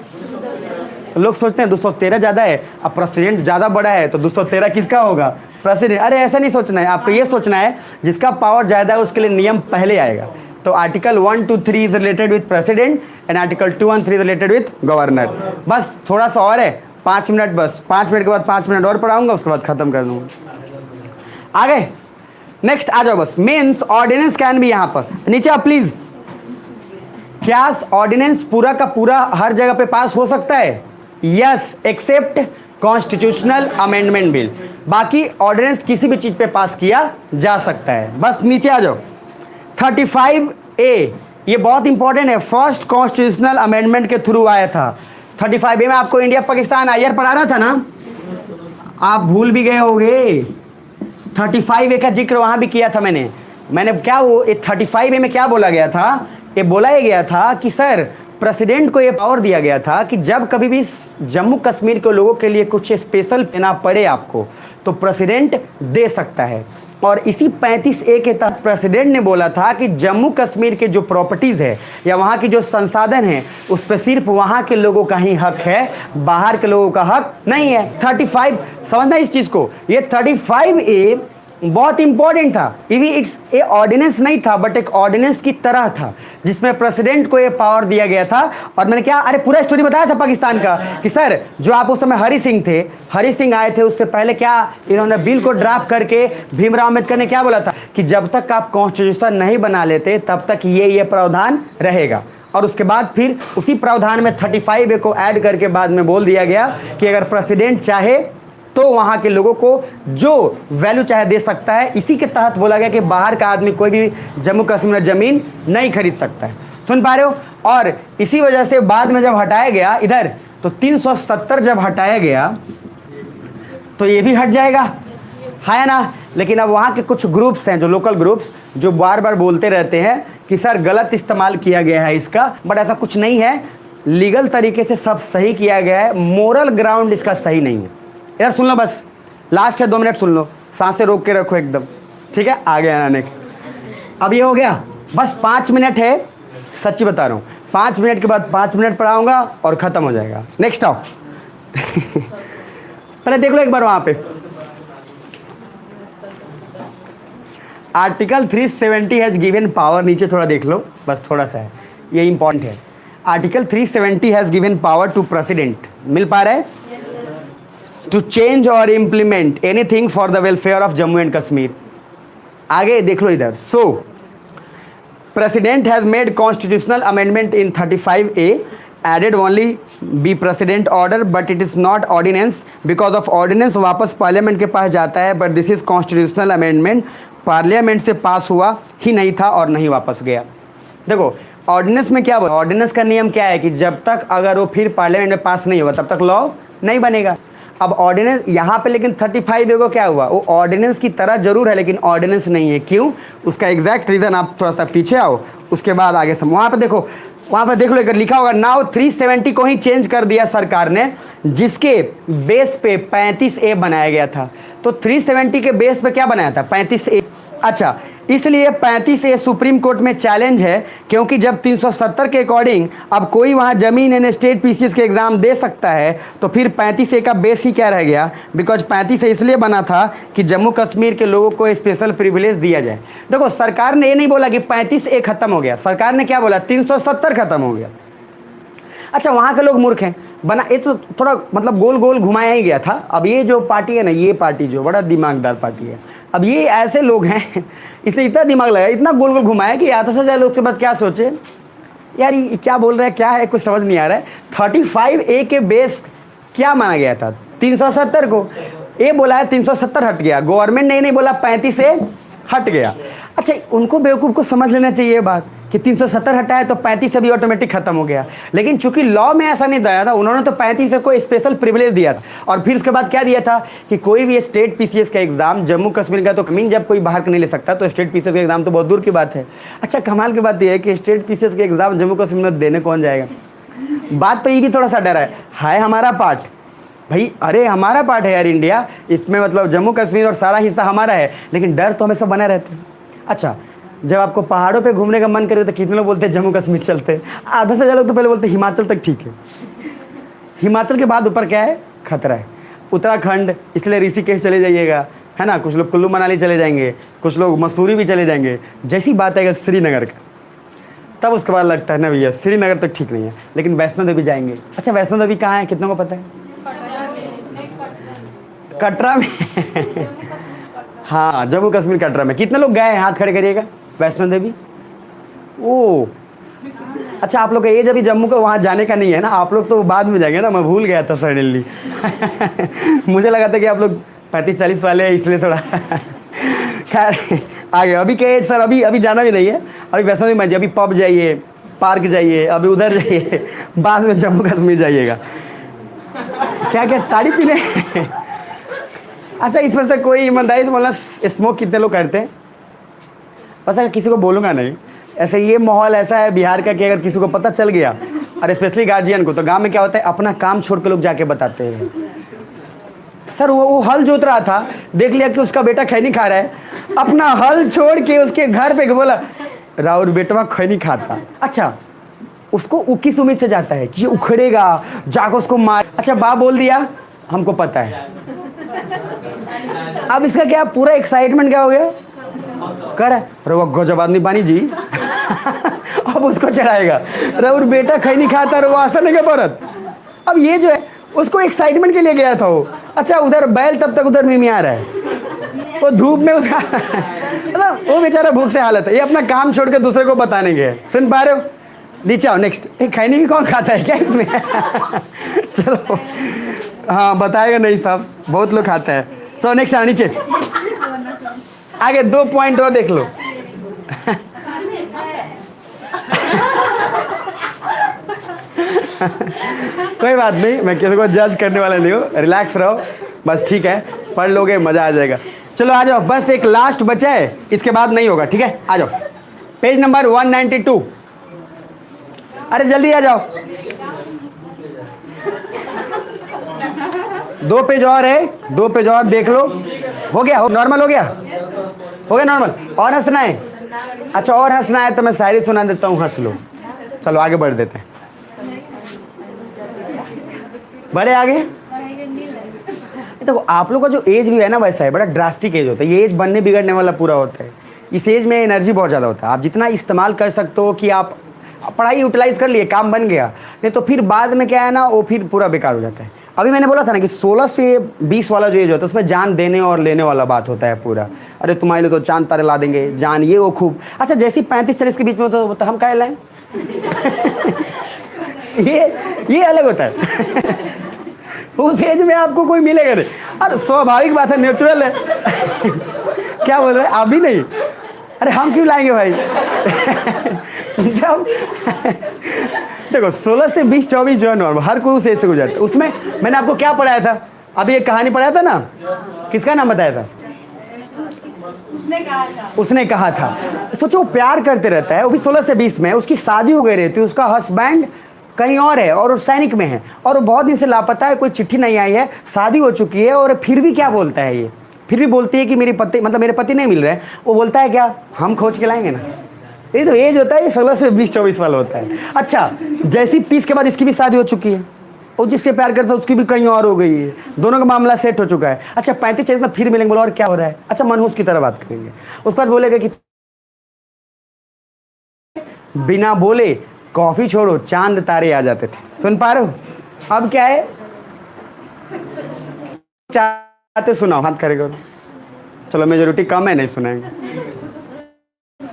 Speaker 1: तो लोग सोचते हैं 213 ज़्यादा है, अब प्रेसिडेंट ज़्यादा बड़ा है तो 213 किसका होगा? प्रेसिडेंट। अरे ऐसा नहीं सोचना है, आपको ये सोचना है जिसका पावर ज़्यादा है उसके लिए नियम पहले आएगा। तो article 1, 2, 3 is related with president and article 2 and 3 related with governor. बस थोड़ा सा और है, 5 मिनट, बस 5 मिनट के बाद 5 मिनट और पढ़ाऊंगा, उसके बाद खत्म कर दूंगा। आगे नेक्स्ट आ जाओ बस। मीन्स ऑर्डिनेंस कैन भी, यहाँ पर नीचे आप प्लीज, क्या ऑर्डिनेंस पूरा का पूरा हर जगह पे पास हो सकता है? Yes, except constitutional amendment bill. बाकी ऑर्डिनेंस किसी भी चीज पे पास किया जा सकता है। बस नीचे आ जाओ। 35A ये बहुत इंपॉर्टेंट है, फर्स्ट कॉन्स्टिट्यूशनल अमेंडमेंट के थ्रू आया था। 35A में आपको इंडिया पाकिस्तान आईआर पढ़ाना था ना, आप भूल भी गए होंगे। 35A का जिक्र वहां भी किया था मैंने क्या वो 35A में क्या बोला गया था, ये बोला ही गया था कि सर प्रेसिडेंट को ये पावर दिया गया था कि जब कभी भी जम्मू कश्मीर के लोगों के लिए कुछ स्पेशल देना पड़े आपको तो प्रेसिडेंट दे सकता है। और इसी 35A के तहत प्रेसिडेंट ने बोला था कि जम्मू कश्मीर के जो प्रॉपर्टीज है या वहाँ की जो संसाधन है उस पर सिर्फ वहाँ के लोगों का ही हक है, बाहर के लोगों का हक नहीं है। 35 समझना इस चीज को, ये 35A बहुत इंपॉर्टेंट था। इट्स ए ऑर्डिनेंस नहीं था बट एक ऑर्डिनेंस की तरह था जिसमें प्रेसिडेंट को ये पावर दिया गया था। और मैंने क्या अरे पूरा स्टोरी बताया था पाकिस्तान का कि सर जो आप उस समय हरि सिंह थे, हरि सिंह आए थे, उससे पहले क्या इन्होंने बिल को ड्राफ्ट करके भीमराव अम्बेडकर ने क्या बोला था कि जब तक आप कॉन्स्टिट्यूशन नहीं बना लेते तब तक ये प्रावधान रहेगा। और उसके बाद फिर उसी प्रावधान में 35A को ऐड करके बाद में बोल दिया गया कि अगर प्रेसिडेंट चाहे तो वहां के लोगों को जो वैल्यू चाहे दे सकता है। इसी के तहत बोला गया कि बाहर का आदमी कोई भी जम्मू कश्मीर में जमीन नहीं खरीद सकता है। सुन पा रहे हो? और इसी वजह से बाद में जब हटाया गया इधर तो 370 जब हटाया गया तो ये भी हट जाएगा, है ना। लेकिन अब वहां के कुछ ग्रुप्स हैं, जो लोकल ग्रुप्स, जो बार बार बोलते रहते हैं कि सर गलत इस्तेमाल किया गया है इसका, बट ऐसा कुछ नहीं है। लीगल तरीके से सब सही किया गया है, मोरल ग्राउंड इसका सही नहीं है। यार सुन लो, बस लास्ट है 2 मिनट सुन लो, सांसें रोक के रखो एकदम, ठीक है। आ गया ना नेक्स्ट। अब ये हो गया, बस 5 मिनट है, सच्ची बता रहा हूँ। 5 मिनट के बाद 5 मिनट पढ़ाऊंगा और खत्म हो जाएगा। नेक्स्ट आओ। पहले देख लो एक बार वहां पे आर्टिकल 370 हैज गिवन पावर। नीचे थोड़ा देख लो, बस थोड़ा सा है, ये इंपॉर्टेंट है। Article 370 has given power to president, मिल पा रहा है, टू चेंज और implement anything for the welfare of Jammu and Kashmir. आगे देख लो इधर। So president has made constitutional amendment in 35A added only be president order but it is not ordinance because of ordinance वापस पार्लियामेंट के पास जाता है, but this is constitutional amendment, parliament से पास हुआ ही नहीं था और नहीं वापस गया। देखो ऑर्डिनेंस में क्या, ऑर्डिनेंस का नियम क्या है कि जब तक अगर वो फिर पार्लियामेंट में पास नहीं होगा तब तक लॉ नहीं बनेगा। अब ऑर्डिनेंस यहाँ पे लेकिन 35A को क्या हुआ, वो ऑर्डिनेंस की तरह जरूर है लेकिन ऑर्डिनेंस नहीं है। क्यों? उसका एग्जैक्ट रीजन आप थोड़ा सा पीछे आओ, उसके बाद आगे सब वहाँ पे देखो, वहाँ पे देख लो लिखा होगा नाउ 370 को ही चेंज कर दिया सरकार ने, जिसके बेस पे 35A बनाया गया था। तो 370 के बेस पे क्या बनाया था? 35A। अच्छा, इसलिए 35A सुप्रीम कोर्ट में चैलेंज है क्योंकि जब 370 के अकॉर्डिंग अब कोई वहाँ जमीन एंड स्टेट पीसीएस के एग्जाम दे सकता है तो फिर 35A का बेस ही क्या रह गया? बिकॉज 35A इसलिए बना था कि जम्मू कश्मीर के लोगों को स्पेशल प्रिविलेज दिया जाए। देखो सरकार ने ये नहीं बोला कि 35A खत्म हो गया, सरकार ने क्या बोला? 370 खत्म हो गया। अच्छा, वहाँ के लोग मूर्ख हैं, बना ये तो थोड़ा मतलब गोल गोल घुमाया ही गया था। अब ये जो पार्टी है ना, ये पार्टी जो बड़ा दिमागदार पार्टी है, अब ये ऐसे लोग हैं इसने इतना दिमाग लगाया, इतना गोल गोल घुमाया कि आता से जाए लोग के बाद क्या सोचे, यार ये क्या बोल रहा है, क्या है, कुछ समझ नहीं आ रहा है। 35A के बेस क्या माना गया था? 370 को। ये बोला है 370 हट गया, गवर्नमेंट ने नहीं बोला 35A हट गया। अच्छा, उनको बेवकूफ़ को समझ लेना चाहिए ये बात कि 370 हटाया तो 35 भी ऑटोमेटिक खत्म हो गया। लेकिन चूंकि लॉ में ऐसा नहीं दिया था, उन्होंने तो 35 को स्पेशल प्रिविलेज दिया था। और फिर उसके बाद क्या दिया था कि कोई भी स्टेट पीसीएस का एग्जाम जम्मू कश्मीर का, तो मीन जब कोई बाहर का नहीं ले सकता तो स्टेट पीसीएस का एग्जाम तो बहुत दूर की बात है। अच्छा, कमाल की बात यह है कि स्टेट पीसीएस के एग्जाम जम्मू कश्मीर में देने कौन जाएगा? बात तो ये भी थोड़ा सा डर है हमारा पार्ट भाई, अरे हमारा पार्ट है यार इंडिया, इसमें मतलब जम्मू कश्मीर और सारा हिस्सा हमारा है, लेकिन डर तो हमेशा बना रहता है। अच्छा, जब आपको पहाड़ों पे घूमने का मन करे तो कितने लोग बोलते हैं जम्मू कश्मीर चलते हैं, आधा से ज़्यादा लोग तो पहले बोलते हैं हिमाचल तक ठीक है। हिमाचल के बाद ऊपर क्या है? खतरा है। उत्तराखंड, इसलिए ऋषिकेश चले जाइएगा, है ना। कुछ लोग कुल्लू मनाली चले जाएंगे, कुछ लोग मसूरी भी चले जाएंगे। जैसी बात आएगा श्रीनगर का, तब उसके बाद लगता है ना भैया श्रीनगर तक ठीक नहीं है, लेकिन वैष्णो देवी जाएंगे। अच्छा, वैष्णो देवी कहाँ है, कितनों को पता है? कटरा में हाँ, जम्मू कश्मीर कटरा में। कितने लोग गए हैं? हाथ खड़े करिएगा। वैष्णो देवी, ओ अच्छा आप लोग का एज अभी जम्मू का वहाँ जाने का नहीं है ना, आप लोग तो बाद में जाएंगे ना, मैं भूल गया था सडनली। मुझे लगा था कि आप लोग 35-40 वाले हैं इसलिए थोड़ा। खैर आगे, अभी क्या एज सर, अभी अभी जाना भी नहीं है, अभी वैसा नहीं मर्जी, अभी पब जाइए, पार्क जाइए, अभी उधर जाइए, बाद में जम्मू कश्मीर जाइएगा। क्या क्या ताड़ी पीने। अच्छा इसमें से कोई ईमानदारी से बोलना, स्मोक कितने लोग करते हैं? बस अगर किसी को बोलूँगा नहीं, ऐसे ये माहौल ऐसा है बिहार का कि अगर किसी को पता चल गया, और स्पेशली गार्जियन को, तो गांव में क्या होता है, अपना काम छोड़ के लोग जाके बताते हैं। सर वो हल जोत रहा था, देख लिया कि उसका बेटा खैनी खा रहा है, अपना हल छोड़ के उसके घर पे बोला राउर बेटवा खैनी खाता। अच्छा उसको किस उम्मीद से जाता है कि ये उखड़ेगा, जाकर उसको मार। अच्छा बाप बोल दिया हमको पता है, अब इसका क्या पूरा एक्साइटमेंट क्या हो गया, कर अरे वो गजब आदमी बानी जी। अब उसको चढ़ाएगा राउर बेटा खैनी खाता और वो आशा नहीं परत। अब ये जो है उसको एक्साइटमेंट के लिए गया था वो। अच्छा उधर बैल तब तक उधर मिमिया रहा है, वो धूप में उसका मतलब वो बेचारा भूख से हालत है, ये अपना काम छोड़ के दूसरे को बताने गए। सुन पा रहे हो? नीचे आओ नेक्स्ट। खैनी भी कौन खाता है क्या इसमें? चलो हाँ बताएगा नहीं साहब, बहुत लोग खाता है। सो नेक्स्ट आओ नीचे, आगे 2 पॉइंट और देख लो। कोई बात नहीं, मैं किसी को जज करने वाला नहीं हूँ, रिलैक्स रहो बस, ठीक है पढ़ लोगे मजा आ जाएगा। चलो आ जाओ, बस एक लास्ट बचा है, इसके बाद नहीं होगा, ठीक है आ जाओ। पेज नंबर 192, अरे जल्दी आ जाओ, 2 पेज और है, 2 पेज और देख लो। हो गया, हो नॉर्मल हो गया, हो गया नॉर्मल। और हंसना है? अच्छा और हंसना है तो मैं शायरी सुना देता हूँ, हंस लो। चलो आगे बढ़ देते हैं, बड़े आगे। देखो आप लोग का जो एज भी है ना वैसा है, बड़ा ड्रास्टिक एज होता है, ये एज बनने बिगड़ने वाला पूरा होता है। इस एज में एनर्जी बहुत ज़्यादा होता है, आप जितना इस्तेमाल कर सकते हो कि आप पढ़ाई यूटिलाइज कर लिए, काम बन गया, नहीं तो फिर बाद में क्या है ना, वो फिर पूरा बेकार हो जाता है। अभी मैंने बोला था ना कि 16 से 20 वाला जो एज होता है उसमें जान देने और लेने वाला बात होता है पूरा। अरे तुम्हारे लिए तो चांद तारे ला देंगे, जान ये वो खूब। अच्छा जैसे 35-40 के बीच में होता है तो हम क्या लाएं? ये अलग होता है। उस एज में आपको कोई मिलेगा नहीं, अरे स्वाभाविक बात है, नेचुरल है। क्या बोल रहे हैं आप भी नहीं? अरे हम क्यों लाएंगे भाई? जब देखो 16 से 20-24 जो है नॉर्मल, हर कोई उस एज से गुजरता है। उसमें मैंने आपको क्या पढ़ाया था, अभी एक कहानी पढ़ाया था ना, किसका नाम बताया था? उसने कहा था। सोचो प्यार करते रहता है, वो भी 16 से 20 में, उसकी शादी हो गई रहती है, उसका हस्बैंड कहीं और है और सैनिक में है, और वो बहुत दिन से लापता है, कोई चिट्ठी नहीं आई है, शादी हो चुकी है, और फिर भी क्या बोलता है ये, फिर भी बोलती है कि मेरे पति नहीं मिल रहे। वो बोलता है क्या, हम खोज के लाएंगे ना। ये तो एज होता है, ये 16 से 20-24 वाला होता है। अच्छा जैसी 30 के बाद इसकी भी शादी हो चुकी है, और जिससे प्यार करता है उसकी भी कहीं और हो गई है, दोनों का मामला सेट हो चुका है। अच्छा 35-40 में फिर मिलेंगे, बोलो और क्या हो रहा है? अच्छा मनहूस की तरह बात करेंगे, उसके बाद बोलेगा कि बिना बोले कॉफी छोड़ो चांद तारे आ जाते थे। सुन पा रहे हो? अब क्या है, चाहते सुनाओ, हाथ खड़े करो। चलो मेजोरिटी कम है, नहीं सुनाएंगे।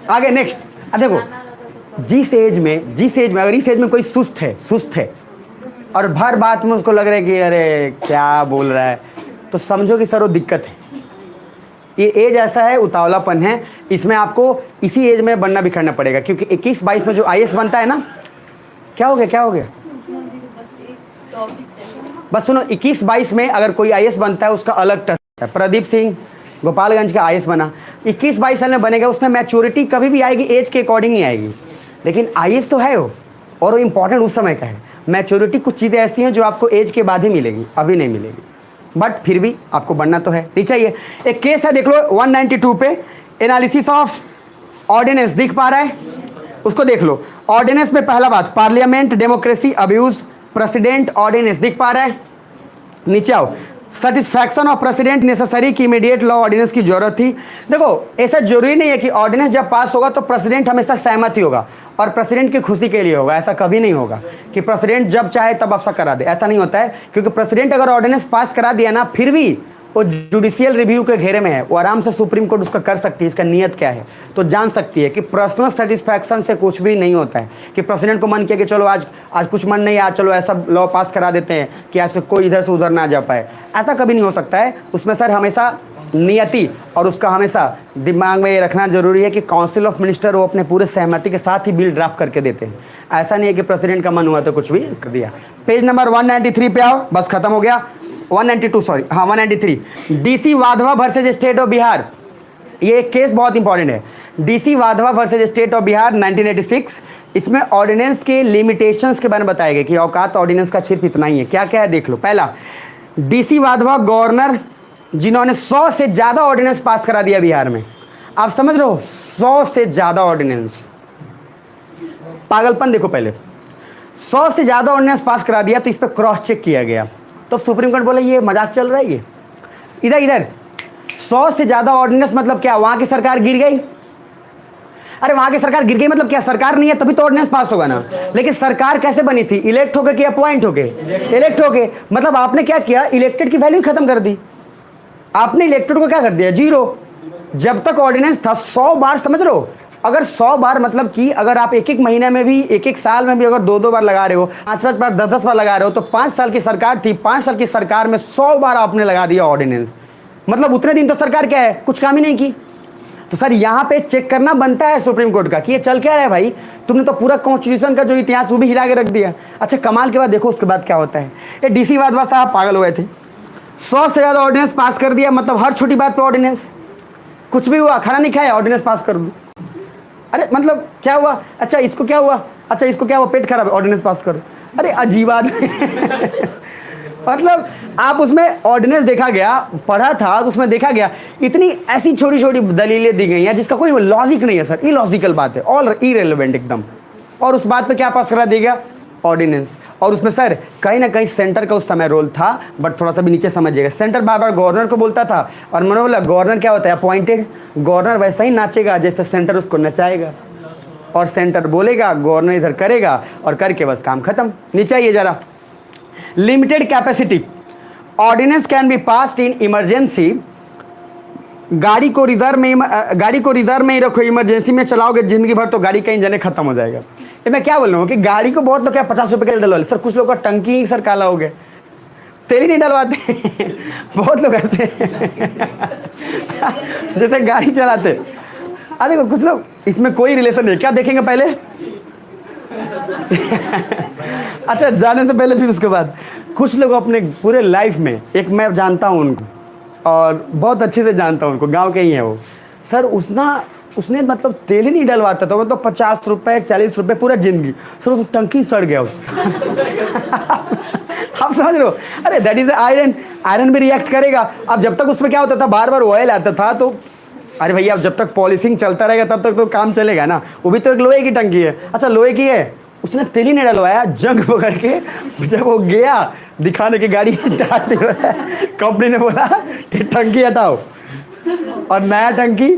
Speaker 1: आगे नेक्स्ट। देखो जिस एज में अगर इस एज में कोई सुस्त है और भर बात में उसको लग रहा है कि अरे क्या बोल रहा है, तो समझो कि सर वो दिक्कत है। ये एज ऐसा है, उतावलापन है, इसमें आपको इसी एज में बनना बिखरना पड़ेगा, क्योंकि 21-22 में जो आईएएस बनता है ना, क्या हो गया बस सुनो, 21-22 में अगर कोई आईएएस बनता है उसका अलग टस्ट है। प्रदीप सिंह गोपालगंज का आईएएस बना, 21-22 साल में बनेगा, उसमें मैच्योरिटी कभी भी आएगी, एज के अकॉर्डिंग ही आएगी। लेकिन आईएएस तो है वो, और वो इंपॉर्टेंट उस समय का है। मैच्योरिटी कुछ चीज़ें ऐसी हैं जो आपको एज के बाद ही मिलेगी, अभी नहीं मिलेगी, बट फिर भी आपको बनना तो है, नहीं चाहिए। एक केस है देख लो 192 पे, एनालिसिस ऑफ ऑर्डिनेंस दिख पा रहा है, उसको देख लो। ऑर्डिनेंस में पहला बात, parliament democracy abuse president ordinance दिख पा रहा है। नीचे आओ, सेटिस्फैक्शन ऑफ प्रेसिडेंट नेसेसरी की इमीडिएट लॉ ऑर्डिनेंस की जरूरत थी। देखो ऐसा जरूरी नहीं है कि ऑर्डिनेंस जब पास होगा तो प्रेसिडेंट हमेशा सहमत ही होगा और प्रेसिडेंट की खुशी के लिए होगा, ऐसा कभी नहीं होगा कि प्रेसिडेंट जब चाहे तब अफसा करा दे, ऐसा नहीं होता है। क्योंकि प्रेसिडेंट अगर ऑर्डिनेंस पास करा दिया ना, फिर भी वो जुडिशियल रिव्यू के घेरे में है, वो आराम से सुप्रीम कोर्ट उसका कर सकती है, इसका नियत क्या है तो जान सकती है कि पर्सनल सेटिस्फैक्शन से कुछ भी नहीं होता है कि प्रेसिडेंट को मन किया कि चलो आज कुछ मन नहीं, आज चलो ऐसा लॉ पास करा देते हैं कि ऐसे कोई इधर से उधर ना जा पाए, ऐसा कभी नहीं हो सकता है। उसमें सर हमेशा नियति और उसका हमेशा दिमाग में ये रखना जरूरी है कि काउंसिल ऑफ मिनिस्टर वो अपने पूरे सहमति के साथ ही बिल ड्राफ्ट करके देते हैं। ऐसा नहीं है कि प्रेसिडेंट का मन हुआ तो कुछ भी कर दिया। पेज नंबर 193 पे आओ, बस खत्म हो गया। 192 सॉरी, हाँ 193, DC Wadhwa versus state of Bihar. ये केस बहुत इंपॉर्टेंट है, DC Wadhwa versus state of Bihar 1986। इसमें ऑर्डिनेंस के लिमिटेशंस के बारे में बताया गया कि औकात ऑर्डिनेंस का सिर्फ इतना ही है। क्या क्या है देख लो। पहला, डीसी वाधवा गवर्नर जिन्होंने 100 से ज़्यादा ऑर्डिनेंस पास करा दिया बिहार में। आप समझ रहे हो, 100 से ज़्यादा ऑर्डिनेंस, पागलपन देखो। पहले 100 से ज़्यादा ऑर्डिनेंस पास करा दिया तो इस पर क्रॉस चेक किया गया, तो सुप्रीम कोर्ट बोला ये मजाक चल रहा है। ये इधर 100 से ज़्यादा ऑर्डिनेंस मतलब क्या, वहाँ की सरकार गिर गई? अरे वहाँ की सरकार गिर गई मतलब क्या, सरकार नहीं है तभी तो ऑर्डिनेंस पास होगा ना। लेकिन सरकार कैसे बनी थी, इलेक्ट होके कि अपॉइंट होके? इलेक्ट होके। मतलब आपने क्या किया, इलेक्टेड की वैल्यू खत्म कर दी। आपने इलेक्टेड को क्या कर दिया, जीरो। जब तक ऑर्डिनेंस था 100 बार, समझ रहे हो, अगर 100 बार मतलब कि अगर आप एक एक महीने में भी, एक एक साल में भी अगर 2-2 बार लगा रहे हो, 5-5 बार, 10-10 बार लगा रहे हो, तो 5 साल की सरकार थी, 5 साल की सरकार में 100 बार आपने लगा दिया ऑर्डिनेंस। मतलब उतने दिन तो सरकार क्या है, कुछ काम ही नहीं की। तो सर यहाँ पे चेक करना बनता है सुप्रीम कोर्ट का कि ये चल क्या रहा है भाई, तुमने तो पूरा कॉन्स्टिट्यूशन का जो इतिहास वो भी हिला के रख दिया। अच्छा कमाल के बाद देखो उसके बाद क्या होता है। ये डीसी वाधवा साहब पागल हो गए थे, 100 से ज़्यादा ऑर्डिनेंस पास कर दिया, मतलब हर छोटी बात पे ऑर्डिनेंस। कुछ भी हुआ, खाना नहीं खाया, ऑर्डिनेंस पास कर दूँ। अरे मतलब क्या हुआ, अच्छा इसको क्या हुआ, अच्छा इसको क्या हुआ, पेट खराब है, ऑर्डिनेंस पास करो। अरे अजीब आदमी। मतलब आप उसमें ऑर्डिनेंस देखा गया, पढ़ा था तो उसमें देखा गया इतनी ऐसी छोटी छोटी दलीलें दी गई हैं जिसका कोई लॉजिक नहीं है सर, इलॉजिकल बात है, ऑल इरेलेवेंट एकदम। और उस बात पे क्या पास करा दिया, ऑर्डिनेंस। और उसमें सर कहीं ना कहीं सेंटर का उस समय रोल था, बट थोड़ा सा भी नीचे समझिएगा। सेंटर बार बार गवर्नर को बोलता था और मैंने बोला गवर्नर क्या होता है, अपॉइंटेड। गवर्नर वैसा ही नाचेगा जैसे सेंटर उसको नचाएगा, और सेंटर बोलेगा, गवर्नर इधर करेगा और करके बस काम खत्म। नीचे आइए जरा। Limited capacity, ordinance can be passed in emergency. गाड़ी को रिजर्व में ही रखो, इमरजेंसी में चलाओगे जिंदगी भर तो गाड़ी का इंजन खत्म हो जाएगा। ये मैं क्या बोल रहा हूँ कि गाड़ी को बहुत लोग क्या 50 रुपए का डलवा ले सर, कुछ लोग का टंकी ही सर काला हो गया, तेल ही नहीं डलवाते। बहुत लोग ऐसे जैसे गाड़ी चलाते। अरे देखो कुछ लोग, इसमें कोई रिलेशन नहीं, क्या देखेंगे पहले। अच्छा जाने से पहले फिर उसके बाद कुछ लोग अपने पूरे लाइफ में, एक मैं जानता हूँ उनको और बहुत अच्छे से जानता हूँ उनको, गांव के ही है वो सर। उसने मतलब तेल ही नहीं डलवाता था, मतलब 50 रुपए 40 रुपए पूरा जिंदगी सर, उस टंकी सड़ गया उसका। आप समझ रहे हो, अरे दैट इज आयरन भी रिएक्ट करेगा। अब जब तक उसमें क्या होता था, बार बार ऑयल आता था, तो अरे भैया अब जब तक पॉलिशिंग चलता रहेगा तब तक तो काम चलेगा ना। वो भी तो एक लोहे की टंकी है। अच्छा लोहे की है, उसने तेल ही नहीं डलवाया, जंग पकड़ के जब वो गया दिखाने की गाड़ी स्टार्ट नहीं हो रहा है, कंपनी ने बोला ये टंकी हटाओ और नया टंकी,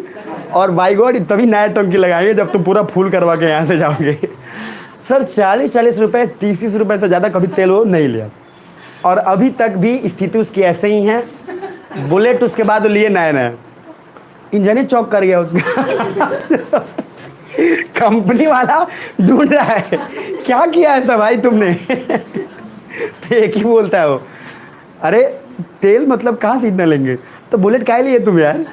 Speaker 1: और बाई गॉड तभी नया टंकी लगाएंगे जब तुम पूरा फुल करवा के यहाँ से जाओगे। सर 40-40 रुपये 30 रुपये से ज़्यादा कभी तेल वो नहीं लिया, और अभी तक भी स्थिति उसकी ऐसे ही है। बुलेट उसके बाद लिए नया इंजन ही चौक कर गया उसका। कंपनी वाला ढूंढ रहा है क्या किया ऐसा भाई तुमने। तो एक ही बोलता है वो, अरे तेल मतलब कहाँ से इतना लेंगे, तो बुलेट क्या लिए तुम यार,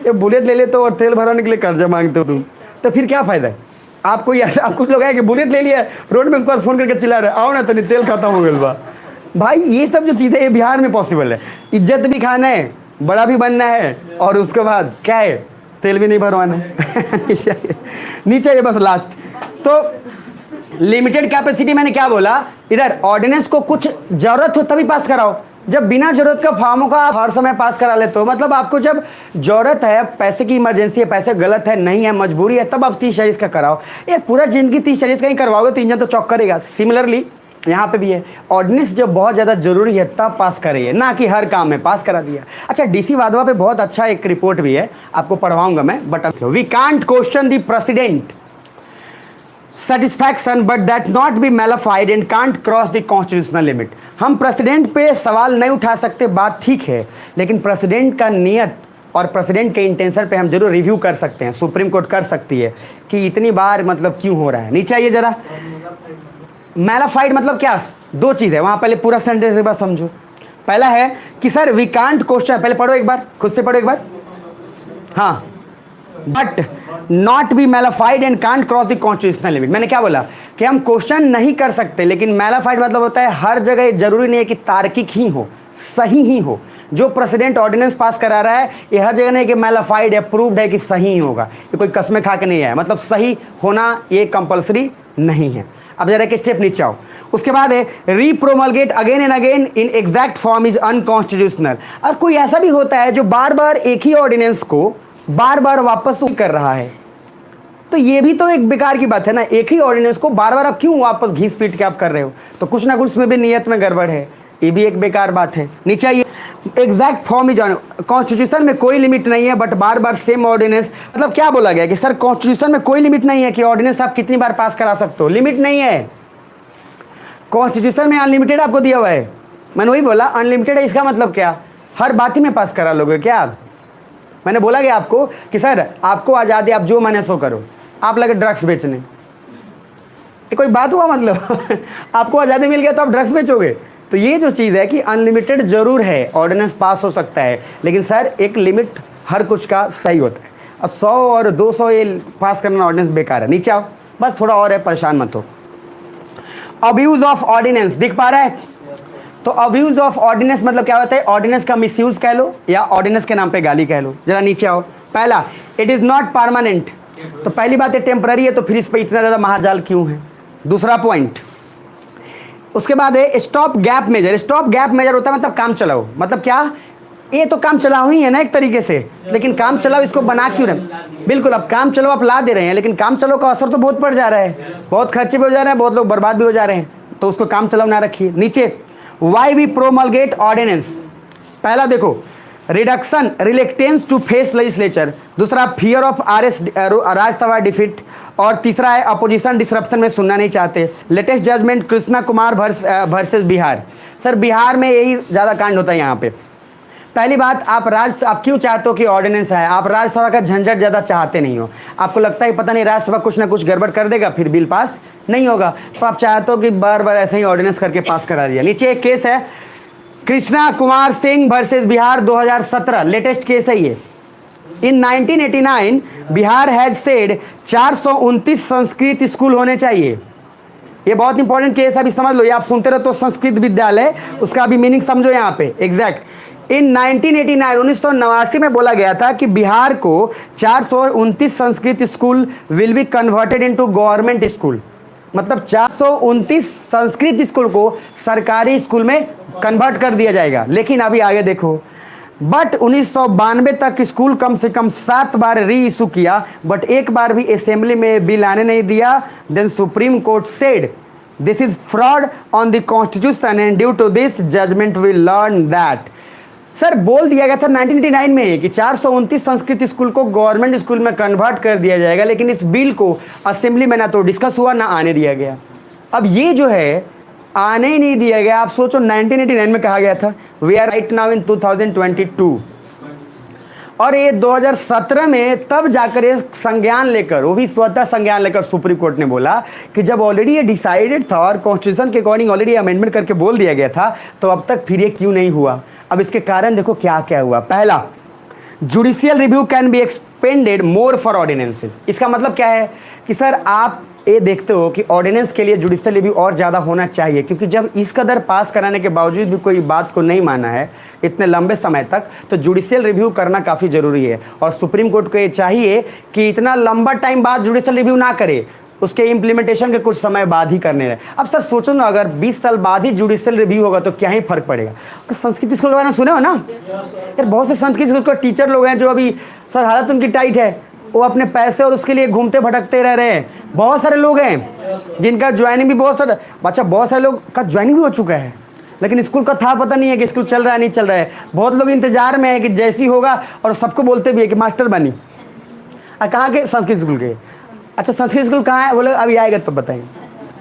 Speaker 1: ये बुलेट ले लेते हो और तेल भराने के लिए कर्जा मांगते हो तुम, तो फिर क्या फायदा है आपको। ऐसा आप कुछ लोग है कि बुलेट ले लिया, रोड में उसके बाद फोन करके चिल्ला रहे आओ ना तो नहीं तेल खत्म हो गया बा। भाई ये सब जो चीज़ें ये बिहार में पॉसिबल है, इज्जत भी खाना है, बड़ा भी बनना है, और उसके बाद क्या है, तेल भी नहीं भरवाना है। नीचे ये बस लास्ट। तो लिमिटेड कैपेसिटी मैंने क्या बोला, इधर ऑर्डिनेंस को कुछ जरूरत हो तभी पास कराओ, जब बिना जरूरत का फॉर्मों का आप हर समय पास करा लेते हो, मतलब आपको जब जरूरत है, पैसे की इमरजेंसी है, पैसे गलत है नहीं है, मजबूरी है, तब आप 30-40 का कराओ। ये पूरा जिंदगी 30-40 का ही करवाओगे तो इंजन तो चौक करेगा। सिमिलरली यहाँ पे भी है, ऑर्डिनेंस जब बहुत ज़्यादा जरूरी है तब पास करिए, ना कि हर काम में पास करा दिया। अच्छा डीसी वाधवा पे बहुत अच्छा एक रिपोर्ट भी है, आपको पढ़वाऊंगा मैं, but we can't question the president. Satisfaction but that not be mala fide and can't cross the constitutional limit. हम प्रेसिडेंट पे सवाल नहीं उठा सकते, बात ठीक है, लेकिन प्रेसिडेंट का नियत और प्रेसिडेंट के इंटेंशन पे हम जरूर रिव्यू कर सकते हैं, सुप्रीम कोर्ट कर सकती है कि इतनी बार मतलब क्यों हो रहा है। नीचे आइए जरा, मैलिफाइड मतलब क्या, दो चीज़ है वहाँ, पहले पूरा सेंटेंस एक बार समझो। पहला है कि सर वी कांट क्वेश्चन, पहले पढ़ो एक बार, खुद से पढ़ो एक बार, हाँ, but not be mala fide and can't cross the constitutional limit. मैंने क्या बोला कि हम क्वेश्चन नहीं कर सकते, लेकिन मैलिफाइड मतलब होता है हर जगह जरूरी नहीं है कि तार्किक ही हो, सही ही हो। जो प्रेसिडेंट ऑर्डिनेंस पास करा रहा है ये हर जगह नहीं कि मैलिफाइड है, प्रूव्ड है कि सही ही होगा, ये कोई कसमें खा के नहीं है, मतलब सही होना ये कंपलसरी नहीं है। अब जरा एक स्टेप नीचे आओ, उसके बाद है repromulgate again and again in exact form is unconstitutional. और कोई ऐसा भी होता है जो बार बार एक ही ऑर्डिनेंस को बार बार वापस कर रहा है, तो ये भी तो एक बेकार की बात है ना। एक ही ऑर्डिनेंस को बार बार आप क्यों वापस घीस पीट के आप कर रहे हो, तो कुछ ना कुछ उसमें भी नियत में गड़बड़ है, ये भी एक बेकार बात है। नीचे आइए, एग्जैक्ट फॉर्म इज कॉन्स्टिट्यूशन में कोई लिमिट नहीं है बट बार बार सेम ऑर्डिनेंस, मतलब क्या बोला गया कि सर कॉन्स्टिट्यूशन में कोई लिमिट नहीं है कि ऑर्डिनेंस आप कितनी बार पास करा सकते हो, लिमिट नहीं है। कॉन्स्टिट्यूशन में अनलिमिटेड आपको दिया हुआ है, मैंने वही बोला अनलिमिटेड है, इसका मतलब क्या हर बात ही में पास करा लोगे क्या आप? मैंने बोला कि आपको कि सर आपको आज़ादी, आप जो माने सो करो, आप लगे ड्रग्स बेचने, ये कोई बात हुआ मतलब आपको आज़ादी मिल गया तो आप ड्रग्स बेचोगे? तो ये जो चीज़ है कि अनलिमिटेड जरूर है, ऑर्डिनेंस पास हो सकता है, लेकिन सर एक लिमिट हर कुछ का सही होता है। अब 100 और 200 ये पास करना ऑर्डिनेंस बेकार है। नीचे आओ, बस थोड़ा और है, परेशान मत हो। अब्यूज ऑफ ऑर्डिनेंस दिख पा रहा है? तो अब्यूज ऑफ ऑर्डिनेंस मतलब क्या होता है, ऑर्डिनेंस का मिसयूज कह लो या ऑर्डिनेंस के नाम पे गाली कह लो। जरा नीचे आओ, पहला इट इज नॉट परमानेंट, तो पहली बात है टेम्पररी है, तो फिर इस पर इतना ज़्यादा महाजाल क्यों है। दूसरा पॉइंट, उसके बाद है stop gap measure. Stop gap measure होता है मतलब काम चलाओ, मतलब क्या, ये तो काम चलाओ ही है ना एक तरीके से, लेकिन काम चलाओ इसको बना क्यों रहे? बिल्कुल, अब काम चलाओ आप ला दे रहे हैं, लेकिन काम चलाओ का असर तो बहुत पड़ जा रहा है, बहुत खर्चे भी हो जा रहे हैं, बहुत लोग बर्बाद भी हो जा रहे हैं, तो उसको काम चलाओ ना रखिए। नीचे वाई वी प्रोमलगेट ऑर्डिनेंस, पहला देखो reduction reluctance to face legislature, दूसरा फियर ऑफ राज्यसभा डिफीट, और तीसरा है अपोजिशन डिसरप्शन में सुनना नहीं चाहते। Latest judgment Krishna Kumar versus Bihar. Sir Bihar में यही ज़्यादा कांड होता है यहाँ पे। पहली बात, आप क्यों चाहते हो कि ऑर्डिनेंस है, आप राज्यसभा का झंझट ज़्यादा चाहते नहीं हो, आपको लगता है पता नहीं राज्यसभा कुछ ना कुछ गड़बड़ कर देगा फिर बिल पास नहीं होगा, तो आप चाहते हो कि बार बार ऐसे ही ऑर्डिनेंस करके पास करा दिया। नीचे एक केस है Krishna Kumar Singh versus Bihar 2017, latest case है ये। इन 1989 Bihar has said 429 Sanskrit school होने चाहिए। ये बहुत इंपॉर्टेंट केस है, अभी समझ लो, ये आप सुनते रहो तो संस्कृत विद्यालय, उसका अभी मीनिंग समझो यहाँ पे एग्जैक्ट। इन 1989 में बोला गया था कि बिहार को 429 Sanskrit school will be converted into government school, मतलब 429 संस्कृत स्कूल को सरकारी स्कूल में कन्वर्ट कर दिया जाएगा। लेकिन अभी आगे देखो, बट 1992 तक स्कूल कम से कम 7 बार री इशू किया, बट एक बार भी असेंबली में बिल आने नहीं दिया। Then supreme court said this is fraud on the constitution and due to this judgment we learn that. Sir बोल दिया गया था 1989 में कि 429 संस्कृत स्कूल को गवर्नमेंट स्कूल में कन्वर्ट कर दिया जाएगा, लेकिन इस बिल को असेंबली में ना तो डिस्कस हुआ ना आने दिया गया। अब ये जो है आने ही नहीं दिया गया। आप सोचो 1989 में कहा गया था, we are right now in 2022, और ये 2017 में तब जाकर ये संज्ञान लेकर, वो भी स्वतः संज्ञान लेकर सुप्रीम कोर्ट ने बोला कि जब ऑलरेडी ये डिसाइडेड था और कॉन्स्टिट्यूशन के अकॉर्डिंग ऑलरेडी अमेंडमेंट करके बोल दिया गया था, तो अब तक फिर ये क्यों नहीं हुआ। अब इसके कारण देखो क्या क्या हुआ। पहला, judicial review can be expanded more for ordinances. इसका मतलब क्या है कि सर आप ये देखते हो कि ऑर्डिनेंस के लिए जुडिशियल रिव्यू और ज़्यादा होना चाहिए, क्योंकि जब इस कदर पास कराने के बावजूद भी कोई बात को नहीं माना है इतने लंबे समय तक, तो जुडिशियल रिव्यू करना काफ़ी ज़रूरी है। और सुप्रीम कोर्ट को ये चाहिए कि इतना लंबा टाइम बाद जुडिशियल रिव्यू ना करे, उसके इम्प्लीमेंटेशन के कुछ समय बाद ही करने रहे। अब सर सोचो ना, अगर 20 साल बाद ही जुडिशियल रिव्यू होगा तो क्या ही फर्क पड़ेगा। और संस्कृत स्कूल के बारे में सुने हो ना यार, बहुत से संस्कृत स्कूल के टीचर लोग हैं जो अभी सर हालत उनकी टाइट है, वो अपने पैसे और उसके लिए घूमते भटकते रह रहे हैं। बहुत सारे लोग हैं जिनका ज्वाइनिंग भी बहुत सारे लोग का ज्वाइनिंग भी हो चुका है, लेकिन स्कूल का था पता नहीं है कि स्कूल चल रहा है नहीं चल रहा है। बहुत लोग इंतजार में है कि जैसी होगा, और सबको बोलते भी है कि मास्टर बनी। कहाँ के? संस्कृत स्कूल के। अच्छा संस्कृत स्कूल कहाँ है, बोले अभी आएगा तो बताएंगे।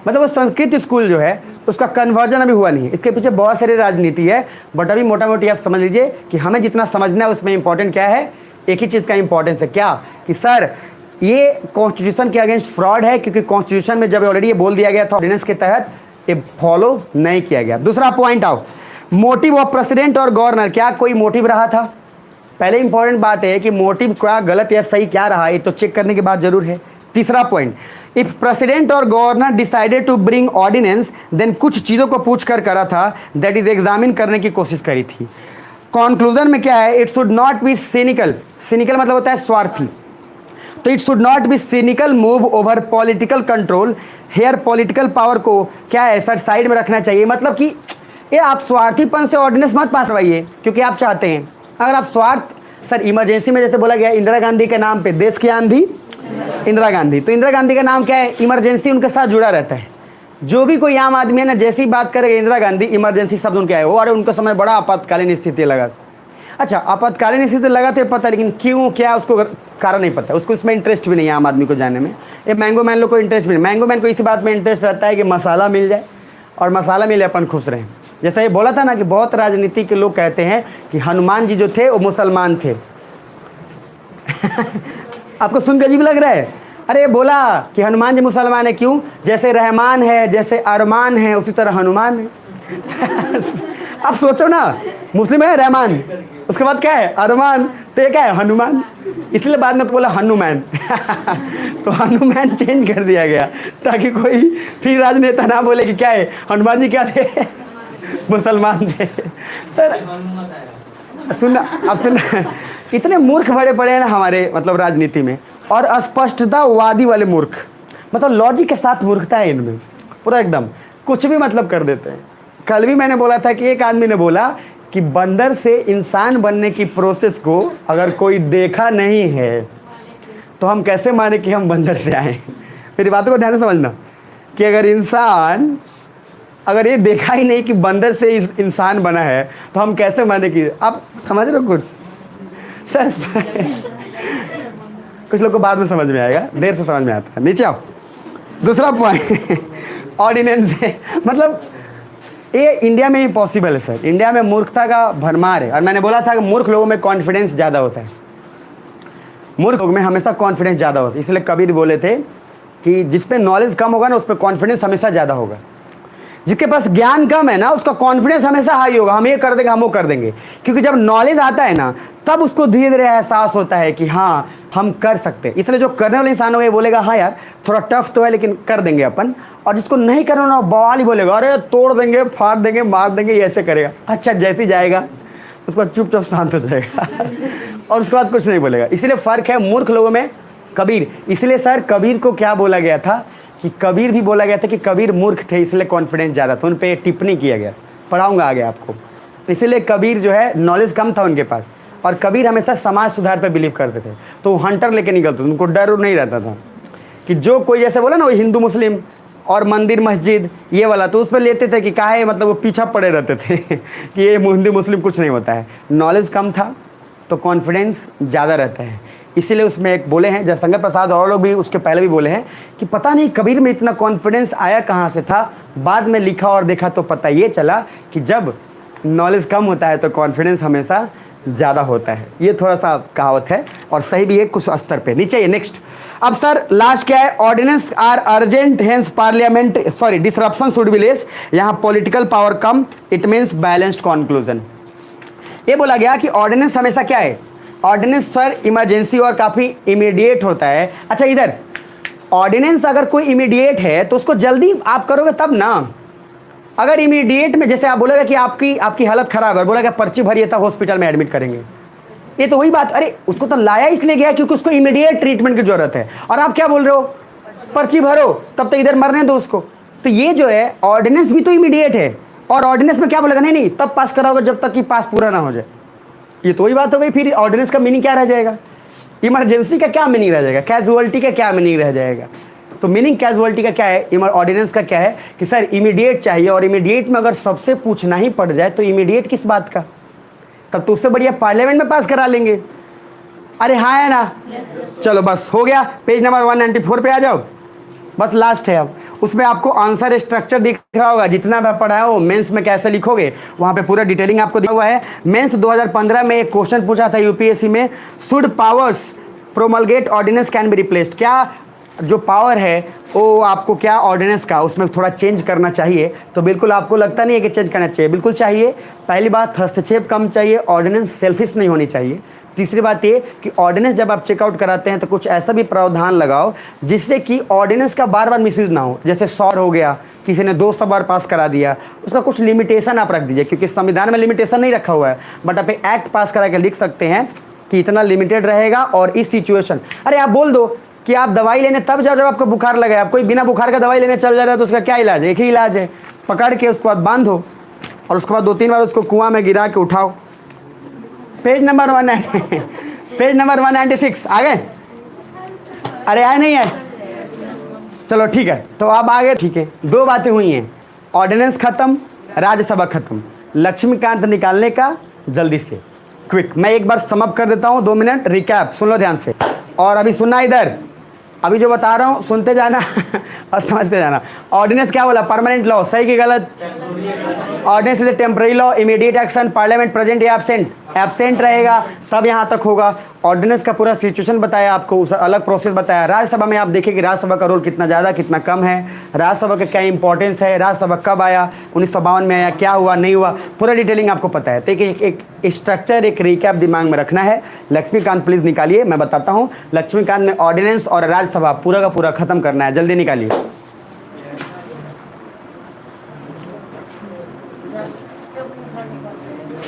Speaker 1: मतलब वो संस्कृत स्कूल जो है उसका कन्वर्जन अभी हुआ नहीं है, इसके पीछे बहुत सारी राजनीति है। बट अभी मोटा मोटी आप समझ लीजिए कि हमें जितना समझना है उसमें इंपॉर्टेंट क्या है, एक ही चीज़ का इंपॉर्टेंस है, क्या कि सर ये कॉन्स्टिट्यूशन के अगेंस्ट फ्रॉड है, क्योंकि कॉन्स्टिट्यूशन में जब ऑलरेडी ये बोल दिया गया था ऑर्डिनेंस के तहत ये फॉलो नहीं किया गया। दूसरा पॉइंट आओ, मोटिव ऑफ प्रेसिडेंट और गवर्नर, क्या कोई मोटिव रहा था? पहले इंपॉर्टेंट बात है कि मोटिव क्या गलत या सही क्या रहा, ये तो चेक करने की बात जरूर है। तीसरा पॉइंट, इफ प्रेसिडेंट और governor decided to bring ordinance then कुछ चीज़ों को पूछ कर करा था, दैट इज एग्जामिन करने की कोशिश करी थी। कंक्लूजन में क्या है, it should not be cynical, cynical मतलब होता है स्वार्थी, तो it should not be cynical move over political control, here political power को क्या है सर साइड में रखना चाहिए। मतलब कि ये आप स्वार्थीपन से ऑर्डिनेंस मत पास करवाइए क्योंकि आप चाहते हैं, अगर आप स्वार्थ सर इमरजेंसी में जैसे बोला गया इंदिरा गांधी के नाम पे देश की आंधी इंदिरा गांधी, तो इंदिरा गांधी का नाम क्या है, इमरजेंसी उनके साथ जुड़ा रहता है। जो भी कोई आम आदमी है ना जैसी ही बात करेगा इंदिरा गांधी, इमरजेंसी शब्द उनके आए वो, और उनका समय बड़ा आपातकालीन स्थिति लगा। अच्छा आपातकालीन स्थिति लगा तो पता, लेकिन क्यों क्या उसको कारण नहीं पता, उसको इसमें इंटरेस्ट भी नहीं है आम आदमी को जानने में। ये मैंगो मैन लोग को इंटरेस्ट भी नहीं, मैंगो मैन को इसी बात में इंटरेस्ट रहता है कि मसाला मिल जाए और मसाला मिले अपन खुश रहें। जैसा ये बोला था ना कि बहुत राजनीति के लोग कहते हैं कि हनुमान जी जो थे वो मुसलमान थे आपको सुन के अजीब लग रहा है, अरे बोला कि हनुमान जी मुसलमान है, क्यों? जैसे रहमान है, जैसे अरमान है, उसी तरह हनुमान है आप सोचो ना, मुस्लिम है रहमान, उसके बाद क्या है अरमान, तो ये क्या है हनुमान, इसलिए बाद में बोला हनुमान तो हनुमान चेंज कर दिया गया ताकि कोई फिर राजनेता ना बोले कि क्या है हनुमान जी क्या थे मुसलमान थे। सर सुनना, अब सुनना, इतने मूर्ख बड़े पड़े हैं ना हमारे मतलब राजनीति में, और अस्पष्टतावादी वाले मूर्ख, मतलब लॉजिक के साथ मूर्खता है इनमें पूरा, एकदम कुछ भी मतलब कर देते हैं। कल भी मैंने बोला था कि एक आदमी ने बोला कि बंदर से इंसान बनने की प्रोसेस को अगर कोई देखा नहीं है तो हम कैसे माने कि हम बंदर से आए। मेरी बातों को ध्यान से समझना कि अगर इंसान अगर ये देखा ही नहीं कि बंदर से इंसान बना है तो हम कैसे माने कि, आप समझ रहे हो कुछ सर कुछ लोग को बाद में समझ में आएगा, देर से समझ में आता है। नीचे आओ, दूसरा पॉइंट ऑर्डिनेंस है, मतलब ये इंडिया में ही पॉसिबल है सर, इंडिया में मूर्खता का भरमार है। और मैंने बोला था कि मूर्ख लोगों में कॉन्फिडेंस ज़्यादा होता है, मूर्ख लोगों में हमेशा कॉन्फिडेंस ज़्यादा होता है, इसलिए कबीर बोले थे कि जिस पे नॉलेज कम होगा ना उस पर कॉन्फिडेंस हमेशा ज़्यादा होगा, जिसके पास ज्ञान कम है ना उसका कॉन्फिडेंस हमेशा हाई होगा, हम ये कर देंगे हम वो कर देंगे, क्योंकि जब नॉलेज आता है ना तब उसको धीरे धीरे एहसास होता है कि हाँ हम कर सकते हैं। इसलिए जो करने वाले इंसान हो ये बोलेगा हाँ यार थोड़ा टफ तो है लेकिन कर देंगे अपन, और जिसको नहीं करना ना बवाल ही बोलेगा अरे तोड़ देंगे फाड़ देंगे मार देंगे, ये ऐसे करेगा। अच्छा जैसे ही जाएगा उसके बाद चुपचाप शांत हो जाएगा और उसके बाद कुछ नहीं बोलेगा। इसलिए फ़र्क है मूर्ख लोगों में कबीर। इसलिए सर कबीर को क्या बोला गया था कि कबीर भी बोला गया था कि कबीर मूर्ख थे इसलिए कॉन्फिडेंस ज़्यादा था, उन पर टिप्पणी किया गया, पढ़ाऊँगा आगे आपको। इसलिए कबीर जो है नॉलेज कम था उनके पास, और कबीर हमेशा समाज सुधार पर बिलीव करते थे, तो वो हंटर लेके निकलते थे, उनको डर नहीं रहता था कि जो कोई जैसे बोला ना वो हिंदू मुस्लिम और मंदिर मस्जिद ये वाला, तो उस पर लेते थे कि काहे मतलब वो पीछा पड़े रहते थे कि ये हिंदू मुस्लिम कुछ नहीं होता है। नॉलेज कम था तो कॉन्फिडेंस ज़्यादा रहता है, इसीलिए उसमें एक बोले हैं जयशंकर प्रसाद और लोग भी उसके पहले भी बोले हैं कि पता नहीं कबीर में इतना कॉन्फिडेंस आया कहाँ से था। बाद में लिखा और देखा तो पता ये चला कि जब नॉलेज कम होता है तो कॉन्फिडेंस हमेशा ज़्यादा होता है। ये थोड़ा सा कहावत है और सही भी है कुछ स्तर पे। नीचे ये नेक्स्ट, अब सर लास्ट क्या है, ordinance are urgent hence parliament disruption should be less, यहाँ पॉलिटिकल पावर कम, इट मीन्स बैलेंस्ड कंक्लूजन। ये बोला गया कि ऑर्डिनेंस हमेशा क्या है, ऑर्डिनेंस सर इमरजेंसी और काफ़ी इमीडिएट होता है। अच्छा इधर ऑर्डिनेंस अगर कोई इमीडिएट है तो उसको जल्दी आप करोगे तब ना, अगर इमीडिएट में जैसे आप बोलेगा कि आपकी हालत ख़राब है, बोलेगा पर्ची भरिए था हॉस्पिटल में एडमिट करेंगे, ये तो वही बात, अरे उसको तो लाया इसलिए गया क्योंकि उसको इमीडिएट ट्रीटमेंट की जरूरत है, और आप क्या बोल रहे हो पर्ची भरो तब तो इधर मरने दो उसको। तो ये जो है ऑर्डिनेंस भी तो इमीडिएट है, और ऑर्डिनेंस में क्या बोलेगा नहीं तब पास कराओगे जब तक कि पास पूरा ना हो जाए, ये तो वही बात हो गई। फिर ऑर्डिनेंस का मीनिंग क्या रह जाएगा, इमरजेंसी का क्या मीनिंग रह जाएगा, कैजुअलिटी का क्या मीनिंग रह जाएगा। तो मीनिंग कैजुअलिटी का क्या है, ऑर्डिनेंस का क्या है कि सर इमीडिएट चाहिए, और इमीडिएट में अगर सबसे पूछना ही पड़ जाए तो इमीडिएट किस बात का, तब तो उससे बढ़िया पार्लियामेंट में पास करा लेंगे, अरे हाँ है ना, चलो बस हो गया। पेज नंबर 194 पे आ जाओ, बस लास्ट है। अब उसमें आपको आंसर स्ट्रक्चर दिख रहा होगा, जितना मैं पढ़ा है वो मेंस में कैसे लिखोगे वहाँ पे पूरा डिटेलिंग आपको दिया हुआ है। मेंस 2015 में एक क्वेश्चन पूछा था यूपीएससी में, should powers promulgate ordinance can be replaced, क्या जो पावर है वो आपको क्या ऑर्डिनेंस का उसमें थोड़ा चेंज करना चाहिए? तो बिल्कुल आपको लगता नहीं है कि चेंज करना चाहिए, बिल्कुल चाहिए। पहली बात, हस्तक्षेप कम चाहिए, ऑर्डिनेंस सेल्फिश नहीं होनी चाहिए। तीसरी बात ये कि ऑर्डिनेंस जब आप चेकआउट कराते हैं तो कुछ ऐसा भी प्रावधान लगाओ जिससे कि ऑर्डिनेंस का बार बार मिसयूज ना हो। जैसे 100 हो गया, किसी ने 200 बार पास करा दिया, उसका कुछ लिमिटेशन आप रख दीजिए, क्योंकि संविधान में लिमिटेशन नहीं रखा हुआ है, बट आप एक्ट पास करा के लिख सकते हैं कि इतना लिमिटेड रहेगा। और इस सिचुएशन, अरे आप बोल दो कि आप दवाई लेने तब जाओ जब आपको बुखार लगे। आप कोई बिना बुखार का दवाई लेने चल जा रहा है तो उसका क्या इलाज है? एक ही इलाज है, पकड़ के उसके बाद बांधो और उसके बाद 2-3 बार उसको कुआं में गिरा के उठाओ। पेज नंबर 1 पेज नंबर 196 आ गए? अरे आए नहीं है? चलो ठीक है, तो अब आगे। ठीक है, 2 बातें हुई हैं, ऑर्डिनेंस खत्म, राज्यसभा खत्म, लक्ष्मीकांत निकालने का जल्दी से क्विक। मैं एक बार समअप कर देता हूँ, 2 मिनट रिकैप सुन लो ध्यान से। और अभी सुनना इधर, अभी जो बता रहा हूँ सुनते जाना और समझते जाना। ऑर्डिनेंस क्या बोला? परमानेंट लॉ, सही कि गलत? Ordinance is a temporary law, immediate action, parliament present या एब्सेंट? एब्सेंट रहेगा तब यहाँ तक होगा। ऑर्डिनेंस का पूरा सिचुएशन बताया आपको, उस अलग प्रोसेस बताया। राज्यसभा में आप देखिए कि राज्यसभा का रोल कितना ज़्यादा कितना कम है, राज्यसभा का क्या इंपॉर्टेंस है, राज्यसभा कब आया, 1952 में आया, क्या हुआ नहीं हुआ, पूरा डिटेलिंग आपको पता है। तो एक स्ट्रक्चर, एक रिकैप दिमाग में रखना है। लक्ष्मीकांत प्लीज़ निकालिए, मैं बताता हूँ। लक्ष्मीकांत में ऑर्डिनेंस और राज्यसभा पूरा का पूरा खत्म करना है, जल्दी निकालिए।